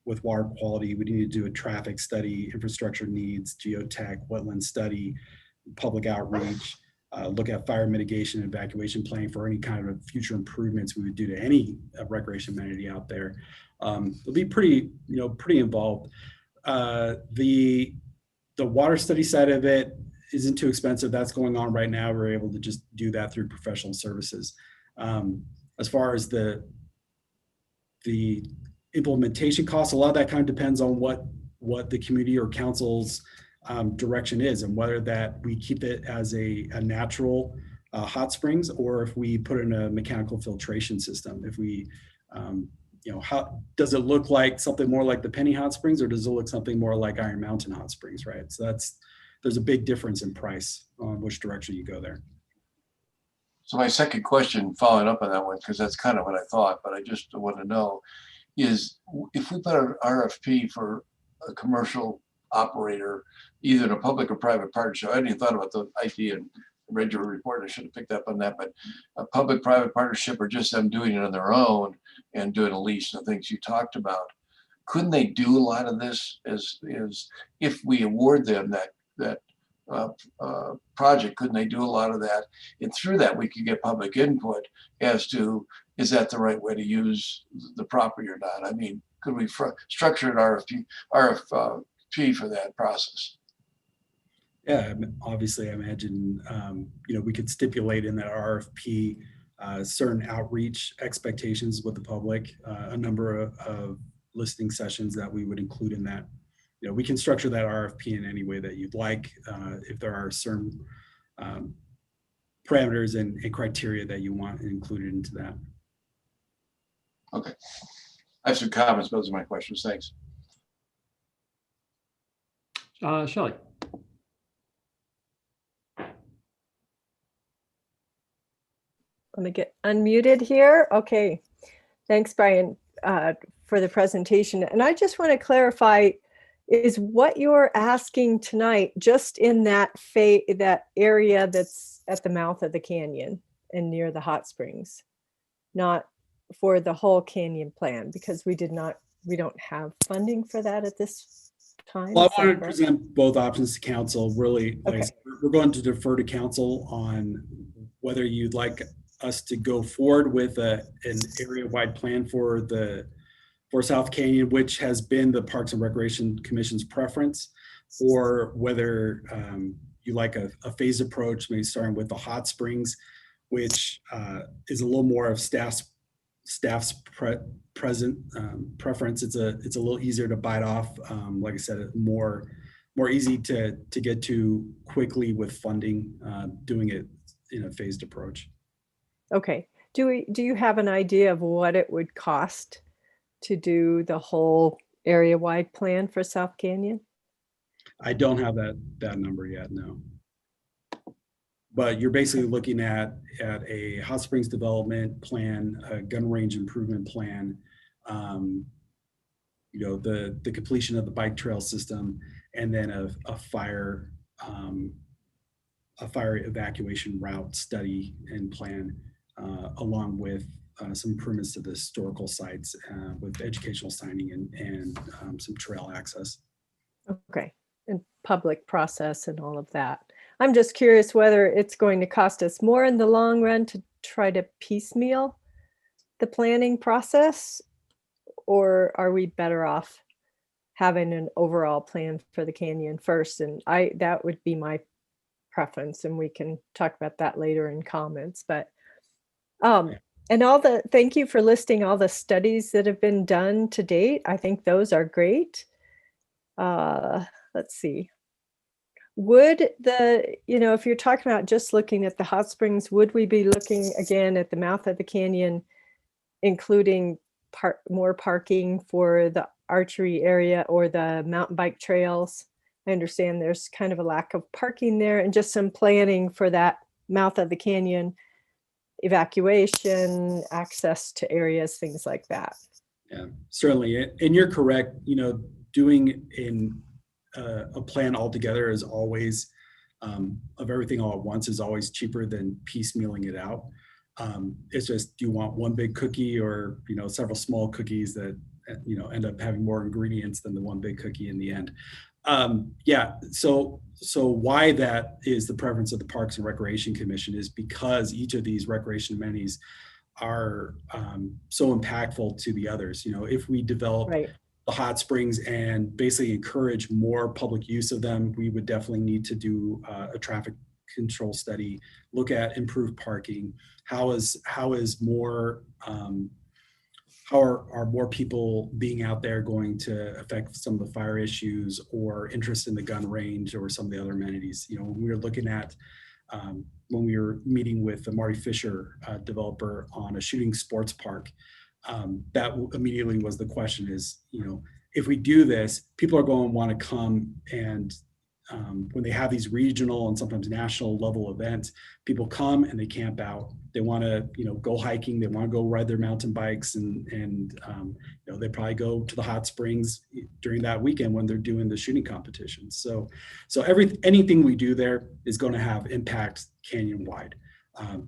with water quality, we need to do a traffic study, infrastructure needs, geotech, wetland study, public outreach, look at fire mitigation and evacuation planning for any kind of future improvements we would do to any recreation amenity out there. It'll be pretty involved. The water study side of it isn't too expensive. That's going on right now. We're able to just do that through professional services. As far as the implementation costs, a lot of that kind of depends on what the community or council's direction is, and whether that we keep it as a natural hot springs, or if we put in a mechanical filtration system. If we how does it look like something more like the Penny Hot Springs, or does it look something more like Iron Mountain Hot Springs, right? So there's a big difference in price on which direction you go there. So my second question, following up on that one, because that's kind of what I thought, but I just want to know, is if we put an RFP for a commercial operator, either in a public or private partnership, I hadn't even thought about the idea and read your report, I should have picked up on that, but a public-private partnership or just them doing it on their own and doing a lease and the things you talked about, couldn't they do a lot of this as if we award them that project, couldn't they do a lot of that? And through that, we could get public input as to, is that the right way to use the property or not? I mean, could we structure an RFP for that process? Yeah, obviously, I imagine, we could stipulate in that RFP certain outreach expectations with the public, a number of listening sessions that we would include in that. We can structure that RFP in any way that you'd like, if there are certain parameters and criteria that you want included into that. Okay. I have some comments. Those are my questions. Thanks. Shelley. Let me get unmuted here. Okay. Thanks, Brian, for the presentation. And I just want to clarify, is what you're asking tonight just in that area that's at the mouth of the canyon and near the hot springs, not for the whole canyon plan, because we don't have funding for that at this time? Well, I wanted to present both options to council. Really, like I said, we're going to defer to council on whether you'd like us to go forward with an area-wide plan for South Canyon, which has been the Parks and Recreation Commission's preference, or whether you like a phased approach, maybe starting with the hot springs, which is a little more of staff's preference. It's a little easier to bite off. Like I said, more easy to get to quickly with funding, doing it in a phased approach. Okay. Do you have an idea of what it would cost to do the whole area-wide plan for South Canyon? I don't have that number yet, no. But you're basically looking at a hot springs development plan, a gun range improvement plan, the completion of the bike trail system, and then a fire evacuation route study and plan, along with some improvements to the historical sites with educational signing and some trail access. Okay, and public process and all of that. I'm just curious whether it's going to cost us more in the long run to try to piecemeal the planning process, or are we better off having an overall plan for the canyon first? And that would be my preference, and we can talk about that later in comments. But And thank you for listing all the studies that have been done to date. I think those are great. Let's see. Would if you're talking about just looking at the hot springs, would we be looking again at the mouth of the canyon, including more parking for the archery area or the mountain bike trails? I understand there's kind of a lack of parking there, and just some planning for that mouth of the canyon, evacuation, access to areas, things like that. Yeah, certainly. And you're correct. Doing a plan altogether is always, of everything all at once, is always cheaper than piecemealing it out. It's just, do you want one big cookie or, several small cookies that, end up having more ingredients than the one big cookie in the end? Yeah. So why that is the preference of the Parks and Recreation Commission is because each of these recreation amenities are so impactful to the others. If we develop the hot springs and basically encourage more public use of them, we would definitely need to do a traffic control study, look at improved parking. How are more people being out there going to affect some of the fire issues or interest in the gun range or some of the other amenities? When we were looking at, when we were meeting with the Marty Fisher developer on a shooting sports park, that immediately was the question is, if we do this, people are going to want to come, and when they have these regional and sometimes national level events, people come and they camp out. They want to, go hiking. They want to go ride their mountain bikes, and they probably go to the hot springs during that weekend when they're doing the shooting competitions. So anything we do there is going to have impact canyon wide.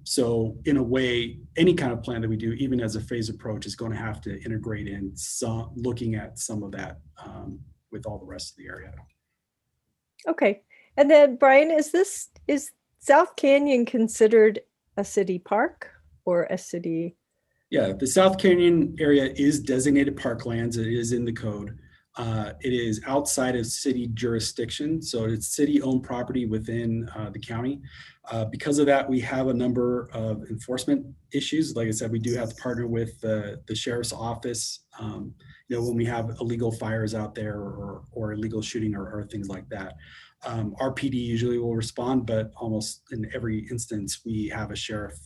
So in a way, any kind of plan that we do, even as a phased approach, is going to have to integrate in looking at some of that with all the rest of the area. Okay. And then Brian, is South Canyon considered a city park or a city? Yeah, the South Canyon area is designated parklands. It is in the code. It is outside of city jurisdiction, so it's city-owned property within the county. Because of that, we have a number of enforcement issues. Like I said, we do have to partner with the sheriff's office, when we have illegal fires out there or illegal shooting or things like that. Our PD usually will respond, but almost in every instance, we have a sheriff,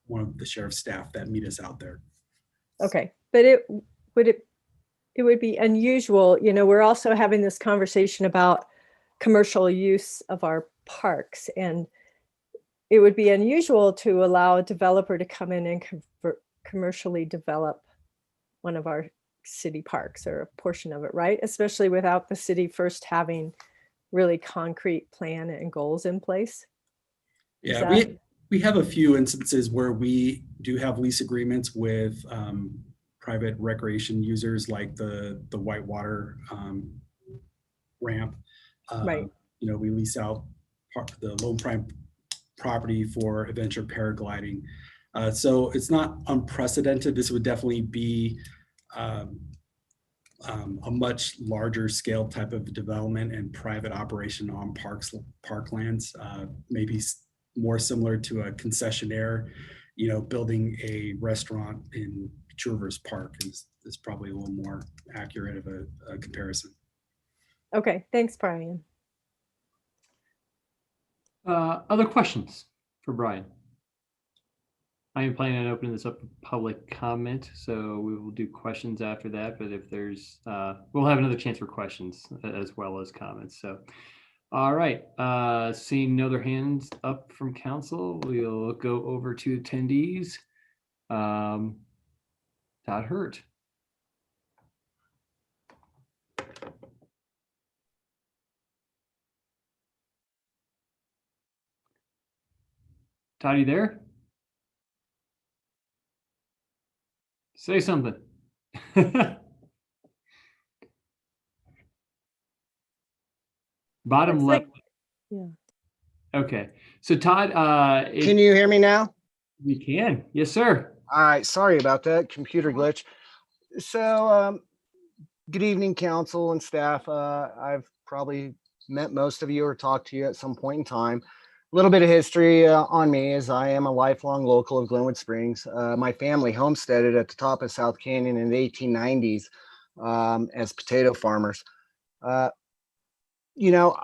one of the sheriff's staff that meet us out there. Okay, but it would be unusual. We're also having this conversation about commercial use of our parks, and it would be unusual to allow a developer to come in and commercially develop one of our city parks or a portion of it, right? Especially without the city first having really concrete plan and goals in place. Yeah, we have a few instances where we do have lease agreements with private recreation users, like the Whitewater ramp. Right. We lease out the Lone Pine property for adventure paragliding. So it's not unprecedented. This would definitely be a much larger scale type of development and private operation on parklands, maybe more similar to a concessionaire, building a restaurant in Beach Park is probably a little more accurate of a comparison. Okay, thanks, Brian. Other questions for Brian? I am planning on opening this up for public comment, so we will do questions after that. But if there's, we'll have another chance for questions as well as comments. So, all right. Seeing no other hands up from council, we'll go over to attendees. Todd Hurt. Todd, you there? Say something. Bottom left. Yeah. Okay. So Todd, can you hear me now? We can. Yes, sir. All right. Sorry about that computer glitch. So, good evening, council and staff. I've probably met most of you or talked to you at some point in time. little bit of history on me is I am a lifelong local of Glenwood Springs. My family homesteaded at the top of South Canyon in the 1890s as potato farmers. You know,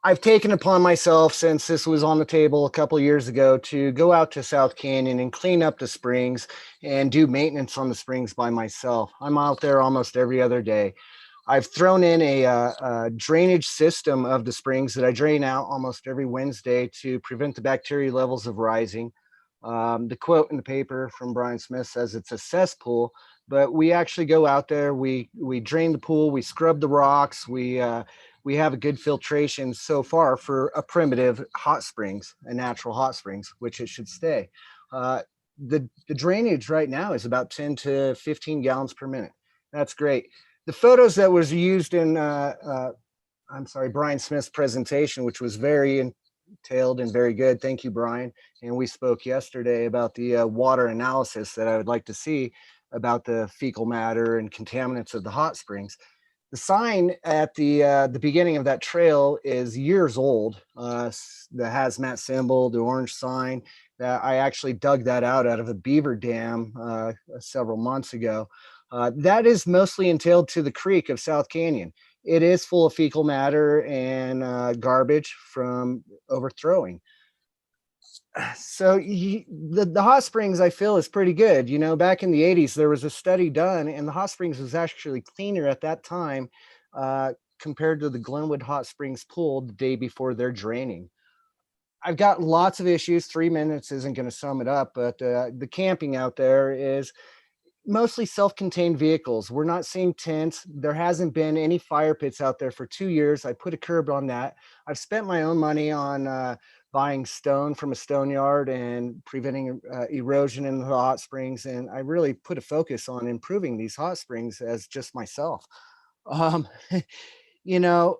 I've taken upon myself since this was on the table a couple years ago to go out to South Canyon and clean up the springs and do maintenance on the springs by myself. I'm out there almost every other day. I've thrown in a drainage system of the springs that I drain out almost every Wednesday to prevent the bacteria levels of rising. The quote in the paper from Brian Smith says it's a cesspool, but we actually go out there, we drain the pool, we scrub the rocks, we have a good filtration so far for a primitive hot springs, a natural hot springs, which it should stay. The drainage right now is about 10 to 15 gallons per minute. That's great. The photos that was used in, Brian Smith's presentation, which was very detailed and very good. Thank you, Brian. And we spoke yesterday about the water analysis that I would like to see about the fecal matter and contaminants of the hot springs. The sign at the beginning of that trail is years old. The hazmat symbol, the orange sign, that I actually dug that out of a beaver dam several months ago. That is mostly entailed to the creek of South Canyon. It is full of fecal matter and garbage from overthrowing. So the hot springs, I feel, is pretty good. You know, back in the 80s, there was a study done and the hot springs was actually cleaner at that time compared to the Glenwood Hot Springs pool the day before their draining. I've got lots of issues. 3 minutes isn't going to sum it up, but the camping out there is mostly self-contained vehicles. We're not seeing tents. There hasn't been any fire pits out there for 2 years. I put a curb on that. I've spent my own money on buying stone from a stone yard and preventing erosion in the hot springs. And I really put a focus on improving these hot springs as just myself. You know,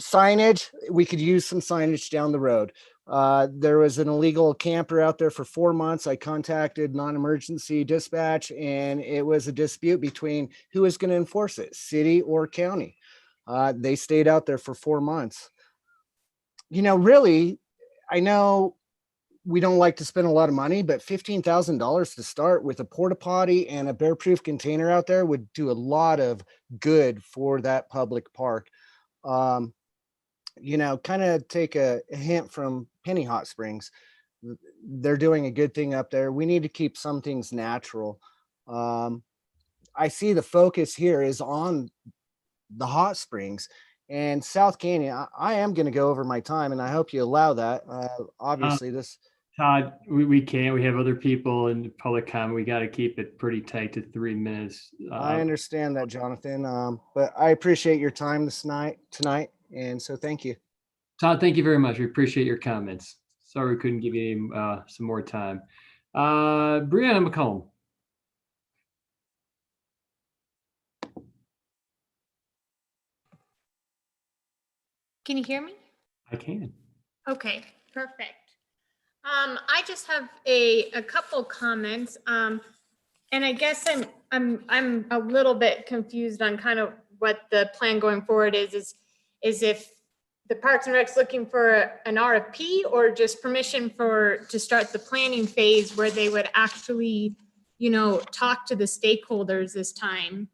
signage, we could use some signage down the road. There was an illegal camper out there for 4 months. I contacted non-emergency dispatch and it was a dispute between who was going to enforce it, city or county. They stayed out there for 4 months. You know, really, I know we don't like to spend a lot of money, but $15,000 to start with a porta potty and a bear-proof container out there would do a lot of good for that public park. You know, kind of take a hint from Penny Hot Springs. They're doing a good thing up there. We need to keep some things natural. I see the focus here is on the hot springs and South Canyon. I am going to go over my time and I hope you allow that. Obviously this. Todd, we can't. We have other people in the public comment. We got to keep it pretty tight to 3 minutes. I understand that, Jonathan. But I appreciate your time tonight. And so thank you. Todd, thank you very much. We appreciate your comments. Sorry we couldn't give you some more time. Brianna McComb. Can you hear me? I can. Okay, perfect. I just have a couple comments. And I guess I'm a little bit confused on kind of what the plan going forward is if the Parks and Rec's looking for an RFP or just permission to start the planning phase where they would actually, you know, talk to the stakeholders this time.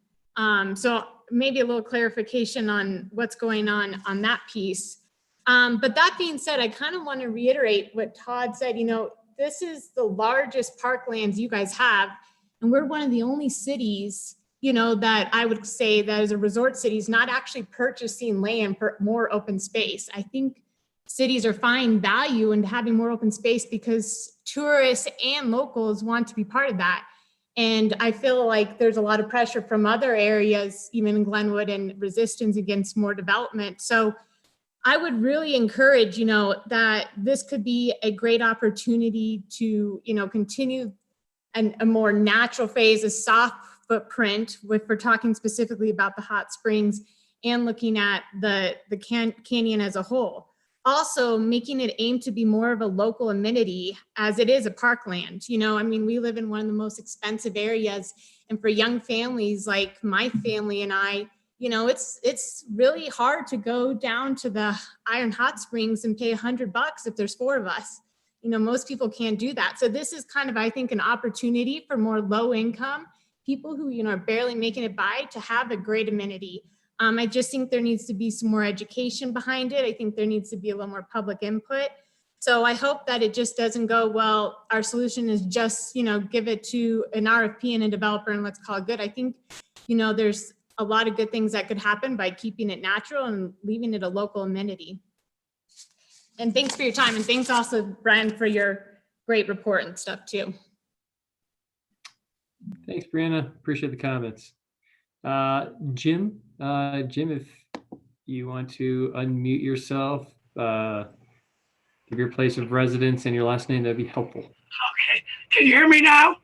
So maybe a little clarification on what's going on that piece. But that being said, I kind of want to reiterate what Todd said. You know, this is the largest parklands you guys have, and we're one of the only cities, you know, that I would say that as a resort city is not actually purchasing land for more open space. I think cities are finding value in having more open space because tourists and locals want to be part of that. And I feel like there's a lot of pressure from other areas, even in Glenwood, and resistance against more development. So I would really encourage, you know, that this could be a great opportunity to, you know, continue a more natural phase, a soft footprint, if we're talking specifically about the hot springs and looking at the canyon as a whole. Also making it aim to be more of a local amenity as it is a parkland. You know, I mean, we live in one of the most expensive areas, and for young families like my family and I, it's really hard to go down to the Iron Hot Springs and pay $100 if there's 4 of us. Most people can't do that. So this is kind of, I think, an opportunity for more low income people who, are barely making it by to have a great amenity. I just think there needs to be some more education behind it. I think there needs to be a little more public input. So I hope that it just doesn't go, well, our solution is just, give it to an RFP and a developer and let's call it good. I think, there's a lot of good things that could happen by keeping it natural and leaving it a local amenity. And thanks for your time. And thanks also, Brian, for your great report and stuff too. Thanks, Brianna. Appreciate the comments. Jim, if you want to unmute yourself, give your place of residence and your last name, that'd be helpful. Okay, can you hear me now?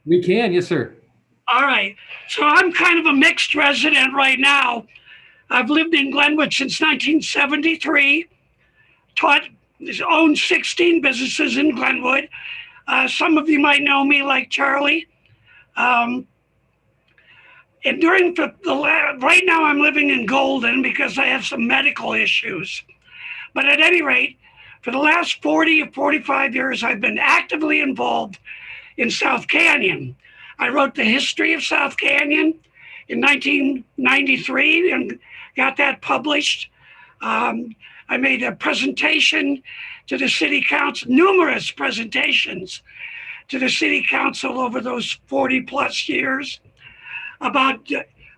We can, yes, sir. All right, so I'm kind of a mixed resident right now. I've lived in Glenwood since 1973, owned 16 businesses in Glenwood. Some of you might know me like Charlie. And right now I'm living in Golden because I have some medical issues. But at any rate, for the last 40 or 45 years, I've been actively involved in South Canyon. I wrote the history of South Canyon in 1993 and got that published. I made a presentation to the city council, numerous presentations to the city council over those 40 plus years about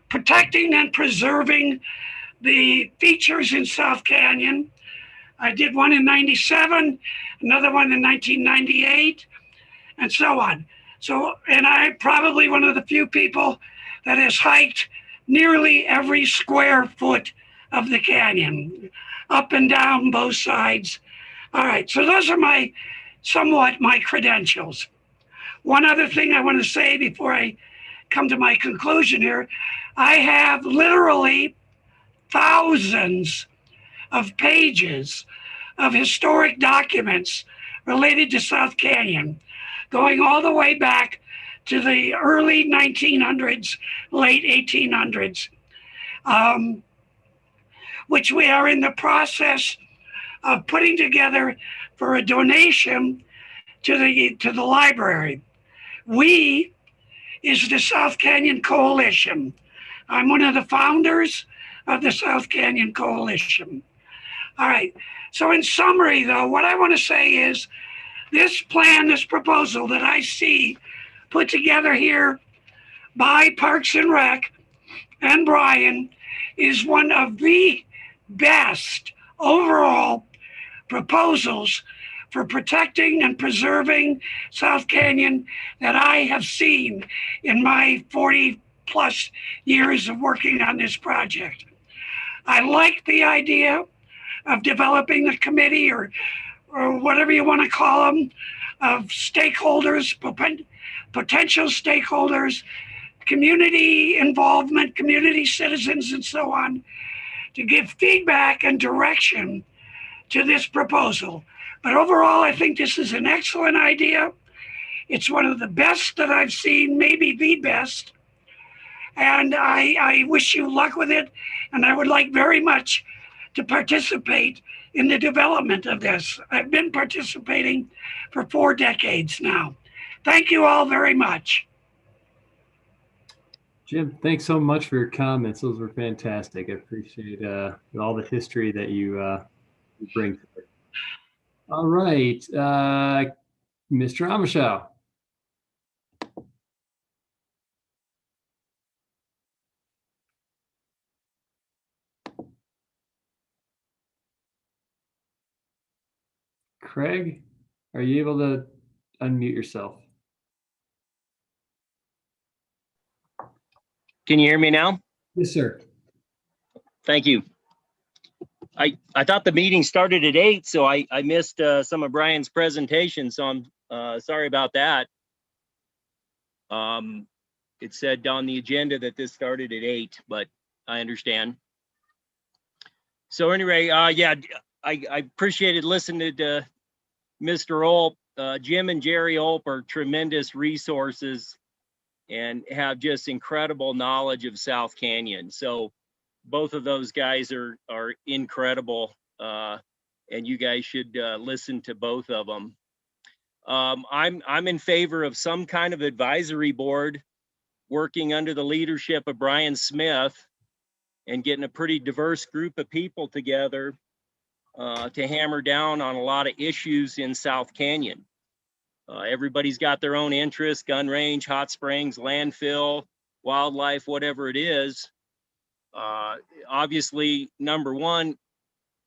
protecting and preserving the features in South Canyon. I did one in 97, another one in 1998, and so on. And I'm probably one of the few people that has hiked nearly every square foot of the canyon, up and down both sides. All right, so those are somewhat my credentials. One other thing I want to say before I come to my conclusion here, I have literally thousands of pages of historic documents related to South Canyon, going all the way back to the early 1900s, late 1800s, which we are in the process of putting together for a donation to the library. We is the South Canyon Coalition. I'm one of the founders of the South Canyon Coalition. All right, so in summary though, what I want to say is this plan, this proposal that I see put together here by Parks and Rec and Brian is one of the best overall proposals for protecting and preserving South Canyon that I have seen in my 40 plus years of working on this project. I like the idea of developing a committee or whatever you want to call them, of stakeholders, potential stakeholders, community involvement, community citizens, and so on, to give feedback and direction to this proposal. But overall, I think this is an excellent idea. It's one of the best that I've seen, maybe the best. And I wish you luck with it. And I would like very much to participate in the development of this. I've been participating for 4 decades now. Thank you all very much. Jim, thanks so much for your comments. Those were fantastic. I appreciate all the history that you bring to it. All right, Mr. Amishow. Craig, are you able to unmute yourself? Can you hear me now? Yes, sir. Thank you. I thought the meeting started at 8, so I missed some of Brian's presentation, so I'm sorry about that. It said on the agenda that this started at 8, but I understand. So anyway, yeah, I appreciated listening to Mr. Ulp. Jim and Jerry Ulp are tremendous resources and have just incredible knowledge of South Canyon. So both of those guys are incredible, and you guys should listen to both of them. I'm in favor of some kind of advisory board working under the leadership of Brian Smith and getting a pretty diverse group of people together to hammer down on a lot of issues in South Canyon. Everybody's got their own interests: gun range, hot springs, landfill, wildlife, whatever it is. Obviously, number one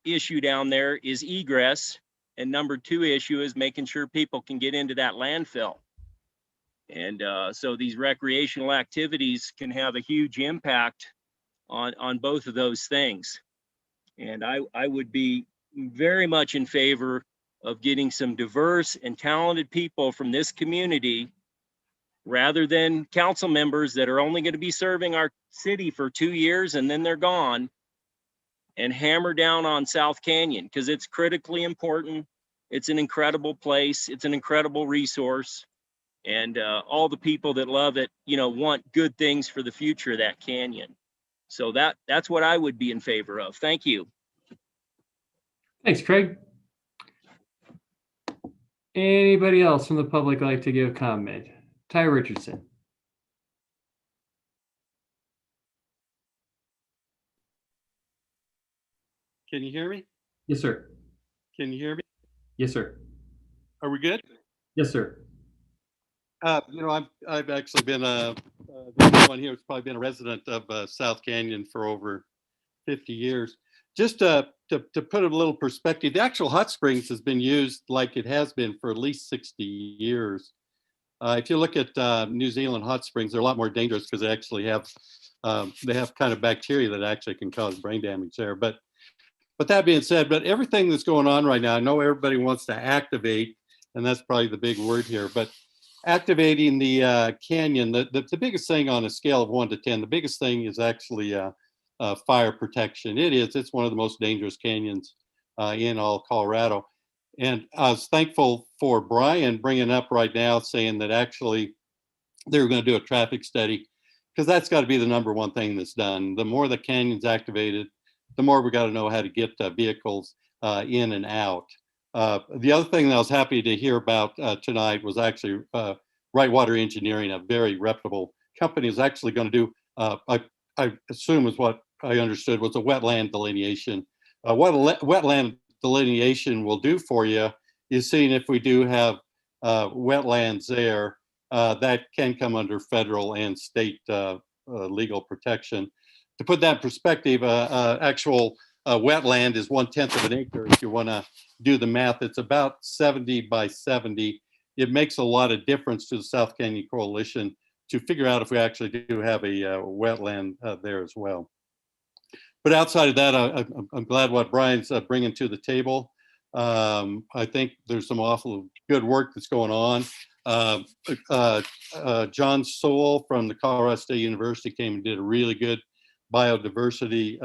issue down there is egress, and number two issue is making sure people can get into that landfill. And so these recreational activities can have a huge impact on both of those things. And I would be very much in favor of getting some diverse and talented people from this community, rather than council members that are only going to be serving our city for 2 years and then they're gone, and hammer down on South Canyon, because it's critically important. It's an incredible place. It's an incredible resource. And all the people that love it, want good things for the future of that canyon. So that's what I would be in favor of. Thank you. Thanks, Craig. Anybody else from the public like to give comment? Ty Richardson. Can you hear me? Yes, sir. Can you hear me? Yes, sir. Are we good? Yes, sir. I've actually been the only one here who's probably been a resident of South Canyon for over 50 years. Just to put a little perspective, the actual hot springs has been used like it has been for at least 60 years. If you look at New Zealand hot springs, they're a lot more dangerous because they actually have kind of bacteria that actually can cause brain damage there. But that being said, everything that's going on right now, I know everybody wants to activate, and that's probably the big word here, but activating the canyon, the biggest thing on a scale of 1 to 10, the biggest thing is actually fire protection. It's one of the most dangerous canyons in all Colorado. And I was thankful for Brian bringing up right now, saying that actually they were going to do a traffic study, because that's got to be the number one thing that's done. The more the canyon's activated, the more we got to know how to get vehicles in and out. The other thing that I was happy to hear about tonight was actually Whitewater Engineering, a very reputable company, is actually going to do, I assume is what I understood, was a wetland delineation. What a wetland delineation will do for you is seeing if we do have wetlands there that can come under federal and state legal protection. To put that in perspective, actual wetland is 1/10 of an acre. If you want to do the math, it's about 70 by 70. It makes a lot of difference to the South Canyon Coalition to figure out if we actually do have a wetland there as well. But outside of that, I'm glad what Brian's bringing to the table. I think there's some awful good work that's going on. John Sowell from the Colorado State University came and did a really good biodiversity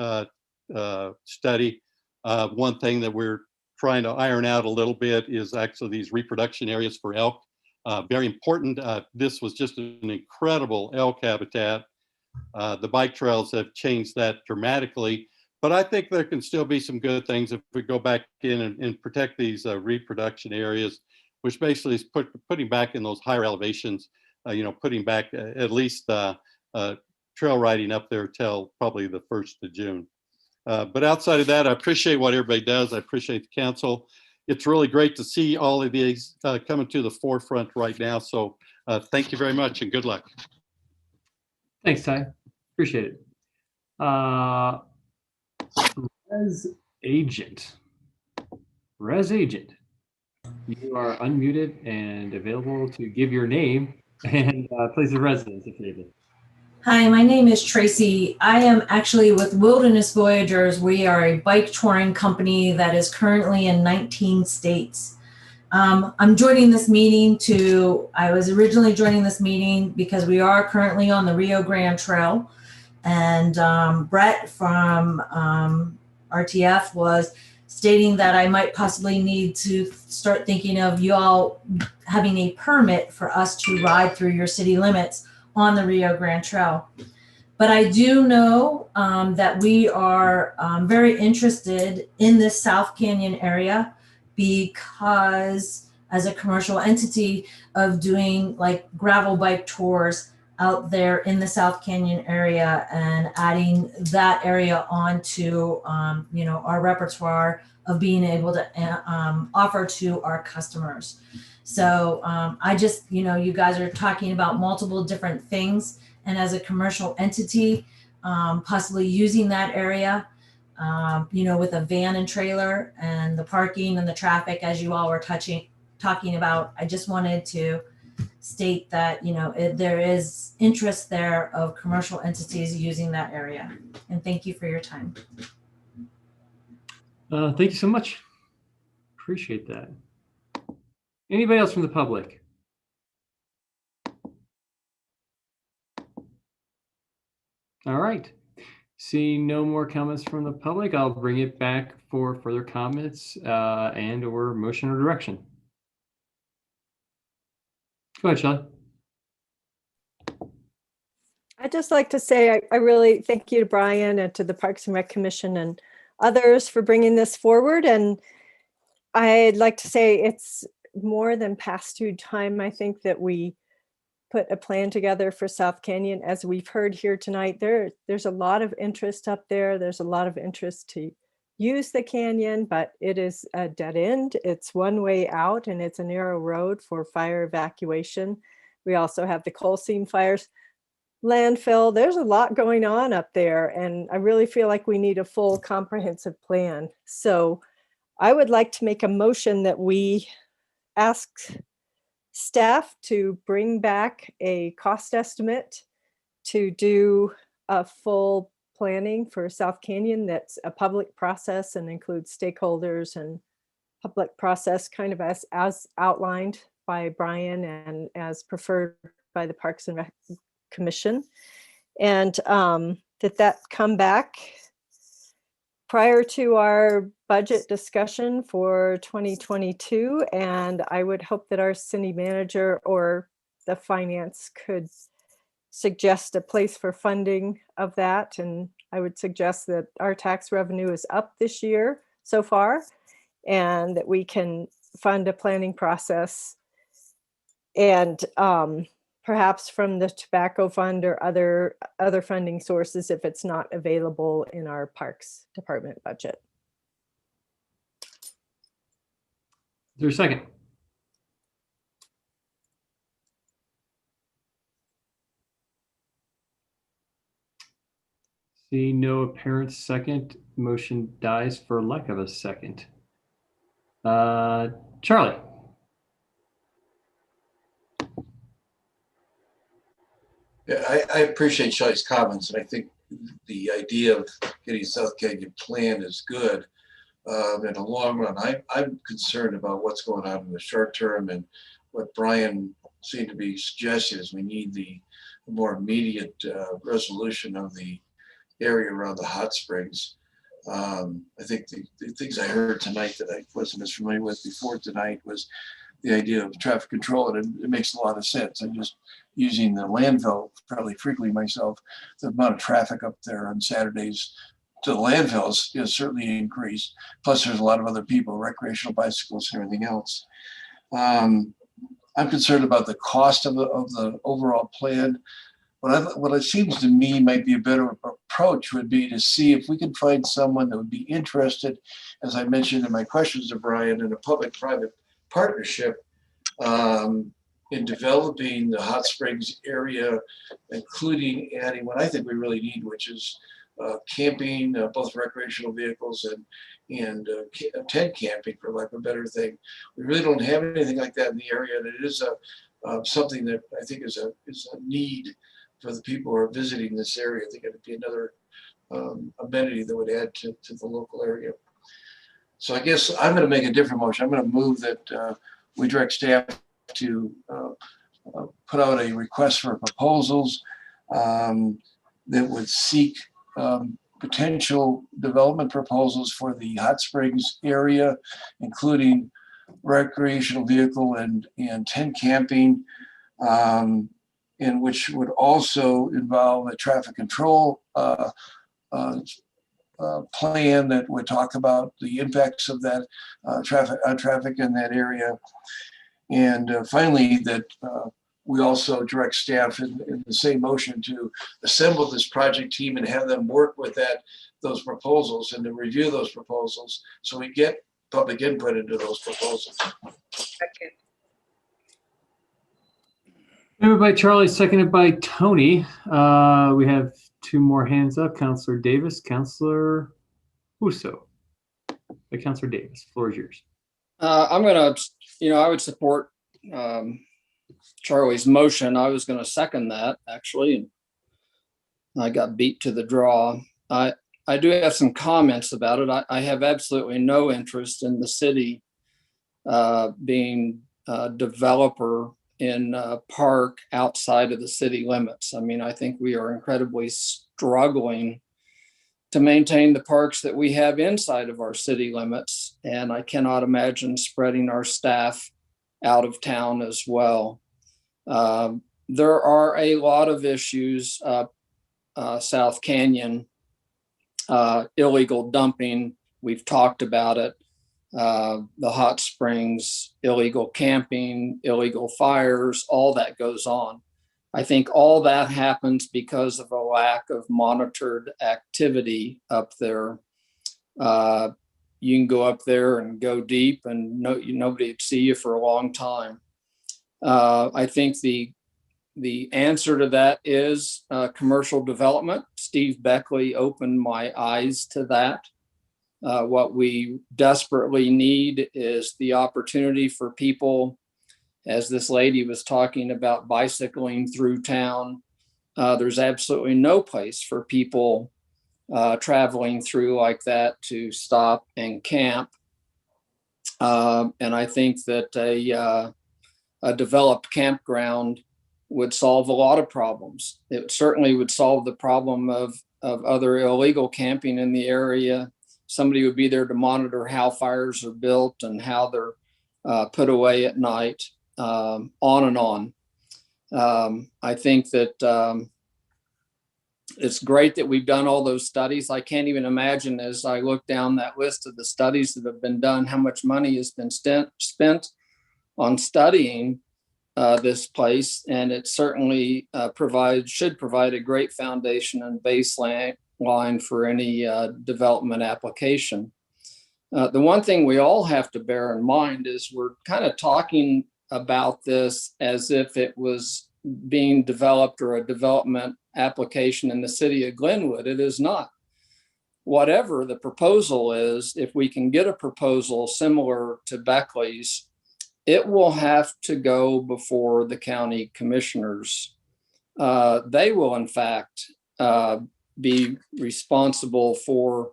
study. One thing that we're trying to iron out a little bit is actually these reproduction areas for elk. Very important. This was just an incredible elk habitat. The bike trails have changed that dramatically, but I think there can still be some good things if we go back in and protect these reproduction areas, which basically is putting back in those higher elevations, putting back at least trail riding up there till probably the 1st of June. But outside of that, I appreciate what everybody does. I appreciate the council. It's really great to see all of these coming to the forefront right now. So thank you very much and good luck. Thanks, Ty. Appreciate it. Res Agent. You are unmuted and available to give your name and place of residence if needed. Hi, my name is Tracy. I am actually with Wilderness Voyagers. We are a bike touring company that is currently in 19 states. I'm joining this meeting I was originally joining this meeting because we are currently on the Rio Grande Trail. And Brett from RTF was stating that I might possibly need to start thinking of you all having a permit for us to ride through your city limits on the Rio Grande Trail. But I do know that we are very interested in this South Canyon area because as a commercial entity of doing like gravel bike tours out there in the South Canyon area and adding that area onto our repertoire of being able to offer to our customers. So I just, you guys are talking about multiple different things, and as a commercial entity, possibly using that area, with a van and trailer and the parking and the traffic, as you all were talking about, I just wanted to state that, there is interest there of commercial entities using that area. And thank you for your time. Thank you so much. Appreciate that. Anybody else from the public? All right. Seeing no more comments from the public, I'll bring it back for further comments and or motion or direction. Go ahead, Shelley. I'd just like to say I really thank you to Brian and to the Parks and Rec Commission and others for bringing this forward. And I'd like to say it's more than past due time, I think, that we put a plan together for South Canyon. As we've heard here tonight, there's a lot of interest up there. There's a lot of interest to use the canyon, but it is a dead end. It's one way out and it's a narrow road for fire evacuation. We also have the coal seam fires, landfill. There's a lot going on up there, and I really feel like we need a full comprehensive plan. So I would like to make a motion that we ask staff to bring back a cost estimate to do a full planning for South Canyon that's a public process and includes stakeholders and public process, kind of as outlined by Brian and as preferred by the Parks and Rec Commission, and that come back prior to our budget discussion for 2022. And I would hope that our city manager or the finance could suggest a place for funding of that. And I would suggest that our tax revenue is up this year so far, and that we can fund a planning process, and perhaps from the tobacco fund or other funding sources if it's not available in our Parks Department budget. Is there a second? See no apparent second, motion dies for lack of a second. Charlie. Yeah, I appreciate Shelley's comments, and I think the idea of getting South Canyon plan is good. In the long run, I'm concerned about what's going on in the short term, and what Brian seemed to be suggesting is we need the more immediate resolution of the area around the hot springs. I think the things I heard tonight that I wasn't as familiar with before tonight was the idea of traffic control, and it makes a lot of sense. I'm just using the landfill fairly frequently myself. The amount of traffic up there on Saturdays to the landfills is certainly increased. Plus, there's a lot of other people, recreational bicycles and everything else. I'm concerned about the cost of the overall plan. What it seems to me might be a better approach would be to see if we can find someone that would be interested, as I mentioned in my questions to Brian, in a public-private partnership in developing the hot springs area, including adding what I think we really need, which is camping, both recreational vehicles and tent camping, for lack of a better thing. We really don't have anything like that in the area, and it is something that I think is a need for the people who are visiting this area. I think it would be another amenity that would add to the local area. So I guess I'm going to make a different motion. I'm going to move that we direct staff to put out a request for proposals that would seek potential development proposals for the hot springs area, including recreational vehicle and tent camping, and which would also involve a traffic control plan that would talk about the impacts of that traffic in that area. And finally, that we also direct staff in the same motion to assemble this project team and have them work with those proposals and to review those proposals so we get public input into those proposals. Second. Moved by Charlie, seconded by Tony. We have two more hands up. Councilor Davis, Councilor Huso. By Councilor Davis, floor is yours. I'm gonna, I would support Charlie's motion. I was gonna second that, actually. I got beat to the draw. I do have some comments about it. I have absolutely no interest in the city being a developer in a park outside of the city limits. I mean, I think we are incredibly struggling to maintain the parks that we have inside of our city limits. And I cannot imagine spreading our staff out of town as well. There are a lot of issues up South Canyon, illegal dumping. We've talked about it. The hot springs, illegal camping, illegal fires, all that goes on. I think all that happens because of a lack of monitored activity up there. You can go up there and go deep and nobody would see you for a long time. I think the answer to that is commercial development. Steve Beckley opened my eyes to that. What we desperately need is the opportunity for people, as this lady was talking about bicycling through town. There's absolutely no place for people traveling through like that to stop and camp. And I think that a developed campground would solve a lot of problems. It certainly would solve the problem of other illegal camping in the area. Somebody would be there to monitor how fires are built and how they're put away at night, on and on. I think that it's great that we've done all those studies. I can't even imagine, as I look down that list of the studies that have been done, how much money has been spent on studying this place. And it certainly should provide a great foundation and baseline for any development application. The one thing we all have to bear in mind is we're kind of talking about this as if it was being developed or a development application in the city of Glenwood. It is not. Whatever the proposal is, if we can get a proposal similar to Beckley's, it will have to go before the county commissioners. They will, in fact, be responsible for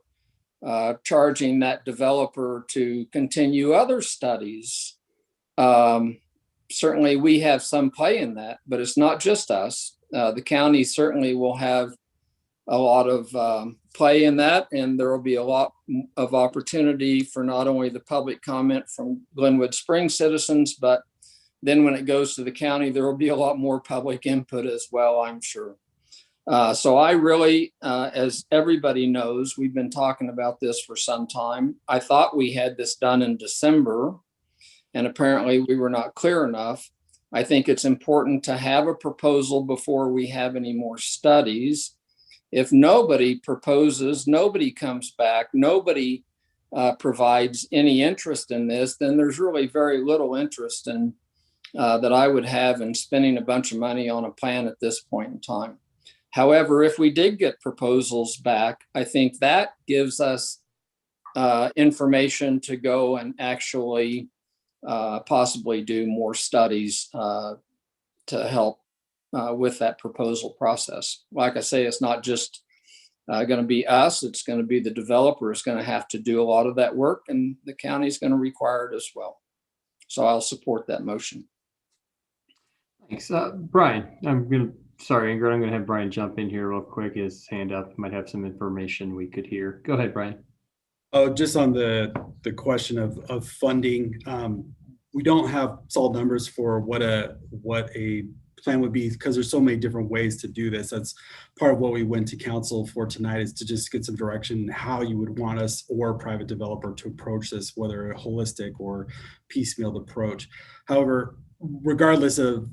charging that developer to continue other studies. Certainly we have some play in that, but it's not just us. The county certainly will have a lot of play in that, and there will be a lot of opportunity for not only the public comment from Glenwood Springs citizens, but then when it goes to the county, there will be a lot more public input as well, I'm sure. So I really, as everybody knows, we've been talking about this for some time. I thought we had this done in December, and apparently we were not clear enough. I think it's important to have a proposal before we have any more studies. If nobody proposes, nobody comes back, nobody provides any interest in this, then there's really very little interest in that I would have in spending a bunch of money on a plan at this point in time. However, if we did get proposals back, I think that gives us information to go and actually possibly do more studies to help with that proposal process. Like I say, it's not just going to be us, it's going to be the developer is going to have to do a lot of that work, and the county is going to require it as well. So I'll support that motion. Thanks. Brian, sorry, Ingrid, I'm going to have Brian jump in here real quick. His hand up, might have some information we could hear. Go ahead, Brian. Oh, just on the question of funding, we don't have solid numbers for what a plan would be, because there's so many different ways to do this, that's part of what we went to council for tonight, is to just get some direction how you would want us or a private developer to approach this, whether a holistic or piecemeal approach. However, regardless of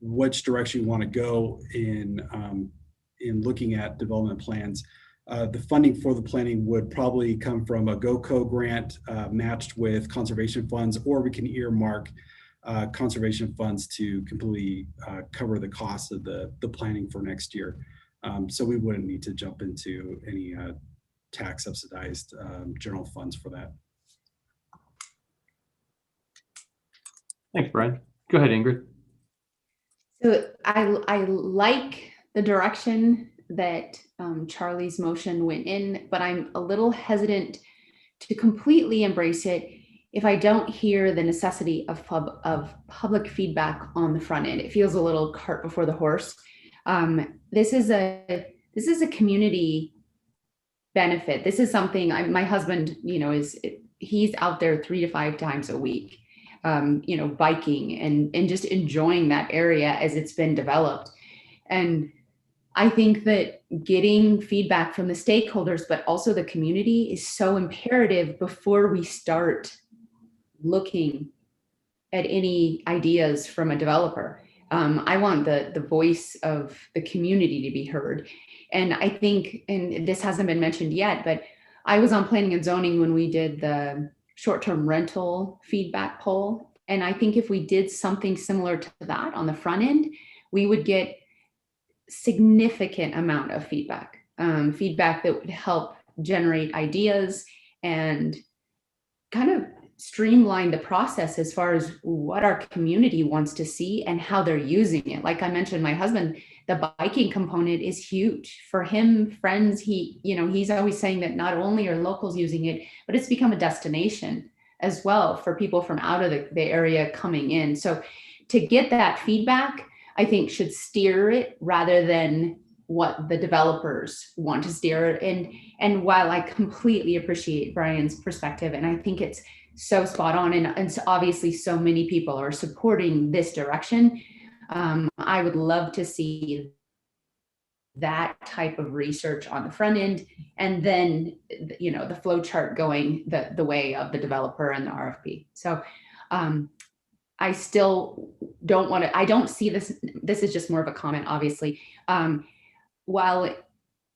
which direction you want to go in looking at development plans, the funding for the planning would probably come from a GOCO grant matched with conservation funds, or we can earmark conservation funds to completely cover the cost of the planning for next year. So we wouldn't need to jump into any tax subsidized general funds for that. Thanks, Brian. Go ahead, Ingrid. So I like the direction that Charlie's motion went in, but I'm a little hesitant to completely embrace it if I don't hear the necessity of public feedback on the front end. It feels a little cart before the horse. This is a community benefit. This is something my husband, he's out there 3 to 5 times a week, biking and just enjoying that area as it's been developed. And I think that getting feedback from the stakeholders, but also the community, is so imperative before we start looking at any ideas from a developer. I want the voice of the community to be heard. And I think, and this hasn't been mentioned yet, but I was on planning and zoning when we did the short-term rental feedback poll. And I think if we did something similar to that on the front end, we would get significant amount of feedback that would help generate ideas and kind of streamline the process as far as what our community wants to see and how they're using it. Like I mentioned, my husband, the biking component is huge for him. Friends, he's always saying that not only are locals using it, but it's become a destination as well for people from out of the area coming in. So to get that feedback, I think should steer it rather than what the developers want to steer it. And while I completely appreciate Brian's perspective, and I think it's so spot on, and so obviously so many people are supporting this direction, I would love to see that type of research on the front end, and then the flow chart going the way of the developer and the RFP. So I still don't want to, I don't see this is just more of a comment, obviously. While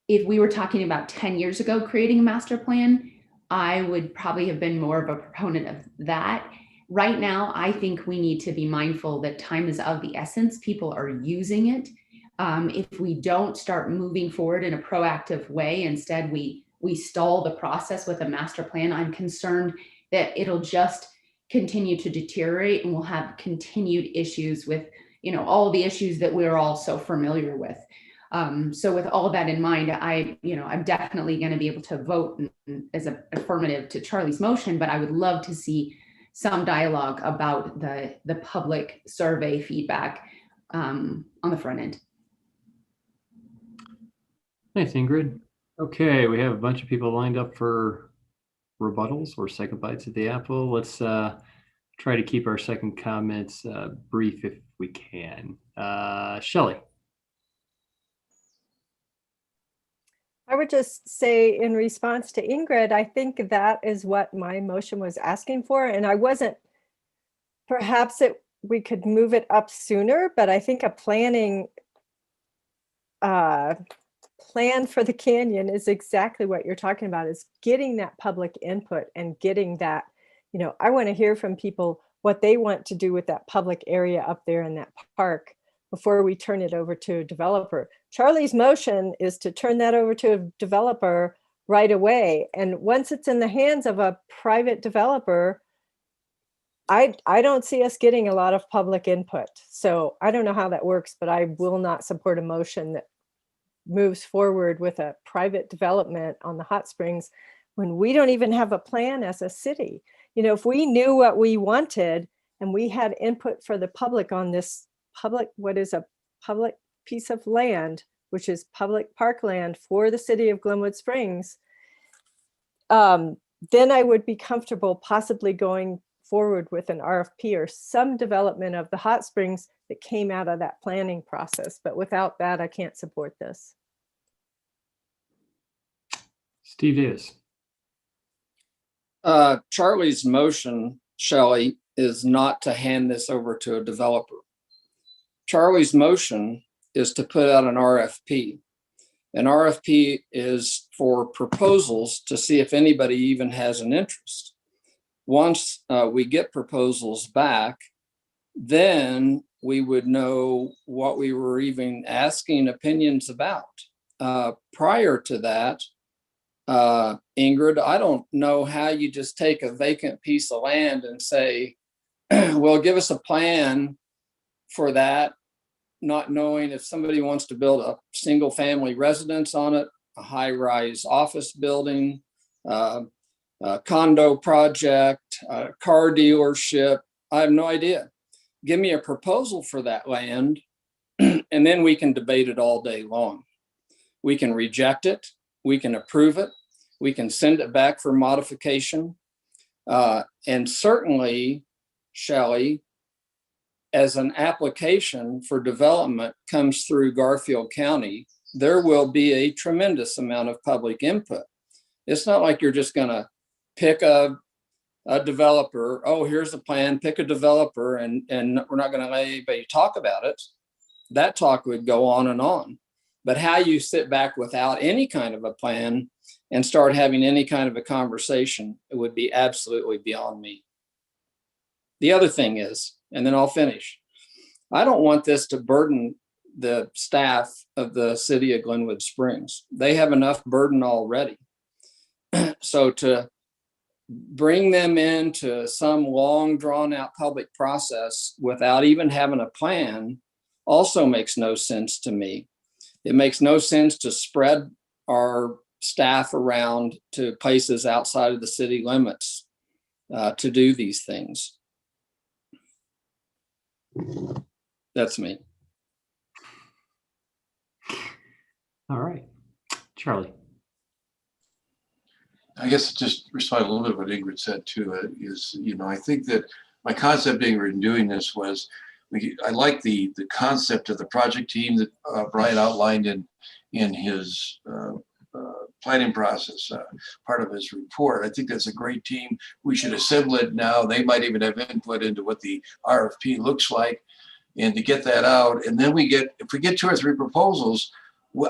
if we were talking about 10 years ago creating a master plan, I would probably have been more of a proponent of that. Right now, I think we need to be mindful that time is of the essence. People are using it. If we don't start moving forward in a proactive way, instead we stall the process with a master plan, I'm concerned that it'll just continue to deteriorate and we'll have continued issues with, all the issues that we're all so familiar with. So with all that in mind, I'm definitely going to be able to vote as an affirmative to Charlie's motion, but I would love to see some dialogue about the public survey feedback on the front end. Thanks, Ingrid. Okay, we have a bunch of people lined up for rebuttals or second bites at the apple. Let's try to keep our second comments brief if we can. Shelley. I would just say in response to Ingrid, I think that is what my motion was asking for. And I wasn't, perhaps we could move it up sooner, but I think a plan for the canyon is exactly what you're talking about, is getting that public input and getting that, I want to hear from people what they want to do with that public area up there in that park before we turn it over to a developer. Charlie's motion is to turn that over to a developer right away. And once it's in the hands of a private developer, I don't see us getting a lot of public input. So I don't know how that works, but I will not support a motion that moves forward with a private development on the hot springs when we don't even have a plan as a city. If we knew what we wanted and we had input for the public on this what is a public piece of land, which is public parkland for the city of Glenwood Springs, then I would be comfortable possibly going forward with an RFP or some development of the hot springs that came out of that planning process. But without that, I can't support this. Steve Davis. Charlie's motion, Shelley, is not to hand this over to a developer. Charlie's motion is to put out an RFP. An RFP is for proposals to see if anybody even has an interest. Once we get proposals back, then we would know what we were even asking opinions about. Prior to that, Ingrid, I don't know how you just take a vacant piece of land and say, well, give us a plan for that, not knowing if somebody wants to build a single family residence on it, a high-rise office building, a condo project, a car dealership. I have no idea. Give me a proposal for that land, and then we can debate it all day long. We can reject it. We can approve it. We can send it back for modification. And certainly, Shelley, as an application for development comes through Garfield County, there will be a tremendous amount of public input. It's not like you're just going to pick a developer. Oh, here's the plan, pick a developer, and we're not going to let anybody talk about it. That talk would go on and on. But how you sit back without any kind of a plan and start having any kind of a conversation, it would be absolutely beyond me. The other thing is, and then I'll finish, I don't want this to burden the staff of the city of Glenwood Springs. They have enough burden already. So to bring them into some long drawn out public process without even having a plan also makes no sense to me. It makes no sense to spread our staff around to places outside of the city limits to do these things. That's me. All right. Charlie. I guess just respond a little bit what Ingrid said too, is, I think that my concept being in doing this was, I like the concept of the project team that Brian outlined in his planning process, part of his report. I think that's a great team. We should assemble it now. They might even have input into what the RFP looks like, and to get that out. And then if we get 2 or 3 proposals,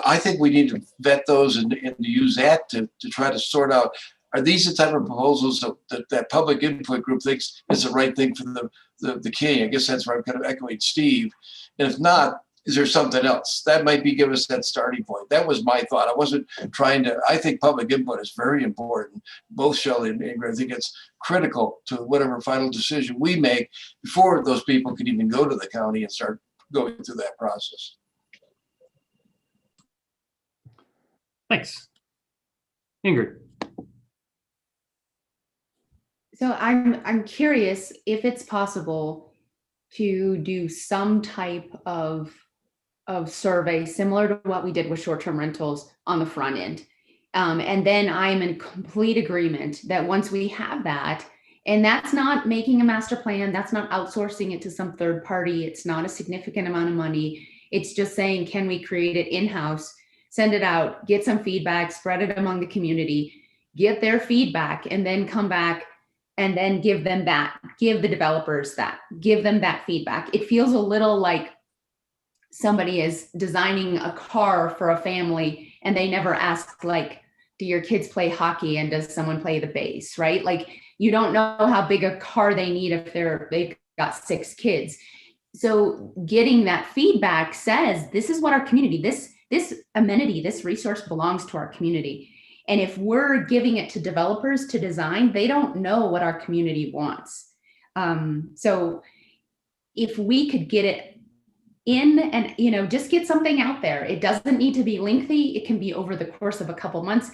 I think we need to vet those and use that to try to sort out, are these the type of proposals that public input group thinks is the right thing for the king? I guess that's where I'm kind of echoing Steve. And if not, is there something else? That might give us that starting point. That was my thought. I wasn't trying to, I think public input is very important. Both Shelley and Ingrid, I think it's critical to whatever final decision we make before those people can even go to the county and start going through that process. Thanks. Ingrid. So I'm curious if it's possible to do some type of survey similar to what we did with short-term rentals on the front end. And then I'm in complete agreement that once we have that, and that's not making a master plan, that's not outsourcing it to some third party, it's not a significant amount of money. It's just saying, can we create it in-house, send it out, get some feedback, spread it among the community, get their feedback, and then come back and then give them that, give the developers that, give them that feedback. It feels a little like somebody is designing a car for a family and they never ask, like, do your kids play hockey and does someone play the bass, right? Like, you don't know how big a car they need if they've got 6 kids. So getting that feedback says, this is what our community, this amenity, this resource belongs to our community. And if we're giving it to developers to design, they don't know what our community wants. So if we could get it in and, just get something out there, it doesn't need to be lengthy. It can be over the course of a couple months.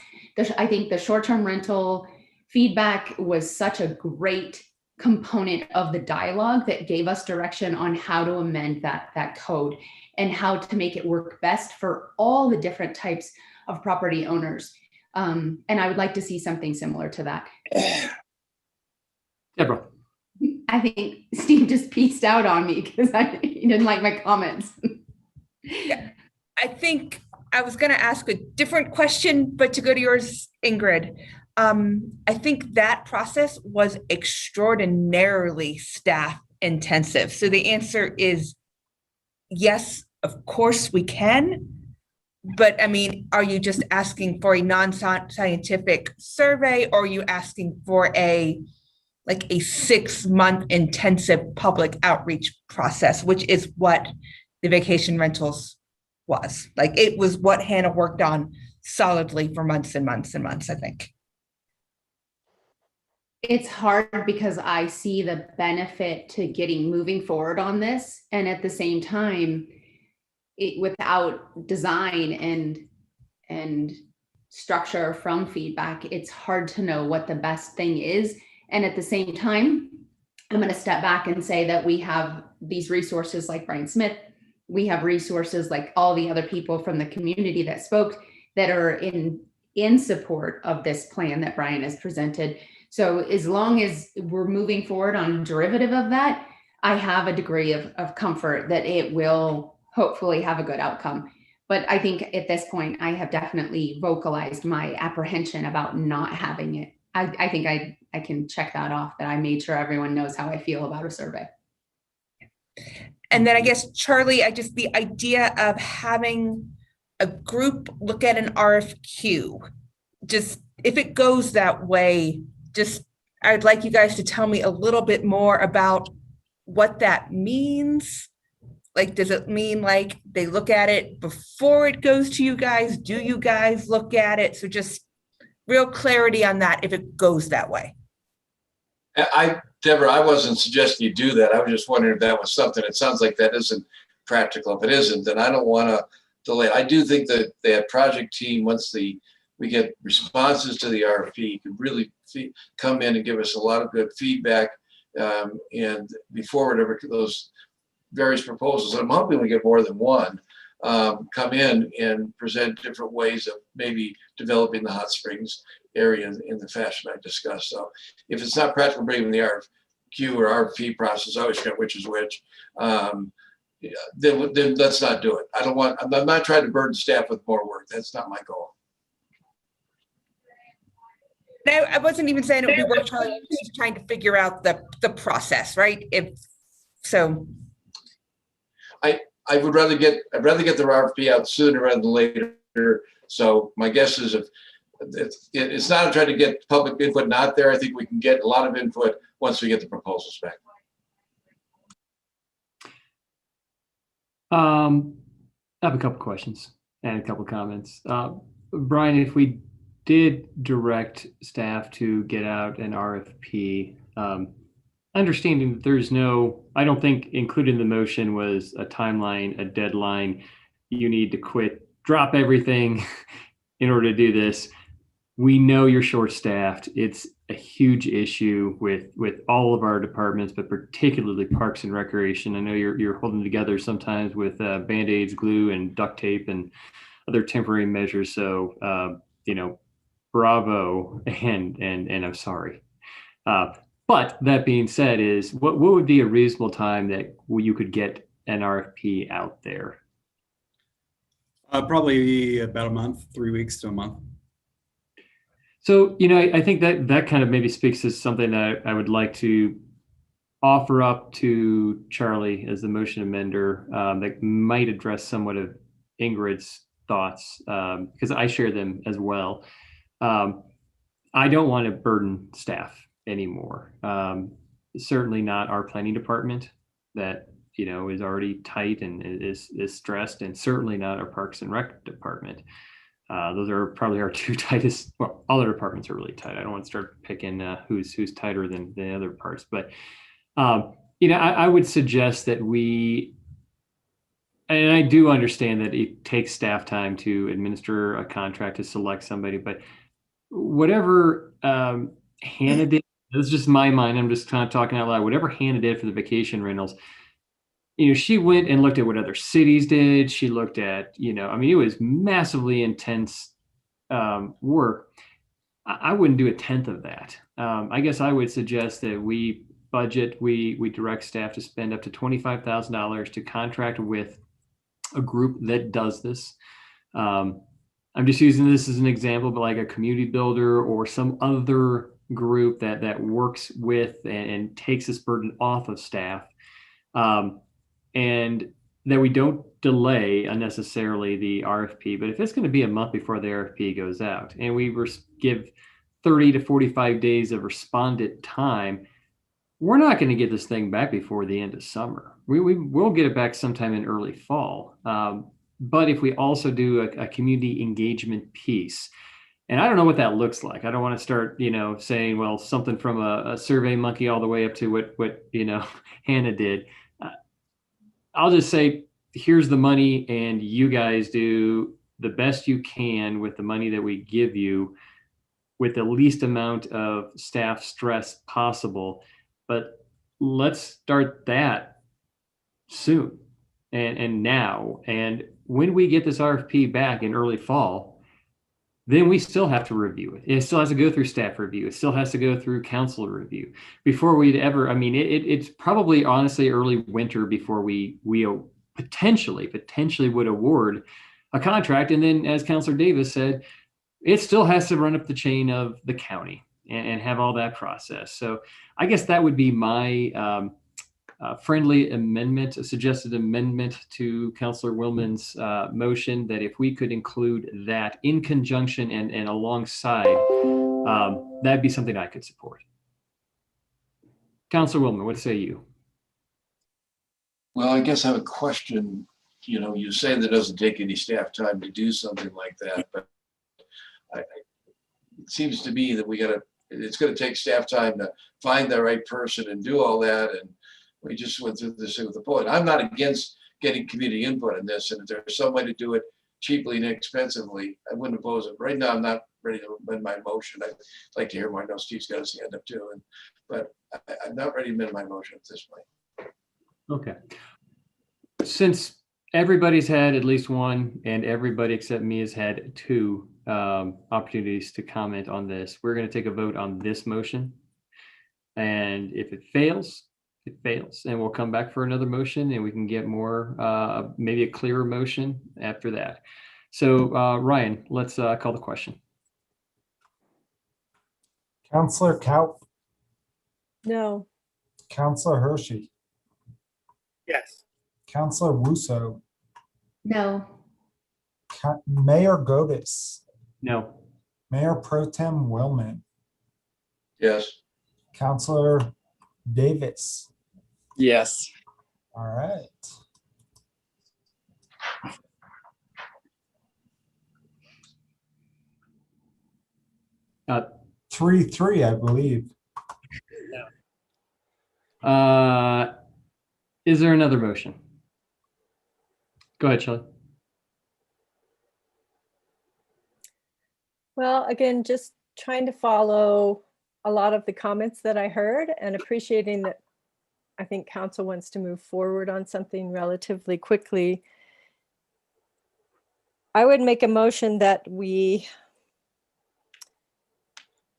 I think the short-term rental feedback was such a great component of the dialogue that gave us direction on how to amend that code and how to make it work best for all the different types of property owners. And I would like to see something similar to that. Deborah. I think Steve just pieced out on me because he didn't like my comments. I think I was going to ask a different question, but to go to yours, Ingrid, I think that process was extraordinarily staff intensive. So the answer is yes, of course we can. But I mean, are you just asking for a non-scientific survey, or are you asking for a 6-month intensive public outreach process, which is what the vacation rentals was? Like, it was what Hannah worked on solidly for months and months and months, I think. It's hard because I see the benefit to moving forward on this. And at the same time, without design and structure from feedback, it's hard to know what the best thing is. And at the same time, I'm going to step back and say that we have these resources like Brian Smith. We have resources like all the other people from the community that spoke that are in support of this plan that Brian has presented. So as long as we're moving forward on derivative of that, I have a degree of comfort that it will hopefully have a good outcome. But I think at this point, I have definitely vocalized my apprehension about not having it. I think I can check that off, that I made sure everyone knows how I feel about a survey. And then I guess, Charlie, the idea of having a group look at an RFQ, just if it goes that way, I'd like you guys to tell me a little bit more about what that means. Like, does it mean like they look at it before it goes to you guys? Do you guys look at it? So just real clarity on that if it goes that way. Deborah, I wasn't suggesting you do that. I was just wondering if that was something. It sounds like that isn't practical. If it isn't, then I don't want to delay. I do think that the project team, once we get responses to the RFP, could really come in and give us a lot of good feedback, and before whatever those various proposals. I'm hoping we get more than one, come in and present different ways of maybe developing the hot springs area in the fashion I discussed. So if it's not practical bringing the RFQ or RFP process, I always forget which is which, then let's not do it. I'm not trying to burden staff with more work. That's not my goal. No, I wasn't even saying it would be work, Charlie. I was just trying to figure out the process, right? I'd rather get the RFP out sooner rather than later. So my guess is if it's not trying to get public input not there, I think we can get a lot of input once we get the proposals back. I have a couple questions and a couple comments. Brian, if we did direct staff to get out an RFP, understanding that there's I don't think included in the motion was a timeline, a deadline, you need to quit, drop everything in order to do this. We know you're short-staffed. It's a huge issue with all of our departments, but particularly Parks and Recreation. I know you're holding together sometimes with Band-Aids, glue, and duct tape and other temporary measures. So, bravo, and I'm sorry. But that being said, what would be a reasonable time that you could get an RFP out there? Probably about a month, 3 weeks to a month. So, I think that kind of maybe speaks to something that I would like to offer up to Charlie as the motion amender, that might address somewhat of Ingrid's thoughts, because I share them as well. I don't want to burden staff anymore. Certainly not our planning department that is already tight and is stressed, and certainly not our Parks and Rec department. Those are probably our two tightest. Well, all our departments are really tight. I don't want to start picking who's tighter than the other parts, but I would suggest that and I do understand that it takes staff time to administer a contract to select somebody, but whatever Hannah did, this is just my mind, I'm just kind of talking out loud, whatever Hannah did for the vacation rentals, she went and looked at what other cities did. She looked at, it was massively intense work. I wouldn't do a tenth of that. I guess I would suggest that we budget, we direct staff to spend up to $25,000 to contract with a group that does this. I'm just using this as an example, but like a community builder or some other group that works with and takes this burden off of staff. And that we don't delay unnecessarily the RFP. But if it's going to be a month before the RFP goes out and we give 30 to 45 days of respondent time, we're not going to get this thing back before the end of summer. We will get it back sometime in early fall. But if we also do a community engagement piece, and I don't know what that looks like. I don't want to start, saying, well, something from a Survey Monkey all the way up to what Hannah did. I'll just say, here's the money, and you guys do the best you can with the money that we give you with the least amount of staff stress possible. But let's start that soon and now. And when we get this RFP back in early fall, then we still have to review it. It still has to go through staff review. It still has to go through council review before we'd ever, it's probably honestly early winter before we potentially would award a contract. And then, as Councilor Davis said, it still has to run up the chain of the county and have all that process. So I guess that would be my friendly amendment, a suggested amendment to Councilor Willman's motion, that if we could include that in conjunction and alongside, that'd be something I could support. Councilor Willman, what say you? Well, I guess I have a question. You say that it doesn't take any staff time to do something like that, but it seems to me that it's going to take staff time to find the right person and do all that. And we just went through this thing with the poet. I'm not against getting community input in this. And if there's some way to do it cheaply and inexpensively, I wouldn't oppose it. Right now, I'm not ready to amend my motion. I'd like to hear more. I know Steve's got his hand up too. But I'm not ready to amend my motion at this point. Okay. Since everybody's had at least one, and everybody except me has had two opportunities to comment on this, we're going to take a vote on this motion. And if it fails, it fails. And we'll come back for another motion, and we can get more, maybe a clearer motion after that. So Ryan, let's call the question. Councillor Kaup, No. Councillor Hershey, Yes. Councillor Russo, No. Mayor Godis, No. Mayor Pro Tem Willman, Yes. Councillor Davis. Yes. All right. Uh, 3-3, I believe. Is there another motion? Go ahead, Shelley. Well, again, just trying to follow a lot of the comments that I heard and appreciating that I think council wants to move forward on something relatively quickly. I would make a motion that we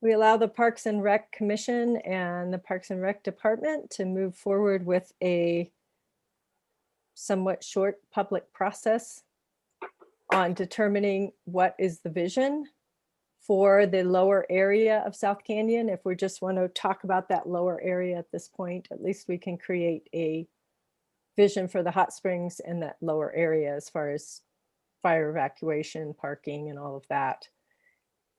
allow the Parks and Rec Commission and the Parks and Rec Department to move forward with a somewhat short public process on determining what is the vision for the lower area of South Canyon. If we just want to talk about that lower area at this point, at least we can create a vision for the hot springs in that lower area as far as fire evacuation, parking, and all of that.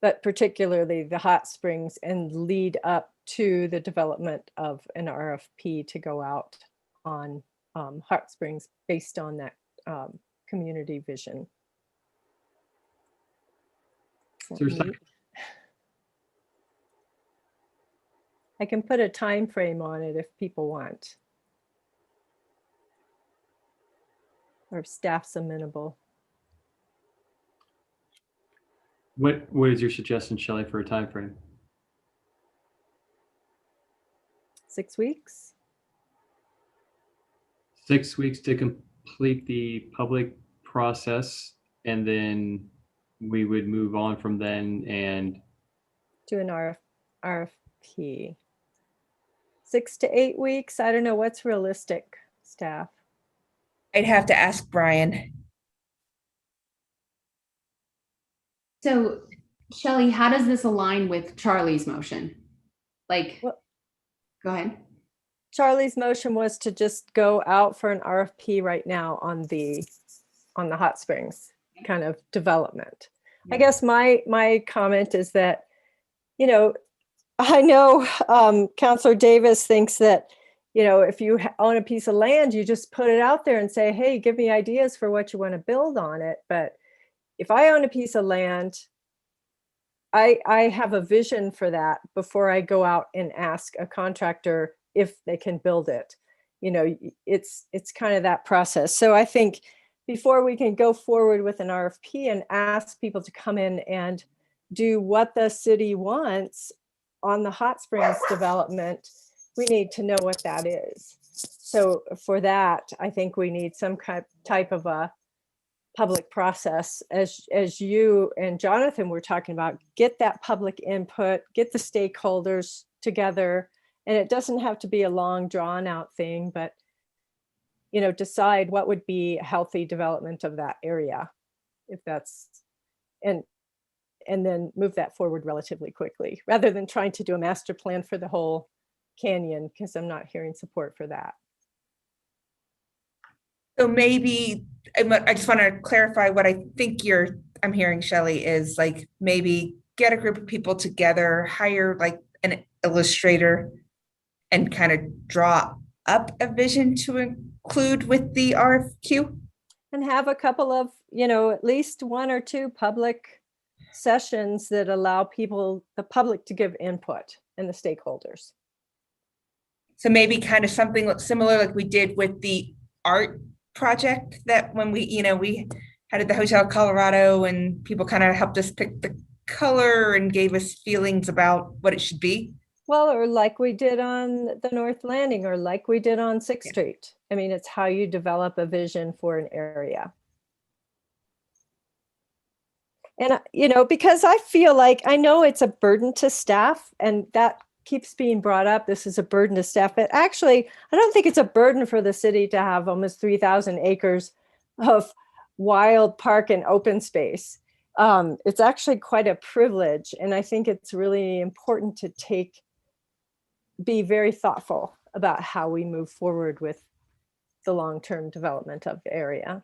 But particularly the hot springs, and lead up to the development of an RFP to go out on hot springs based on that community vision. I can put a time frame on it if people want. Or if staff's amenable. What is your suggestion, Shelley, for a time frame? 6 weeks. 6 weeks to complete the public process, and then we would move on from then and do an RFP. 6 to 8 weeks. I don't know what's realistic, staff. I'd have to ask Brian. So Shelley, how does this align with Charlie's motion? Like, go ahead. Charlie's motion was to just go out for an RFP right now on the hot springs kind of development. I guess my comment is that, you know, I know Councilor Davis thinks that, you know, if you own a piece of land, you just put it out there and say, hey, give me ideas for what you want to build on it. But if I own a piece of land, I have a vision for that before I go out and ask a contractor if they can build it. You know, it's kind of that process. So I think before we can go forward with an RFP and ask people to come in and do what the city wants on the hot springs development, we need to know what that is. So for that, I think we need some type of a public process, as you and Jonathan were talking about. Get that public input, get the stakeholders together, and it doesn't have to be a long drawn out thing, but you know, decide what would be a healthy development of that area, if that's, and then move that forward relatively quickly, rather than trying to do a master plan for the whole canyon, because I'm not hearing support for that. So maybe, I just want to clarify what I think I'm hearing, Shelley, is like maybe get a group of people together, hire like an illustrator, and kind of draw up a vision to include with the RFQ. And have a couple of, you know, at least 1 or 2 public sessions that allow people, the public, to give input and the stakeholders. So maybe kind of something similar like we did with the art project, that when we had at the Hotel Colorado and people kind of helped us pick the color and gave us feelings about what it should be. Well, or like we did on the North Landing, or like we did on 6th Street. I mean, it's how you develop a vision for an area. And, you know, because I feel like, I know it's a burden to staff, and that keeps being brought up. This is a burden to staff, but actually, I don't think it's a burden for the city to have almost 3,000 acres of wild park and open space. It's actually quite a privilege. And I think it's really important to be very thoughtful about how we move forward with the long-term development of the area.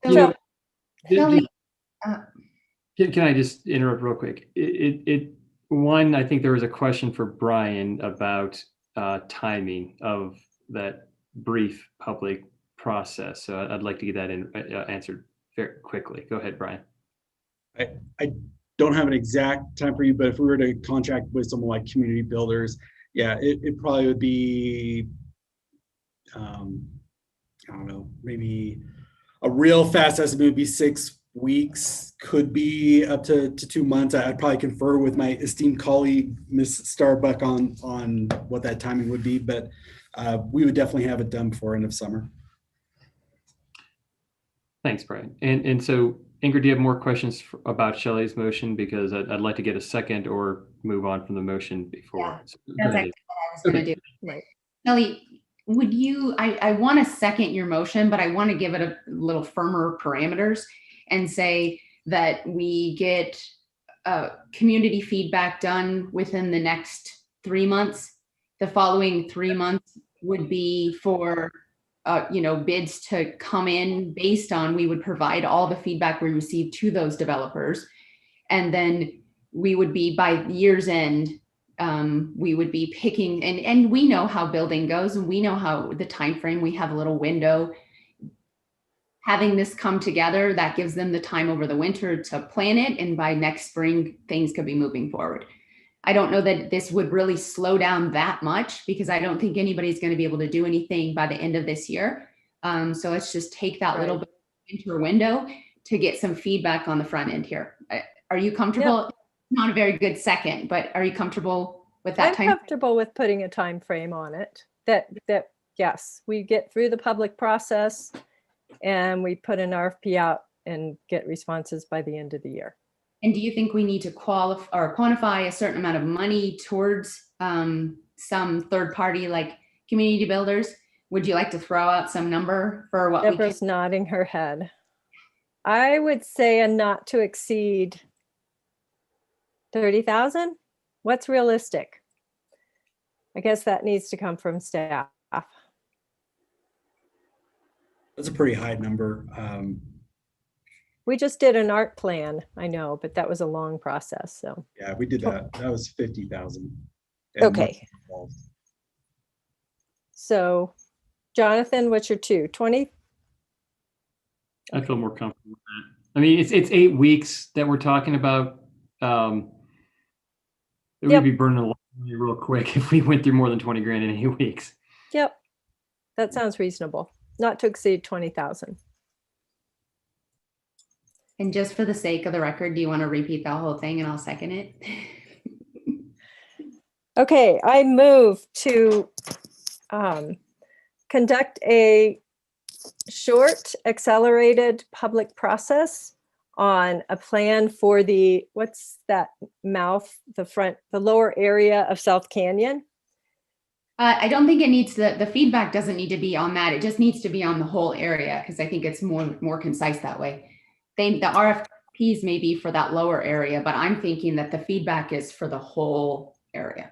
So, can I just interrupt real quick? One, I think there was a question for Brian about timing of that brief public process. So I'd like to get that answered very quickly. Go ahead, Brian. I don't have an exact time for you, but if we were to contract with someone like Community Builders, yeah, it probably would be, I don't know, maybe a real fast estimate would be 6 weeks, could be up to 2 months. I'd probably confer with my esteemed colleague, Ms. Starbuck, on what that timing would be, but we would definitely have it done before end of summer. Thanks, Brian. And so, Ingrid, do you have more questions about Shelley's motion? Because I'd like to get a second or move on from the motion before. Yeah, that's actually what I was going to do. Right. Shelley, would you, I want to second your motion, but I want to give it a little firmer parameters and say that we get community feedback done within the next 3 months. The following 3 months would be for bids to come in based on, we would provide all the feedback we receive to those developers. And then we would be, by year's end, we would be picking, and we know how building goes, and we know how the time frame, we have a little window. Having this come together, that gives them the time over the winter to plan it, and by next spring, things could be moving forward. I don't know that this would really slow down that much, because I don't think anybody's going to be able to do anything by the end of this year. So let's just take that little bit into a window to get some feedback on the front end here. Are you comfortable? Yep. Not a very good second, but are you comfortable with that time? I'm comfortable with putting a time frame on it. That yes, we get through the public process and we put an RFP out and get responses by the end of the year. And do you think we need to qualify or quantify a certain amount of money towards some third party like community builders? Would you like to throw out some number for what we Deborah's nodding her head. I would say a not to exceed 30,000. What's realistic? I guess that needs to come from staff. That's a pretty high number. We just did an art plan, I know, but that was a long process, so. Yeah, we did that. That was 50,000. Okay. So Jonathan, what's your 20? I feel more comfortable with that. I mean, it's 8 weeks that we're talking about. It would be burning a lot of money real quick if we went through more than 20 grand in 8 weeks. Yep, that sounds reasonable. Not to exceed 20,000. And just for the sake of the record, do you want to repeat that whole thing and I'll second it? Okay, I move to conduct a short accelerated public process on a plan for the, what's that mouth, the lower area of South Canyon? I don't think it needs the feedback doesn't need to be on that. It just needs to be on the whole area because I think it's more concise that way. The RFPs may be for that lower area, but I'm thinking that the feedback is for the whole area.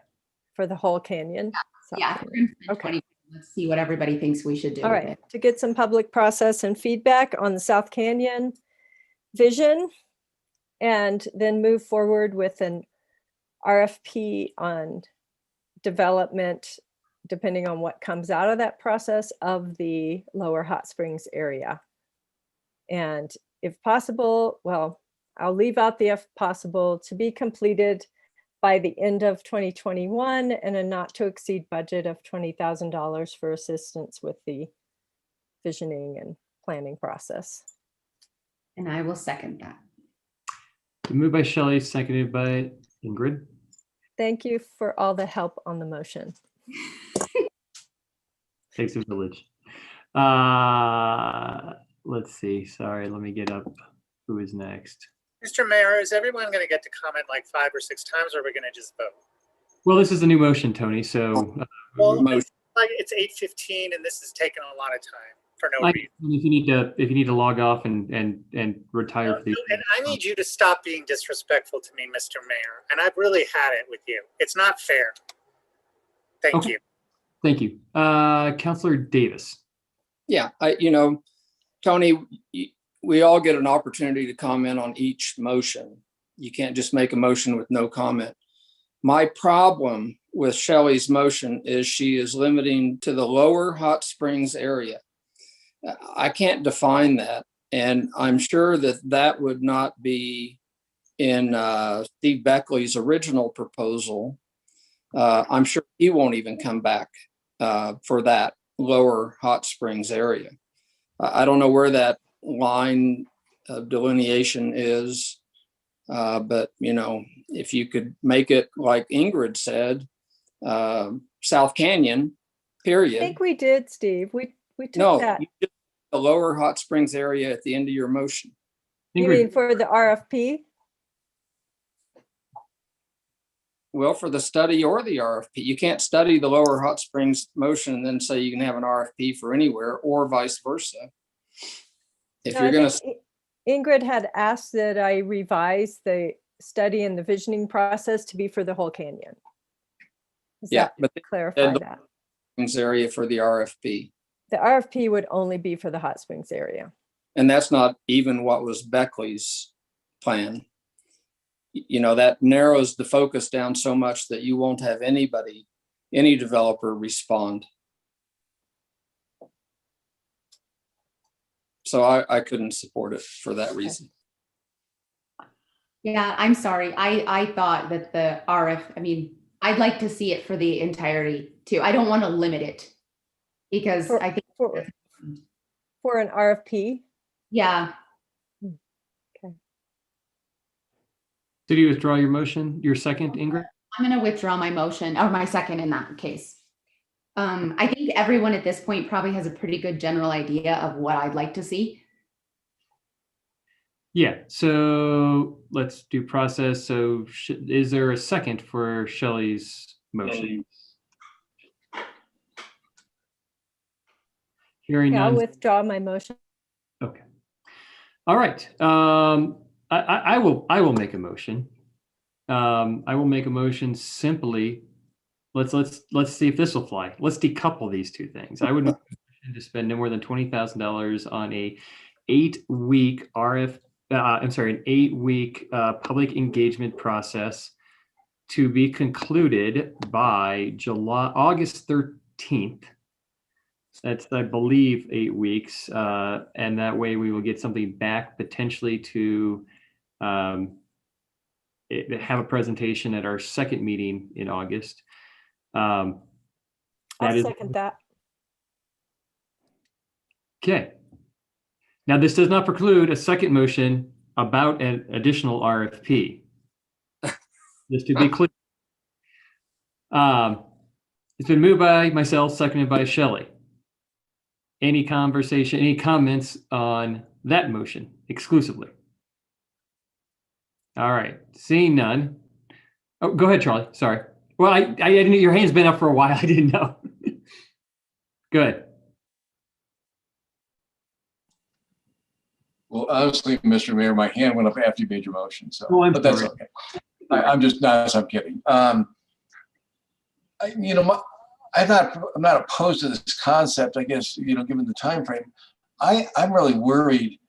For the whole canyon? Yeah. Okay. Let's see what everybody thinks we should do. All right, to get some public process and feedback on the South Canyon vision, and then move forward with an RFP on development, depending on what comes out of that process, of the Lower Hot Springs area. And if possible, well, I'll leave out the if possible, to be completed by the end of 2021, and a not to exceed budget of $20,000 for assistance with the visioning and planning process. And I will second that. Moved by Shelley, seconded by Ingrid. Thank you for all the help on the motion. Takes a village. Let's see. Sorry, let me get up. Who is next? Mr. Mayor, is everyone going to get to comment like 5 or 6 times, or are we going to just vote? Well, this is a new motion, Tony. So Well, it's 8:15, and this has taken a lot of time for no reason. if you need to log off and retire for these. And I need you to stop being disrespectful to me, Mr. Mayor. And I've really had it with you. It's not fair. Thank you. Thank you. Councilor Davis. Yeah, Tony, we all get an opportunity to comment on each motion. You can't just make a motion with no comment. My problem with Shelley's motion is she is limiting to the Lower Hot Springs area. I can't define that. And I'm sure that would not be in Steve Beckley's original proposal. I'm sure he won't even come back for that Lower Hot Springs area. I don't know where that line of delineation is, but if you could make it like Ingrid said, South Canyon, period. I think we did, Steve. We took that. You did the Lower Hot Springs area at the end of your motion. You mean for the RFP? Well, for the study or the RFP, you can't study the Lower Hot Springs motion and then say you can have an RFP for anywhere, or vice versa. If No, you're I going think Ingrid had asked that I revise the study and the visioning process to be for the whole canyon. but clarify that. Springs area for the RFP, The RFP would only be for the Hot Springs area. and that's not even what was Beckley's plan. That narrows the focus down so much that you won't have any developer respond. So I couldn't support it for that reason. Yeah, I'm sorry. I thought that I'd like to see it for the entirety too. I don't want to limit it because I think for an RFP. Yeah. Okay. Did you withdraw your motion, your second, Ingrid? I'm going to withdraw my motion or my second in that case. I think everyone at this point probably has a pretty good general idea of what I'd like to see. Yeah, so let's do process. So is there a second for Shelley's motion? Hearing Yeah, I'll none. withdraw my motion. Okay. All right. I will make a motion. I will make a motion simply. Let's see if this will fly. Let's decouple these two things. I would make a motion to spend no more than $20,000 on a 8-week an 8-week public engagement process to be concluded by August 13th. That's, I believe, 8 weeks. And that way we will get something back potentially to have a presentation at our second meeting in August. I'll second that. Okay. Now, this does not preclude a second motion about an additional RFP. Just to be clear. It's been moved by myself, seconded by Shelley. Any conversation, any comments on that motion exclusively? All right, seeing none. Oh, go ahead, Charlie. Sorry. Well, I didn't. Your hand's been up for a while. I didn't know. Good. Well, honestly, Mr. Mayor, my hand went up after you made your motion, so, Oh, I'm but that's sorry. okay. I'm just, no, I'm kidding. I'm not opposed to this concept, I guess, given the time frame. I'm really worried.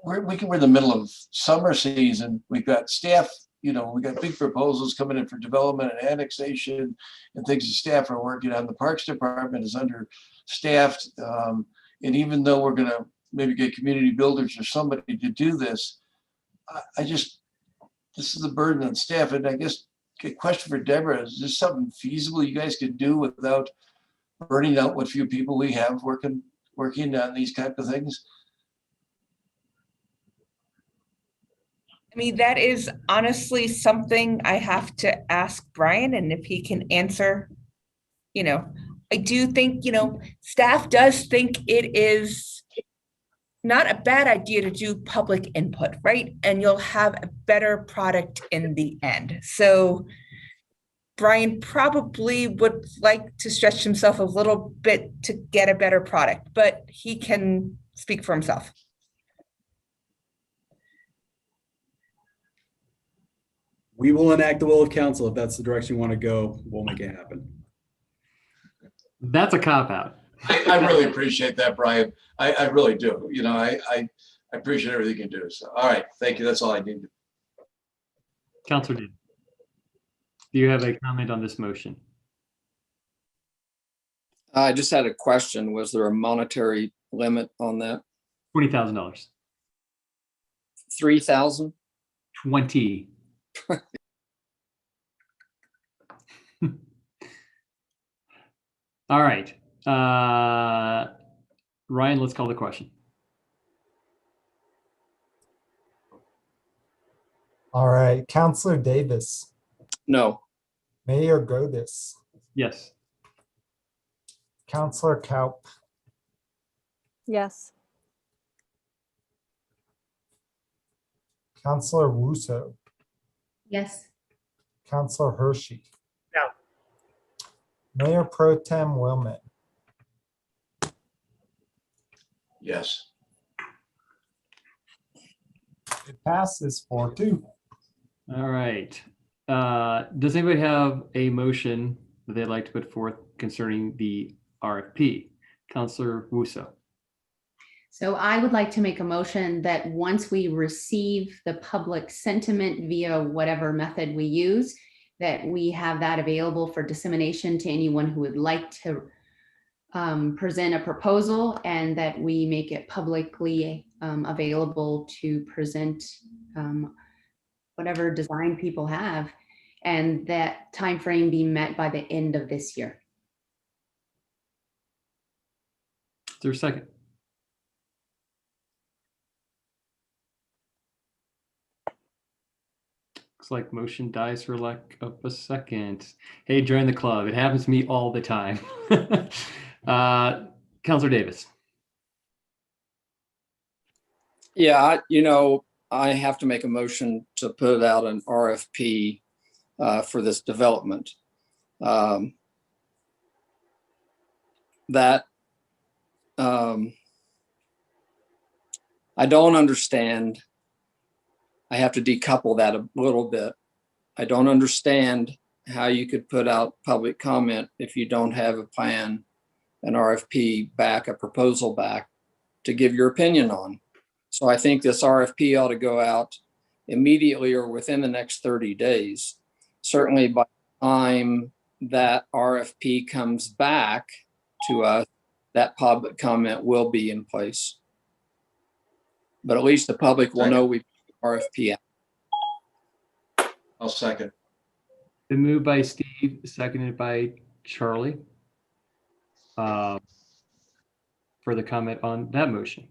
We're in the middle of summer season. We've got staff, we got big proposals coming in for development and annexation and things that staff are working on. The Parks Department is understaffed. And even though we're going to maybe get community builders or somebody to do this, this is a burden on staff. And I guess a question for Deborah, is this something feasible you guys could do without burning out what few people we have working on these type of things? I mean, that is honestly something I have to ask Brian, and if he can answer, I do think, staff does think it is not a bad idea to do public input, right? And you'll have a better product in the end. So Brian probably would like to stretch himself a little bit to get a better product, but he can speak for himself. We will enact the will of council. If that's the direction you want to go, we'll make it happen. That's a cop-out. I really appreciate that, Brian. I really do. I appreciate everything you do. So, all right. Thank you. That's all I need. Councilor Dean, do you have a comment on this motion? I just had a question. Was there a monetary limit on that? $20,000. 3,000? 20. All right. Ryan, let's call the question. All right, Counselor Davis. No. Mayor Godis. Yes. Counselor Kaup. Yes. Counselor Russo. Yes. Counselor Hershey. No. Mayor Pro Tem Willman. Yes. It passes 4-2. All right. Does anybody have a motion that they'd like to put forth concerning the RFP? Counselor Wusso. So I would like to make a motion that once we receive the public sentiment via whatever method we use, that we have that available for dissemination to anyone who would like to present a proposal, and that we make it publicly available to present whatever design people have, and that time frame be met by the end of this year. Is there a second? Looks like motion dies for lack of a second. Hey, join the club. It happens to me all the time. Counselor Davis. Yeah, I have to make a motion to put out an RFP for this development. That I don't understand. I have to decouple that a little bit. I don't understand how you could put out public comment if you don't have a plan, an RFP back, a proposal back to give your opinion on. So I think this RFP ought to go out immediately or within the next 30 days. Certainly by the time that RFP comes back to us, that public comment will be in place. But at least the public will know we RFP out. I'll second. Been moved by Steve, seconded by Charlie. For the comment on that motion.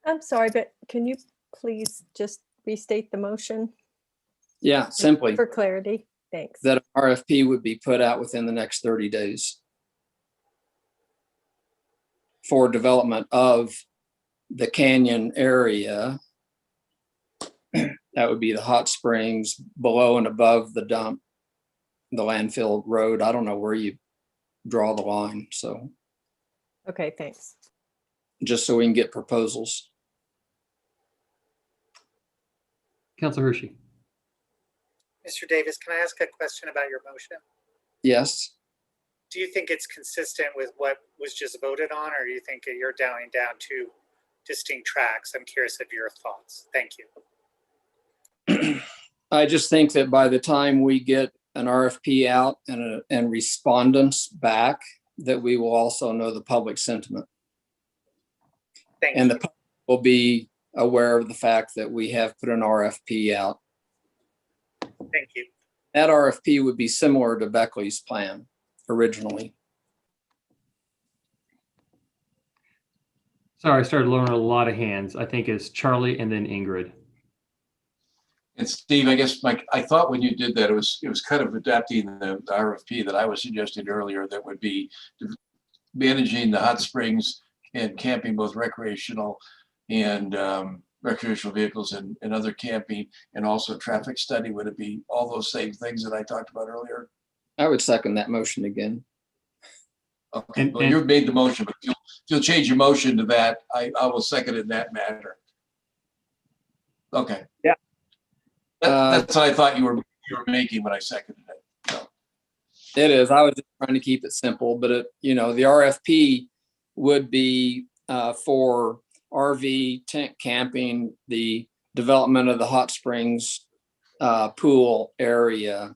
I'm sorry, but can you please just restate the motion? Yeah, simply For clarity, thanks. that an RFP would be put out within the next 30 days for development of the canyon area. That would be the hot springs below and above the dump, the landfill road. I don't know where you draw the line. So Okay, thanks. just so we can get proposals. Councilor Hershey. Mr. Davis, can I ask a question about your motion? Yes. Do you think it's consistent with what was just voted on, or do you think you're dialing down two distinct tracks? I'm curious of your thoughts. Thank you. I just think that by the time we get an RFP out and respondents back, that we will also know the public sentiment. And the public will be aware of the fact that we have put an RFP out. Thank you. That RFP would be similar to Beckley's plan originally. Sorry, I started lowering a lot of hands. I think it's Charlie and then Ingrid. And Steve, I guess, Mike, I thought when you did that, it was kind of adapting the RFP that I was suggesting earlier that would be managing the hot springs and camping, both recreational and recreational vehicles and other camping, and also traffic study. Would it be all those same things that I talked about earlier? I would second that motion again. Okay, well, you've made the motion, but if you'll change your motion to that, I will second it in that manner. Okay. Yeah. That's what I thought you were making when I seconded it. So. It is. I was just trying to keep it simple, but the RFP would be for RV tent camping, the development of the hot springs pool area,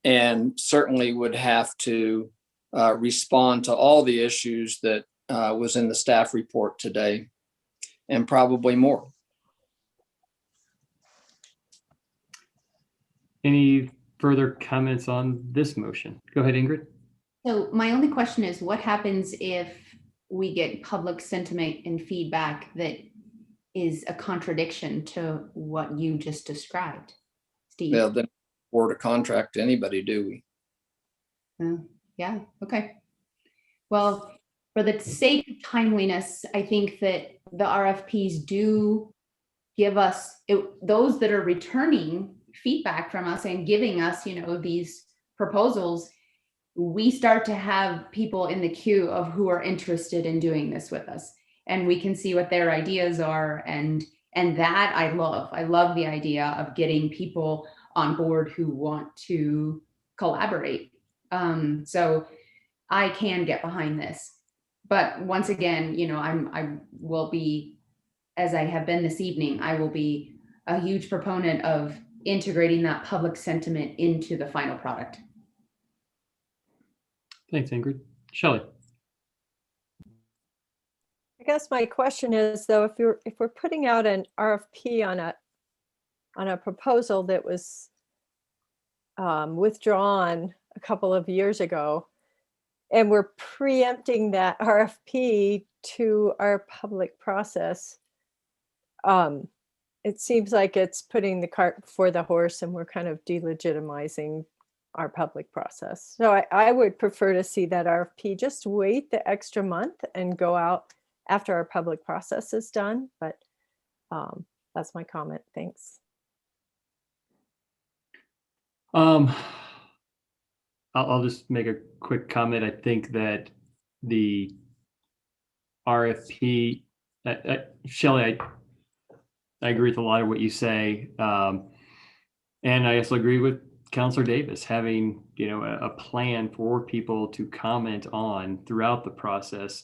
and certainly would have to respond to all the issues that was in the staff report today, and probably more. Any further comments on this motion? Go ahead, Ingrid. So my only question is, what happens if we get public sentiment and feedback that is a contradiction to what you just described, Steve? Well, then award a contract to anybody, do we? Yeah, okay. Well, for the sake of timeliness, I think that the RFPs do give us, those that are returning feedback from us and giving us, these proposals, we start to have people in the queue of who are interested in doing this with us, and we can see what their ideas are, and that I love the idea of getting people on board who want to collaborate. So I can get behind this, but once again, I will be, as I have been this evening, I will be a huge proponent of integrating that public sentiment into the final product. Thanks, Ingrid. Shelley. I guess my question is, though, if we're putting out an RFP on a proposal that was withdrawn a couple of years ago, and we're preempting that RFP to our public process, it seems like it's putting the cart before the horse, and we're kind of delegitimizing our public process. So I would prefer to see that RFP just wait the extra month and go out after our public process is done, but that's my comment. Thanks. I'll just make a quick comment. I think that the RFP, Shelley, I agree with a lot of what you say. And I also agree with Councilor Davis, having, a plan for people to comment on throughout the process.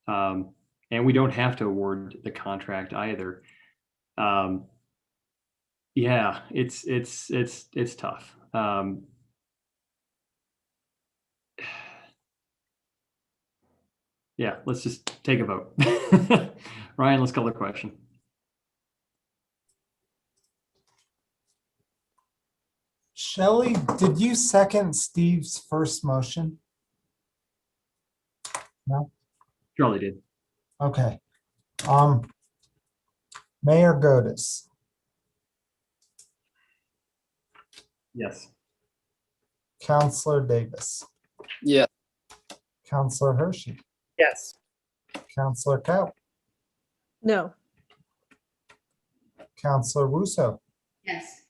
And we don't have to award the contract either. Yeah, it's tough. Yeah, let's just take a vote. Ryan, let's call the question. Shelley, did you second Steve's first motion? No? Charlie did. Okay. Mayor Godus. Yes. Councilor Davis. Yeah. Councilor Hershey. Yes. Councilor Cow. No. Councilor Russo. Yes.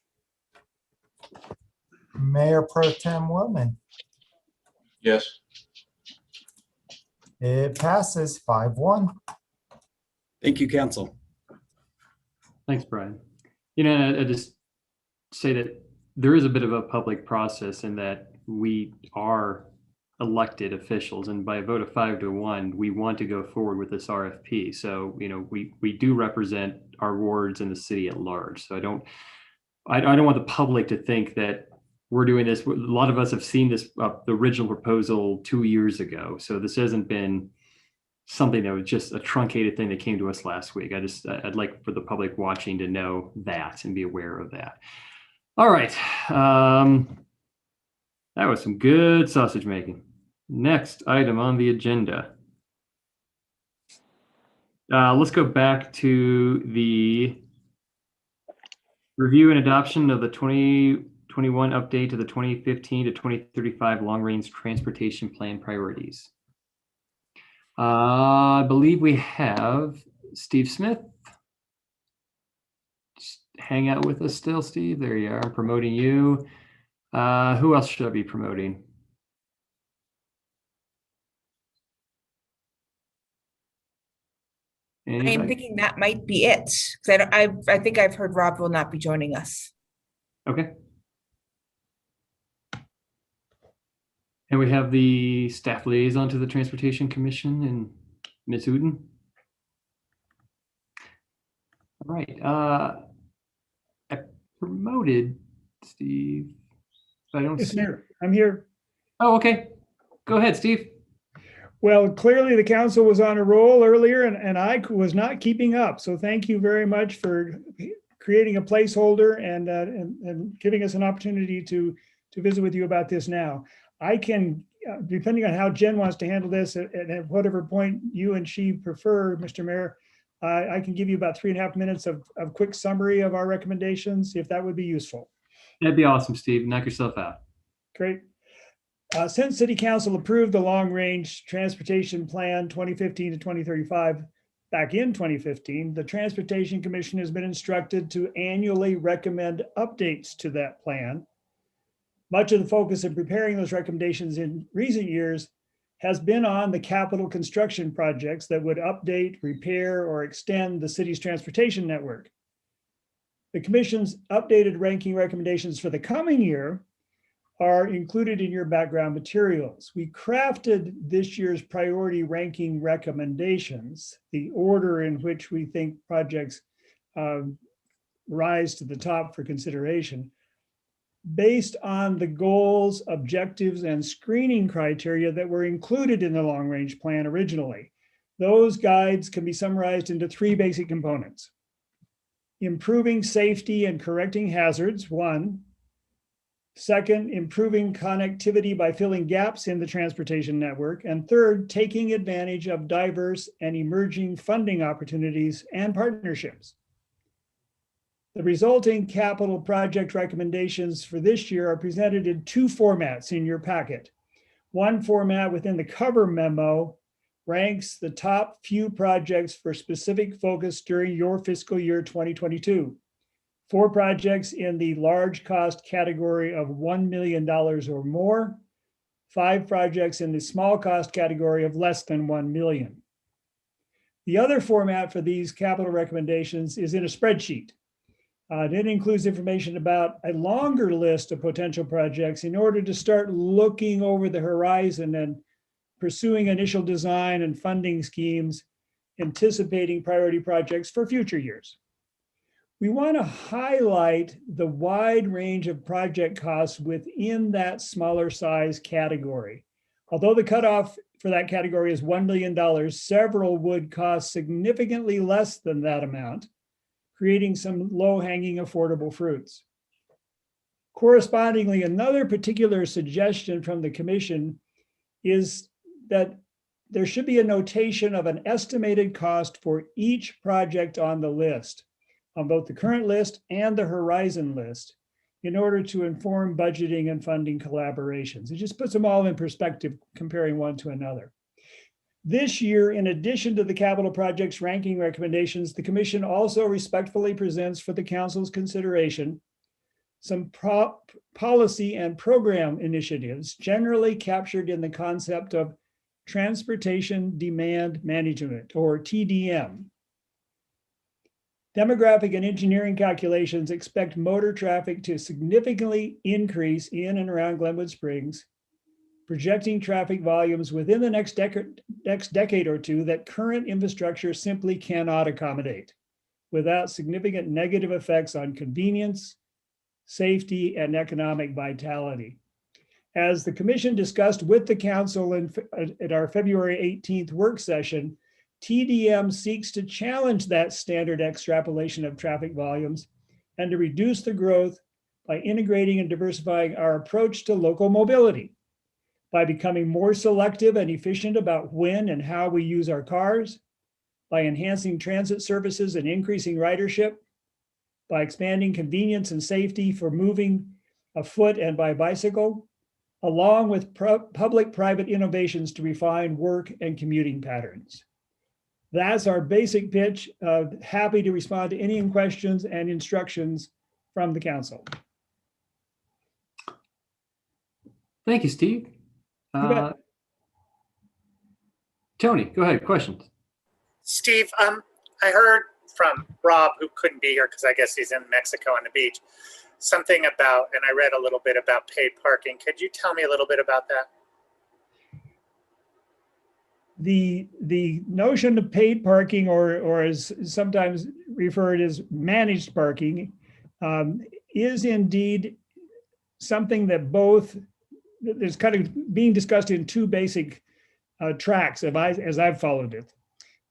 Mayor Pro Tem Wellman. Yes. It passes 5-1. Thank you, council. Thanks, Brian. I just say that there is a bit of a public process in that we are elected officials, and by a vote of 5-1, we want to go forward with this RFP. So, we do represent our wards and the city at large. So I don't want the public to think that we're doing this. A lot of us have seen this, the original proposal 2 years ago. So this hasn't been something that was just a truncated thing that came to us last week. I'd like for the public watching to know that and be aware of that. All right. That was some good sausage making. Next item on the agenda. Let's go back to the review and adoption of the 2021 update to the 2015 to 2035 long-range transportation plan priorities. I believe we have Steve Smith. Just hang out with us still, Steve. There you are. I'm promoting you. Who else should I be promoting? Anybody? I'm thinking that might be it. 'Cause I think I've heard Rob will not be joining us. Okay. And we have the staff liaison to the Transportation Commission and Ms. Uden. All right. I promoted Steve. I don't Yes, see. Mayor, I'm here. Oh, okay. Go ahead, Steve. Well, clearly the council was on a roll earlier and I was not keeping up. So thank you very much for creating a placeholder and giving us an opportunity to visit with you about this now. I can, depending on how Jen wants to handle this, at whatever point you and she prefer, Mr. Mayor, I can give you about 3.5 minutes of quick summary of our recommendations, if that would be useful. That'd be awesome, Steve. Knock yourself out. Great. Since City Council approved the Long Range Transportation Plan 2015 to 2035 back in 2015, the Transportation Commission has been instructed to annually recommend updates to that plan. Much of the focus in preparing those recommendations in recent years has been on the capital construction projects that would update, repair, or extend the city's transportation network. The Commission's updated ranking recommendations for the coming year are included in your background materials. We crafted this year's priority ranking recommendations, the order in which we think projects rise to the top for consideration, based on the goals, objectives, and screening criteria that were included in the long-range plan originally. Those guides can be summarized into 3 basic components. Improving safety and correcting hazards, 1. Second, improving connectivity by filling gaps in the transportation network. And third, taking advantage of diverse and emerging funding opportunities and partnerships. The resulting capital project recommendations for this year are presented in 2 formats in your packet. One format within the cover memo, ranks the top few projects for specific focus during your fiscal year 2022. 4 projects in the large cost category of $1 million or more, 5 projects in the small cost category of less than 1 million. The other format for these capital recommendations is in a spreadsheet. It includes information about a longer list of potential projects in order to start looking over the horizon and pursuing initial design and funding schemes, anticipating priority projects for future years. We want to highlight the wide range of project costs within that smaller size category. Although the cutoff for that category is $1 million, several would cost significantly less than that amount, creating some low-hanging affordable fruits. Correspondingly, another particular suggestion from the commission is that there should be a notation of an estimated cost for each project on the list, on both the current list and the horizon list, in order to inform budgeting and funding collaborations. It just puts them all in perspective, comparing one to another. This year, in addition to the capital projects ranking recommendations, the commission also respectfully presents for the council's consideration some policy and program initiatives generally captured in the concept of transportation demand management, or TDM. Demographic and engineering calculations expect motor traffic to significantly increase in and around Glenwood Springs, projecting traffic volumes within the next decade or two that current infrastructure simply cannot accommodate, without significant negative effects on convenience, safety, and economic vitality. As the commission discussed with the council at our February 18th work session, TDM seeks to challenge that standard extrapolation of traffic volumes and to reduce the growth by integrating and diversifying our approach to local mobility, by becoming more selective and efficient about when and how we use our cars, by enhancing transit services and increasing ridership, by expanding convenience and safety for moving afoot and by bicycle, along with public-private innovations to refine work and commuting patterns. That's our basic pitch. Happy to respond to any questions and instructions from the council. Thank you, Steve. bet. Tony, go ahead, questions. Steve, I heard from Rob, who couldn't be here because I guess he's in Mexico on the beach, something about, and I read a little bit about paid parking. Could you tell me a little bit about that? The notion of paid parking, or as sometimes referred as managed parking, is indeed something that both is kind of being discussed in 2 basic tracks as I've followed it.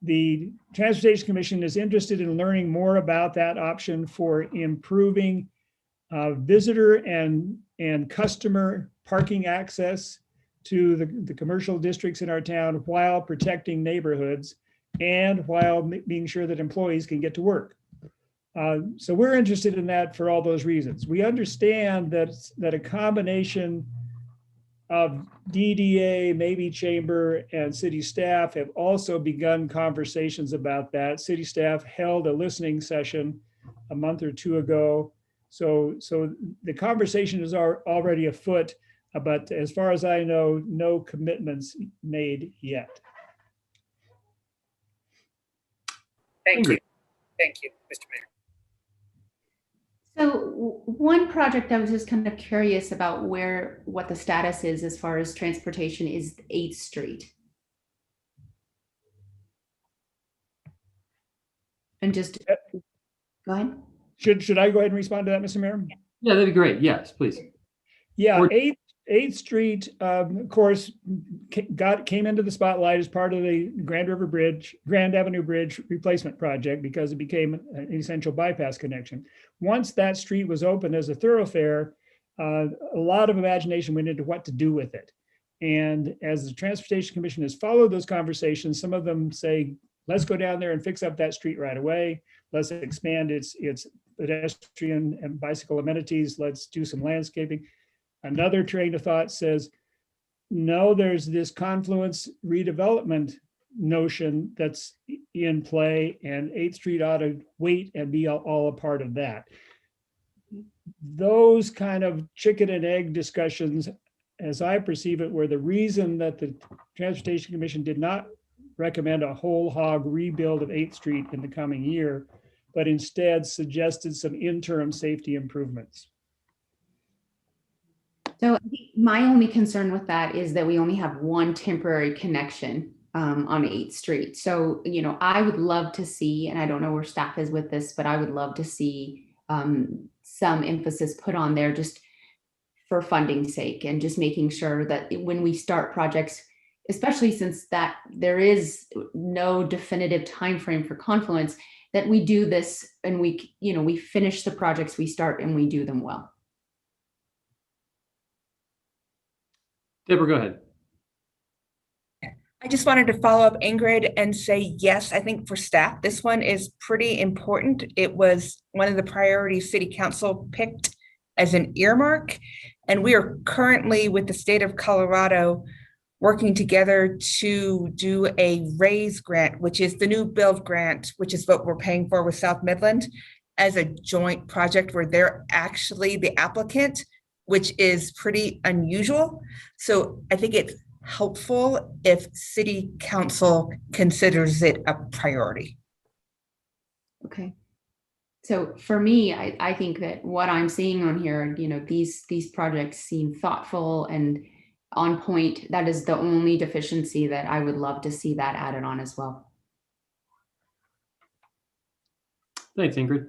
The Transportation Commission is interested in learning more about that option for improving visitor and customer parking access to the commercial districts in our town while protecting neighborhoods and while being sure that employees can get to work. So we're interested in that for all those reasons. We understand that a combination of DDA, maybe chamber, and city staff have also begun conversations about that. City staff held a listening session a month or 2 ago. So the conversation is already afoot, but as far as I know, no commitments made yet. Thank you. Thank you, Mr. Mayor. So one project I was just kind of curious about what the status is as far as transportation is 8th Street. And just, go ahead. Should I go ahead and respond to that, Mr. Mayor? Yeah, that'd be great. Yes, please. Yeah, 8th Street, of course, came into the spotlight as part of the Grand Avenue Bridge replacement project because it became an essential bypass connection. Once that street was opened as a thoroughfare, a lot of imagination went into what to do with it. And as the Transportation Commission has followed those conversations, some of them say, let's go down there and fix up that street right away. Let's expand its pedestrian and bicycle amenities. Let's do some landscaping. Another train of thought says, no, there's this confluence redevelopment notion that's in play, and 8th Street ought to wait and be all a part of that. Those kind of chicken and egg discussions, as I perceive it, were the reason that the Transportation Commission did not recommend a whole hog rebuild of 8th Street in the coming year, but instead suggested some interim safety improvements. So I think my only concern with that is that we only have one temporary connection on 8th Street. So, you know, I would love to see, and I don't know where staff is with this, but I would love to see some emphasis put on there just for funding's sake, and just making sure that when we start projects, especially since that there is no definitive timeframe for Confluence, that we do this and we, you know, we finish the projects we start and we do them well. Deborah, go ahead. I just wanted to follow up Ingrid and say, yes, I think for staff, this one is pretty important. It was one of the priorities City Council picked as an earmark. And we are currently with the state of Colorado working together to do a RAISE grant, which is the new build grant, which is what we're paying for with South Midland, as a joint project where they're actually the applicant, which is pretty unusual. So I think it's helpful if City Council considers it a priority. Okay. So for me, I think that what I'm seeing on here, you know, these projects seem thoughtful and on point. That is the only deficiency that I would love to see that added on as well. Thanks, Ingrid.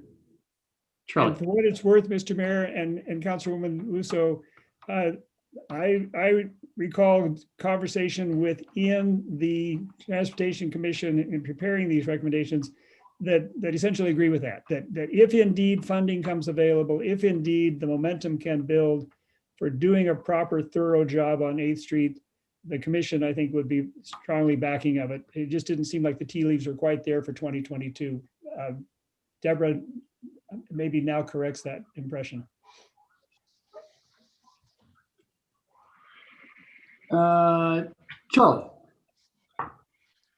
Charlie. And for what it's worth, Mr. Mayor and Councilwoman Russo, I recall conversation within the Transportation Commission in preparing these recommendations that essentially agree with that if indeed funding comes available, if indeed the momentum can build for doing a proper, thorough job on 8th Street, the commission, I think, would be strongly backing of it. It just didn't seem like the tea leaves were quite there for 2022. Deborah maybe now corrects that impression. Charlie.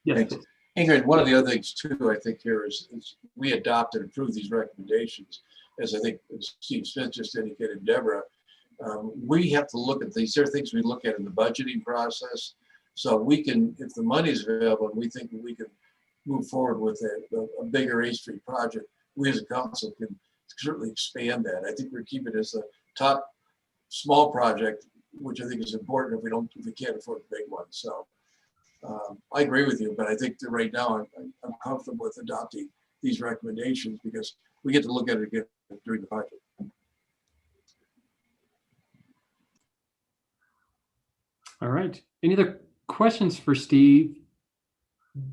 Yes. Thanks. Ingrid, one of the other things too, I think here is we adopt and approve these recommendations, as I think Steve Smith just indicated, Deborah. We have to look at these. There are things we look at in the budgeting process. So we can, if the money is available and we think we can move forward with a bigger 8th Street project, we as a council can certainly expand that. I think we're keeping it as a top small project, which I think is important if we can't afford a big one. So I agree with you, but I think that right now I'm comfortable with adopting these recommendations because we get to look at it again during the project. All right. Any other questions for Steve,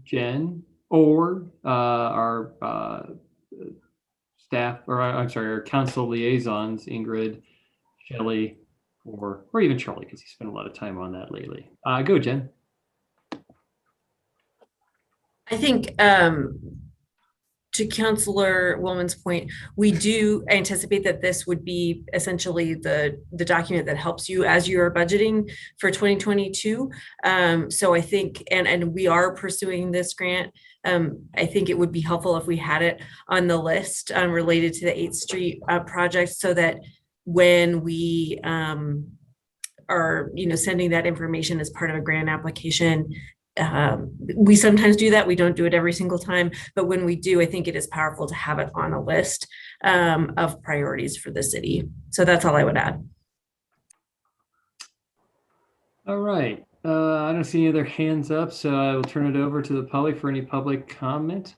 Jen, or our staff, or I'm sorry, our council liaisons, Ingrid, Shelley, or even Charlie, because he spent a lot of time on that lately. Go, Jen. I think to Councilor Willman's point, we do anticipate that this would be essentially the document that helps you as you are budgeting for 2022. So I think, and we are pursuing this grant. I think it would be helpful if we had it on the list related to the 8th Street project, so that when we are, sending that information as part of a grant application, we sometimes do that. We don't do it every single time, but when we do, I think it is powerful to have it on a list of priorities for the city. So that's all I would add. All right. I don't see any other hands up, so I will turn it over to the public for any public comment.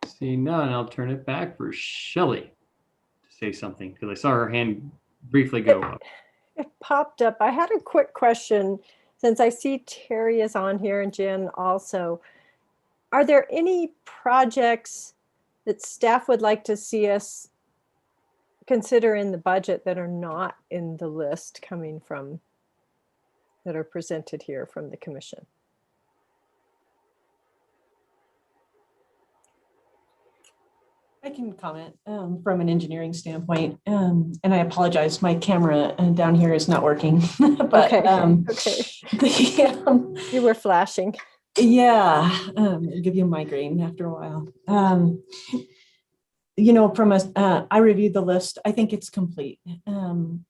See none, I'll turn it back for Shelley to say something, because I saw her hand briefly go up. It popped up. I had a quick question. Since I see Terry is on here and Jen also, are there any projects that staff would like to see us consider in the budget that are not in the list coming from, that are presented here from the commission? I can comment from an engineering standpoint, and I apologize, my camera down here is not working. But Okay, the, you were flashing. yeah, it'll give you a migraine after a while. You know, from I reviewed the list. I think it's complete.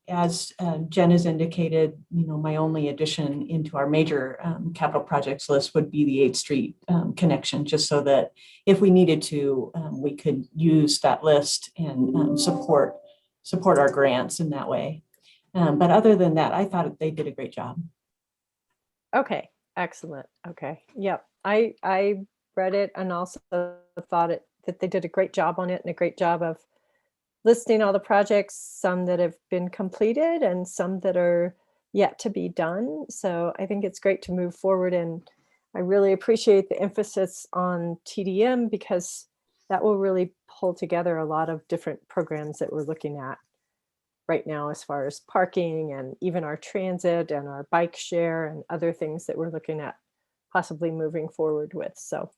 As Jen has indicated, you know, my only addition into our major capital projects list would be the 8th Street connection, just so that if we needed to, we could use that list and support our grants in that way. But other than that, I thought they did a great job. Okay, excellent. Okay, yep. I read it and also thought that they did a great job on it and a great job of listing all the projects, some that have been completed and some that are yet to be done. So I think it's great to move forward, and I really appreciate the emphasis on TDM because that will really pull together a lot of different programs that we're looking at right now as far as parking and even our transit and our bike share and other things that we're looking at possibly moving forward with. So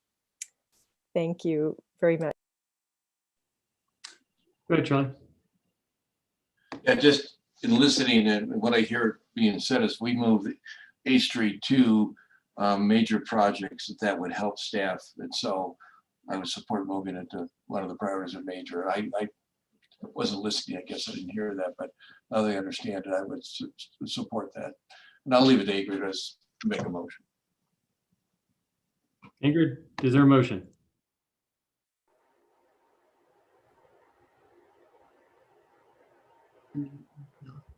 thank you very much. Go ahead, Charlie. Yeah, just in listening and what I hear being said is we move the 8th Street to major projects that would help staff. And so I would support moving it to one of the priorities of major. I wasn't listening, I guess I didn't hear that, but now that I understand it, I would support that. And I'll leave it to Ingrid to make a motion. Ingrid, is there a motion?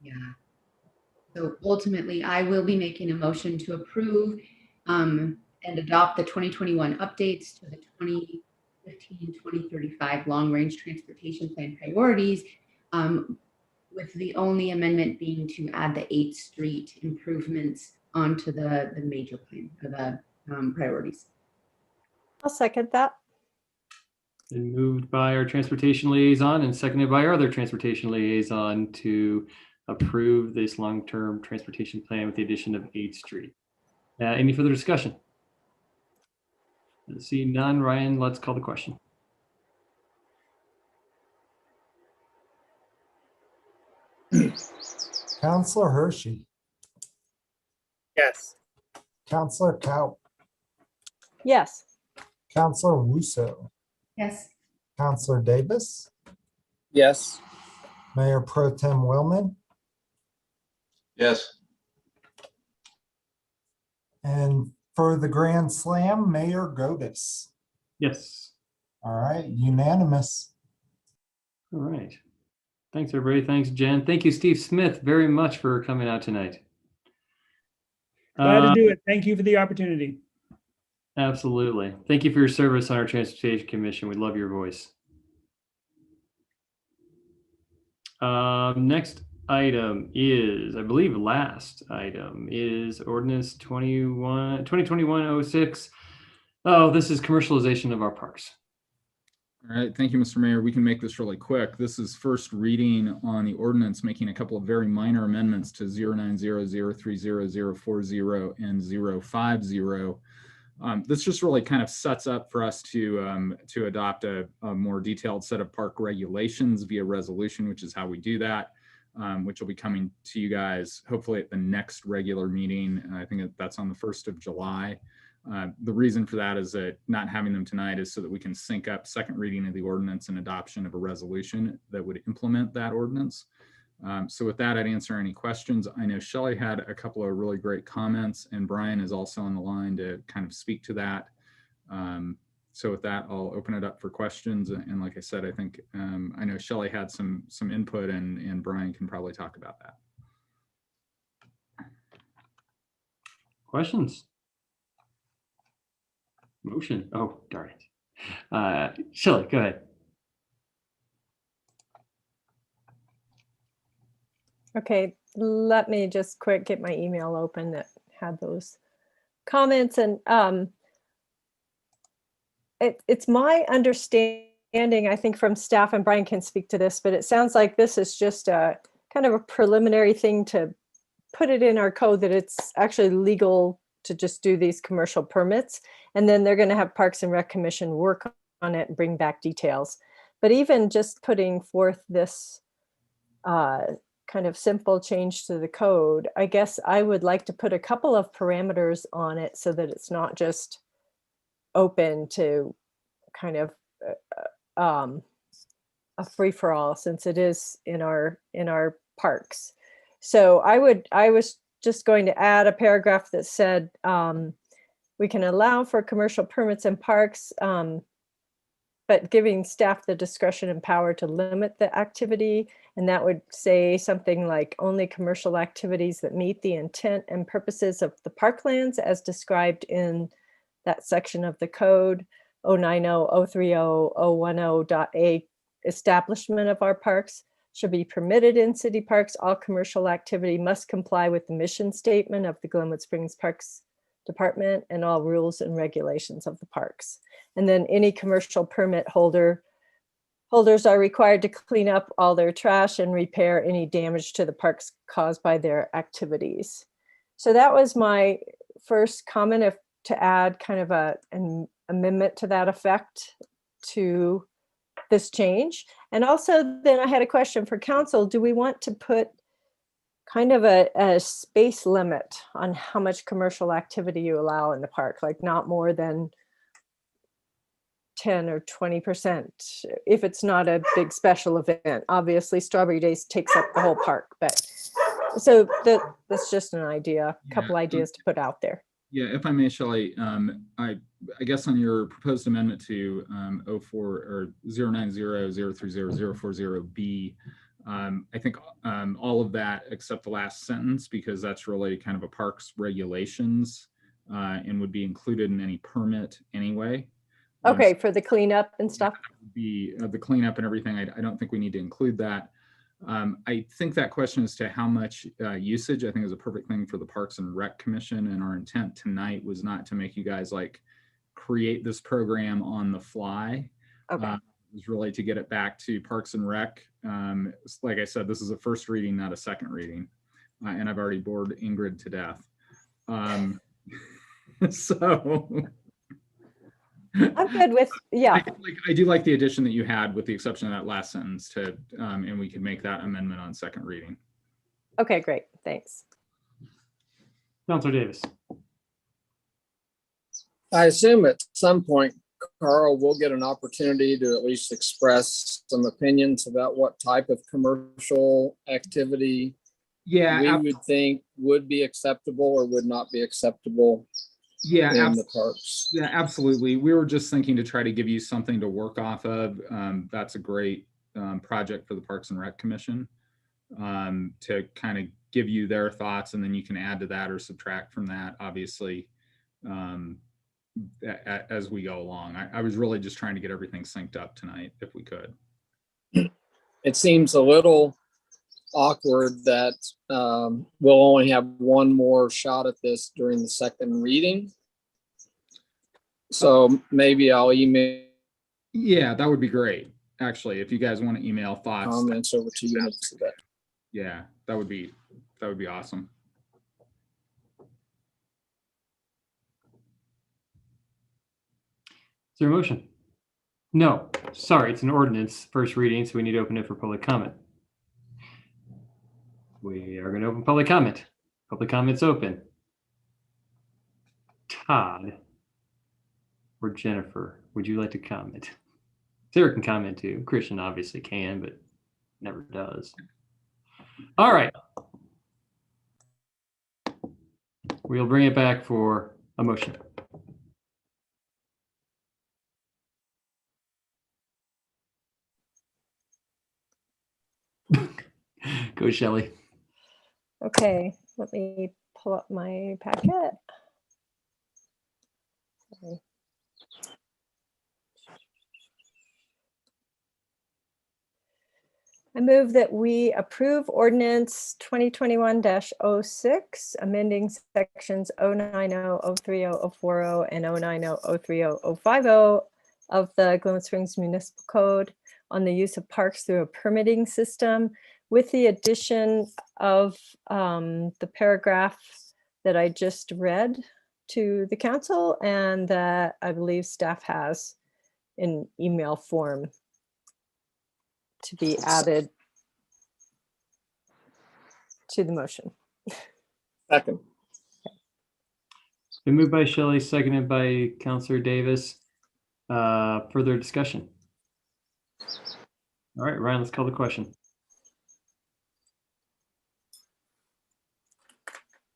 Yeah. So ultimately, I will be making a motion to approve and adopt the 2021 updates to the 2015-2035 long-range transportation plan priorities, with the only amendment being to add the 8th Street improvements onto the major plan or the priorities. I'll second that. Been moved by our transportation liaison and seconded by our other transportation liaison to approve this long-term transportation plan with the addition of 8th Street. Any further discussion? See none. Ryan, let's call the question. Counselor Hershey, Yes. Counselor Cow, Yes. Counselor Russo, Yes. Counselor Davis, Yes. Mayor Pro Tem Willman, Yes. and for the Grand Slam, Mayor Godis. Yes. All right, unanimous. All right. Thanks, everybody. Thanks, Jen. Thank you, Steve Smith, very much for coming out tonight. Glad to do it. Thank you for the opportunity. Absolutely. Thank you for your service on our Transportation Commission. We love your voice. Next item is, I believe, last item is ordinance 2021-06. Oh, this is commercialization of our parks. All right, thank you, Mr. Mayor. We can make this really quick. This is first reading on the ordinance, making a couple of very minor amendments to 0900300040 and 050. This just really kind of sets up for us to adopt a more detailed set of park regulations via resolution, which is how we do that, which will be coming to you guys hopefully at the next regular meeting. I think that's on the 1st of July. The reason for that is that not having them tonight is so that we can sync up second reading of the ordinance and adoption of a resolution that would implement that ordinance. So with that, I'd answer any questions. I know Shelley had a couple of really great comments, and Brian is also on the line to kind of speak to that. So with that, I'll open it up for questions. And like I said, I think I know Shelley had some input, and Brian can probably talk about that. Questions? Motion. Oh, darn it. Shelley, go ahead. Okay, let me just quick get my email open that had those comments. And it's my understanding, I think from staff, and Brian can speak to this, but it sounds like this is just a kind of a preliminary thing to put it in our code that it's actually legal to just do these commercial permits. And then they're going to have Parks and Rec Commission work on it and bring back details. But even just putting forth this kind of simple change to the code, I guess I would like to put a couple of parameters on it so that it's not just open to kind of a free-for-all, since it is in our parks. So I was just going to add a paragraph that said we can allow for commercial permits in parks, but giving staff the discretion and power to limit the activity. And that would say something like only commercial activities that meet the intent and purposes of the parklands as described in that section of the code, 090-030-010.a, establishment of our parks should be permitted in city parks. All commercial activity must comply with the mission statement of the Glenwood Springs Parks Department and all rules and regulations of the parks. And then any commercial permit holders are required to clean up all their trash and repair any damage to the parks caused by their activities. So that was my first comment, to add kind of an amendment to that effect to this change. And also then I had a question for council. Do we want to put kind of a space limit on how much commercial activity you allow in the park, like not more than 10 or 20% if it's not a big special event? Obviously Strawberry Days takes up the whole park, but so that's just an idea, a couple ideas to put out there. Yeah, if I may, Shelley, I guess on your proposed amendment to 090-030-040B, I think all of that except the last sentence, because that's really kind of a parks regulations and would be included in any permit anyway. Okay, for the cleanup and stuff? The cleanup and everything, I don't think we need to include that. I think that question as to how much usage, I think is a perfect thing for the Parks and Rec Commission. And our intent tonight was not to make you guys like create this program on the fly. Okay. It was really to get it back to Parks and Rec. Like I said, this is a first reading, not a second reading. And I've already bored Ingrid to death. So I'm good with, yeah. I do like the addition that you had, with the exception of that last sentence, to, and we could make that amendment on second reading. Okay, great. Thanks. Councilor Davis. I assume at some point, Carl, will get an opportunity to at least express some opinions about what type of commercial activity we would think would be acceptable or would not be acceptable. Yeah, in the parks. Yeah, absolutely. We were just thinking to try to give you something to work off of. That's a great project for the Parks and Rec Commission, to kind of give you their thoughts, and then you can add to that or subtract from that, obviously, as we go along. I was really just trying to get everything synced up tonight, if we could. It seems a little awkward that we'll only have one more shot at this during the second reading. So maybe I'll email. Yeah, that would be great. Actually, if you guys want to email thoughts, comments over to you today. Yeah, that would be awesome. Is there a motion? No, sorry, it's an ordinance, first reading, so we need to open it for public comment. We are going to open public comment. Public comment's open. Todd or Jennifer, would you like to comment? Sarah can comment too. Christian obviously can, but never does. All right. We'll bring it back for a motion. Go, Shelley. Okay, let me pull up my packet. Sorry. I move that we approve ordinance 2021-06, amending sections 090, 030, 040, and 090, 030, 050 of the Glenwood Springs Municipal Code on the use of parks through a permitting system, with the addition of the paragraph that I just read to the council and that I believe staff has in email form to be added to the motion. Second. It's been moved by Shelley, seconded by Counselor Davis. Further discussion? All right, Ryan, let's call the question.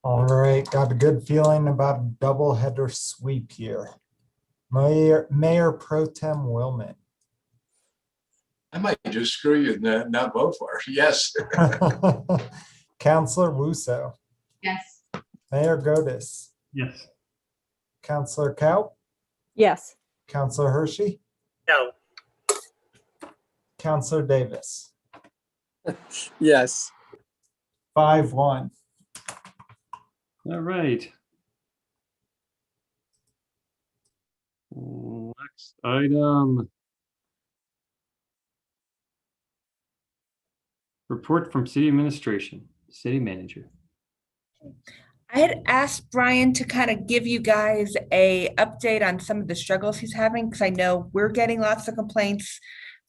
All right, got a good feeling about a double header sweep here. Mayor Pro Tem Willman. I might just screw you and not vote for it. Yes. Counselor Wusso. Yes. Mayor Godis. Yes. Counselor Cow. Yes. Counselor Hershey. No. Counselor Davis. Yes. 5-1. All right. Next item. Report from city administration, city manager. I had asked Brian to kind of give you guys a update on some of the struggles he's having, because I know we're getting lots of complaints,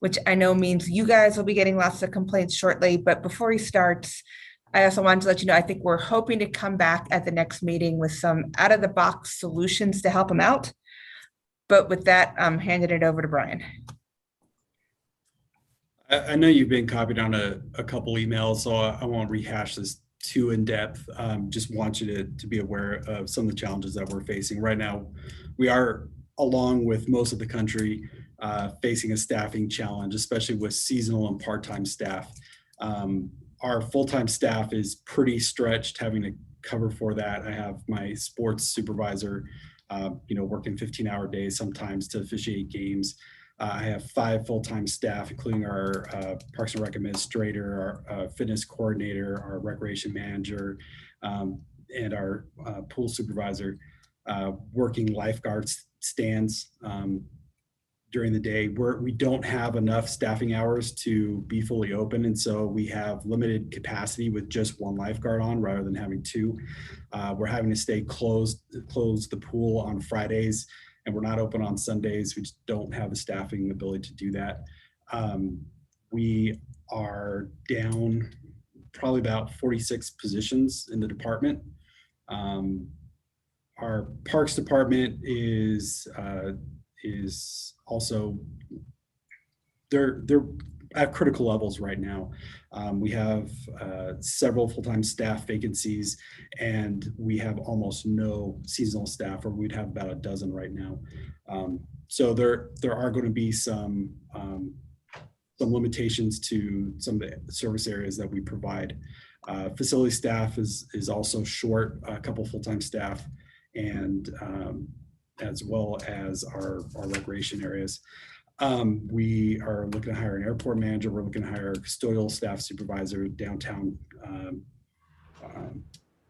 which I know means you guys will be getting lots of complaints shortly. But before he starts, I also wanted to let you know, I think we're hoping to come back at the next meeting with some out-of-the-box solutions to help him out. But with that, I'm handing it over to Brian. I know you've been copied on a couple emails, so I won't rehash this too in depth. Just want you to be aware of some of the challenges that we're facing right now. We are, along with most of the country, facing a staffing challenge, especially with seasonal and part-time staff. Our full-time staff is pretty stretched, having to cover for that. I have my sports supervisor, working 15-hour days sometimes to officiate games. I have 5 full-time staff, including our Parks and Rec administrator, our fitness coordinator, our recreation manager, and our pool supervisor, working lifeguard stands during the day. We don't have enough staffing hours to be fully open, and so we have limited capacity with just 1 lifeguard on rather than having 2. We're having to stay close the pool on Fridays, and we're not open on Sundays. We just don't have the staffing ability to do that. We are down probably about 46 positions in the department. Our parks department is also, they're at critical levels right now. We have several full-time staff vacancies, and we have almost no seasonal staff, or we'd have about a dozen right now. So there are going to be some limitations to some of the service areas that we provide. Facility staff is also short, a couple full-time staff, and as well as our recreation areas. We are looking to hire an airport manager. We're looking to hire a custodial staff supervisor, downtown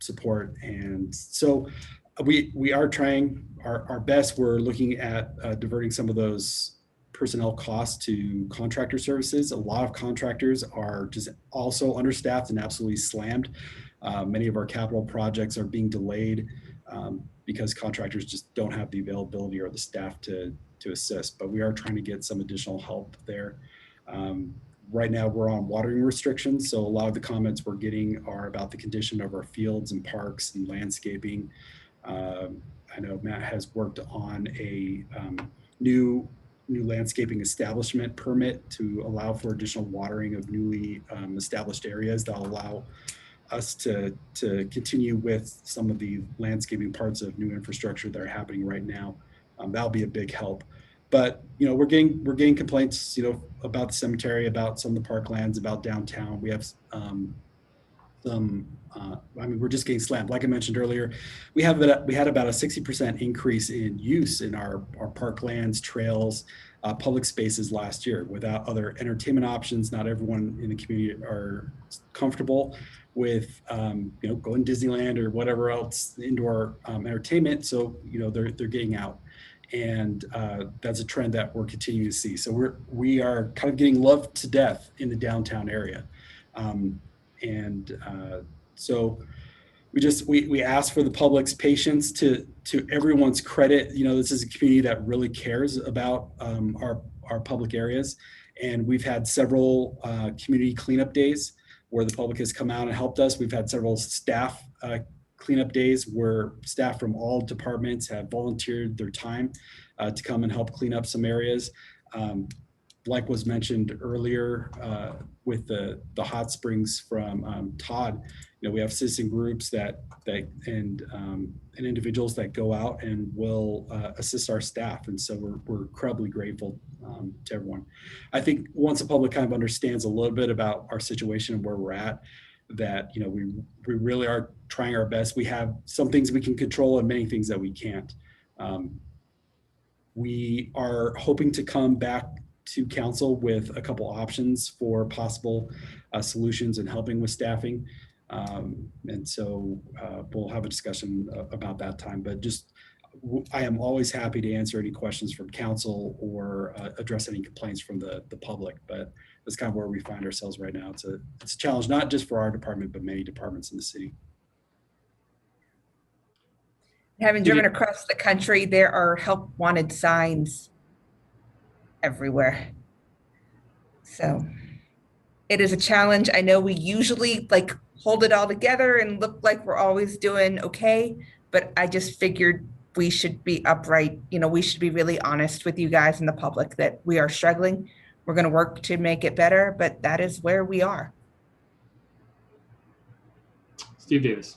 support. And so we are trying our best. We're looking at diverting some of those personnel costs to contractor services. A lot of contractors are just also understaffed and absolutely slammed. Many of our capital projects are being delayed because contractors just don't have the availability or the staff to assist, but we are trying to get some additional help there. Right now we're on watering restrictions, so a lot of the comments we're getting are about the condition of our fields and parks and landscaping. I know Matt has worked on a new landscaping establishment permit to allow for additional watering of newly established areas that will allow us to continue with some of the landscaping parts of new infrastructure that are happening right now. That'll be a big help. But we're getting complaints about the cemetery, about some of the parklands, about downtown. We have we're just getting slammed. Like I mentioned earlier, we had about a 60% increase in use in our parklands, trails, public spaces last year. Without other entertainment options, not everyone in the community are comfortable with going to Disneyland or whatever else indoor entertainment. So they're getting out, and that's a trend that we're continuing to see. So we are kind of getting loved to death in the downtown area, so we ask for the public's patience. To everyone's credit, this is a community that really cares about our public areas, And we've had several community cleanup days where the public has come out and helped us. We've had several staff cleanup days where staff from all departments have volunteered their time to come and help clean up some areas. Like was mentioned earlier with the hot springs from Todd, we have citizen groups and individuals that go out and will assist our staff. And so we're incredibly grateful to everyone. I think once the public kind of understands a little bit about our situation and where we're at, that we really are trying our best. We have some things we can control and many things that we can't. We are hoping to come back to council with a couple options for possible solutions and helping with staffing. And so we'll have a discussion about that time, but I am always happy to answer any questions from council or address any complaints from the public, but that's kind of where we find ourselves right now. It's a challenge, not just for our department, but many departments in the city. Having driven across the country, there are help wanted signs everywhere. So it is a challenge. I know we usually hold it all together and look like we're always doing okay, but I just figured we should be upright. We should be really honest with you guys and the public that we are struggling. We're going to work to make it better, but that is where we are. Steve Davis.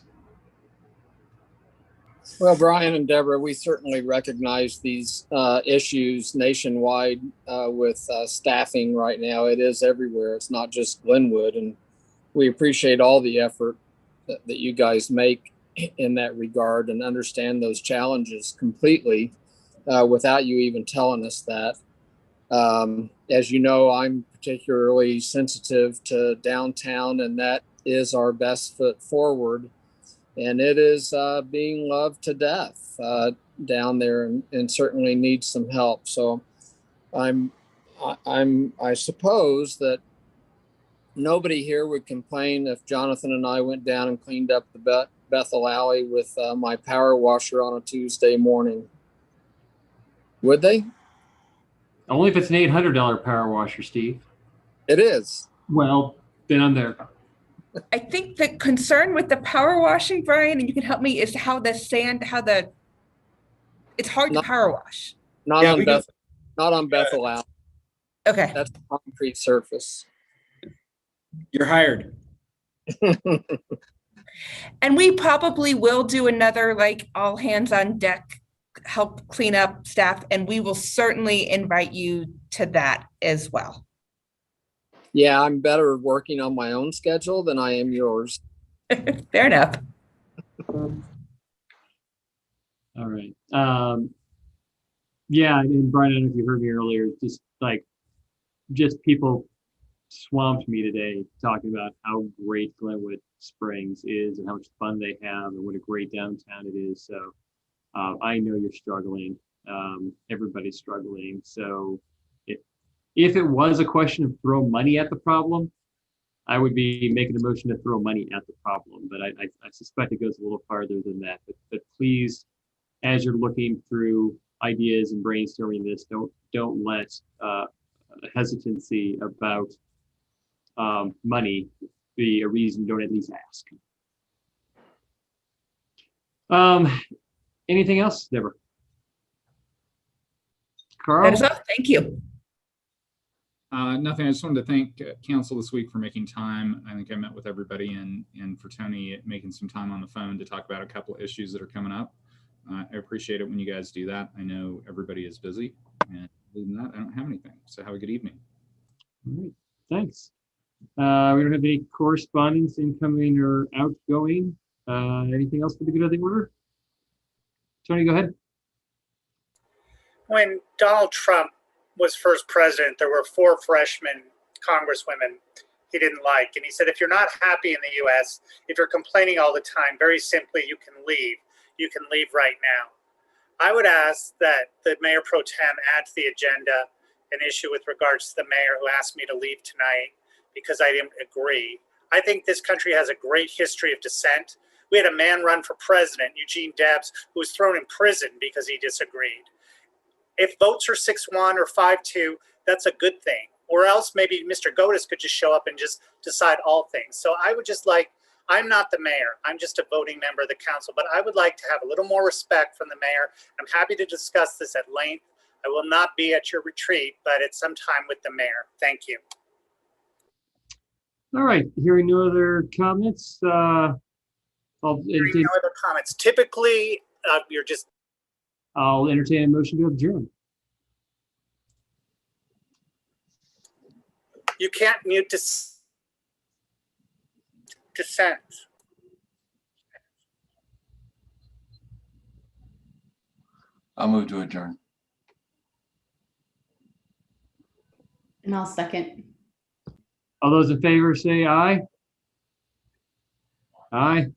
Well, Brian and Deborah, we certainly recognize these issues nationwide with staffing right now. It is everywhere. It's not just Glenwood. And we appreciate all the effort that you guys make in that regard and understand those challenges completely without you even telling us that. As you know, I'm particularly sensitive to downtown, and that is our best foot forward. And it is being loved to death down there, and certainly needs some help. So I suppose that nobody here would complain if Jonathan and I went down and cleaned up the Bethel Alley with my power washer on a Tuesday morning. Would they? Only if it's an $800 power washer, Steve. It is. Well, then I'm there. I think the concern with the power washing, Brian, and you can help me, is how it's hard to power wash. Not on Bethel Alley. Okay. That's a concrete surface. You're hired. And we probably will do another all hands on deck, help clean up staff, and we will certainly invite you to that as well. Yeah, I'm better working on my own schedule than I am yours. Fair enough. All right. Yeah, and Brian, I don't know if you heard me earlier, just people swamped me today talking about how great Glenwood Springs is and how much fun they have and what a great downtown it is. So I know you're struggling. Everybody's struggling. So if it was a question of throw money at the problem, I would be making a motion to throw money at the problem. But I suspect it goes a little farther than that. But please, as you're looking through ideas and brainstorming this, don't let hesitancy about money be a reason you don't at least ask. Anything else, Deborah? Carl? That is all. Thank you. Nothing. I just wanted to thank council this week for making time. I think I met with everybody and for Tony making some time on the phone to talk about a couple of issues that are coming up. I appreciate it when you guys do that. I know everybody is busy, and other than that, I don't have anything. So have a good evening. All right. Thanks. We don't have any correspondence incoming or outgoing. Anything else for the good of the order? Tony, go ahead. When Donald Trump was first president, there were 4 freshman congresswomen he didn't like. And he said, if you're not happy in the US, if you're complaining all the time, very simply, you can leave. You can leave right now. I would ask that the mayor pro tem add to the agenda an issue with regards to the mayor who asked me to leave tonight because I didn't agree. I think this country has a great history of dissent. We had a man run for president, Eugene Debs, who was thrown in prison because he disagreed. If votes are 6-1 or 5-2, that's a good thing. or else maybe Mr. Godus could just show up and just decide all things. So I would just like, I'm not the mayor, I'm just a voting member of the council, but I would like to have a little more respect from the mayor. I'm happy to discuss this at length. I will not be at your retreat, but at some time with the mayor. Thank you. All right, hearing no other comments, I'll Hearing no other comments. Typically, you're just, I'll entertain a motion to adjourn. you can't mute dissent. I'll move to adjourn. And I'll second. All those in favor say aye. Aye.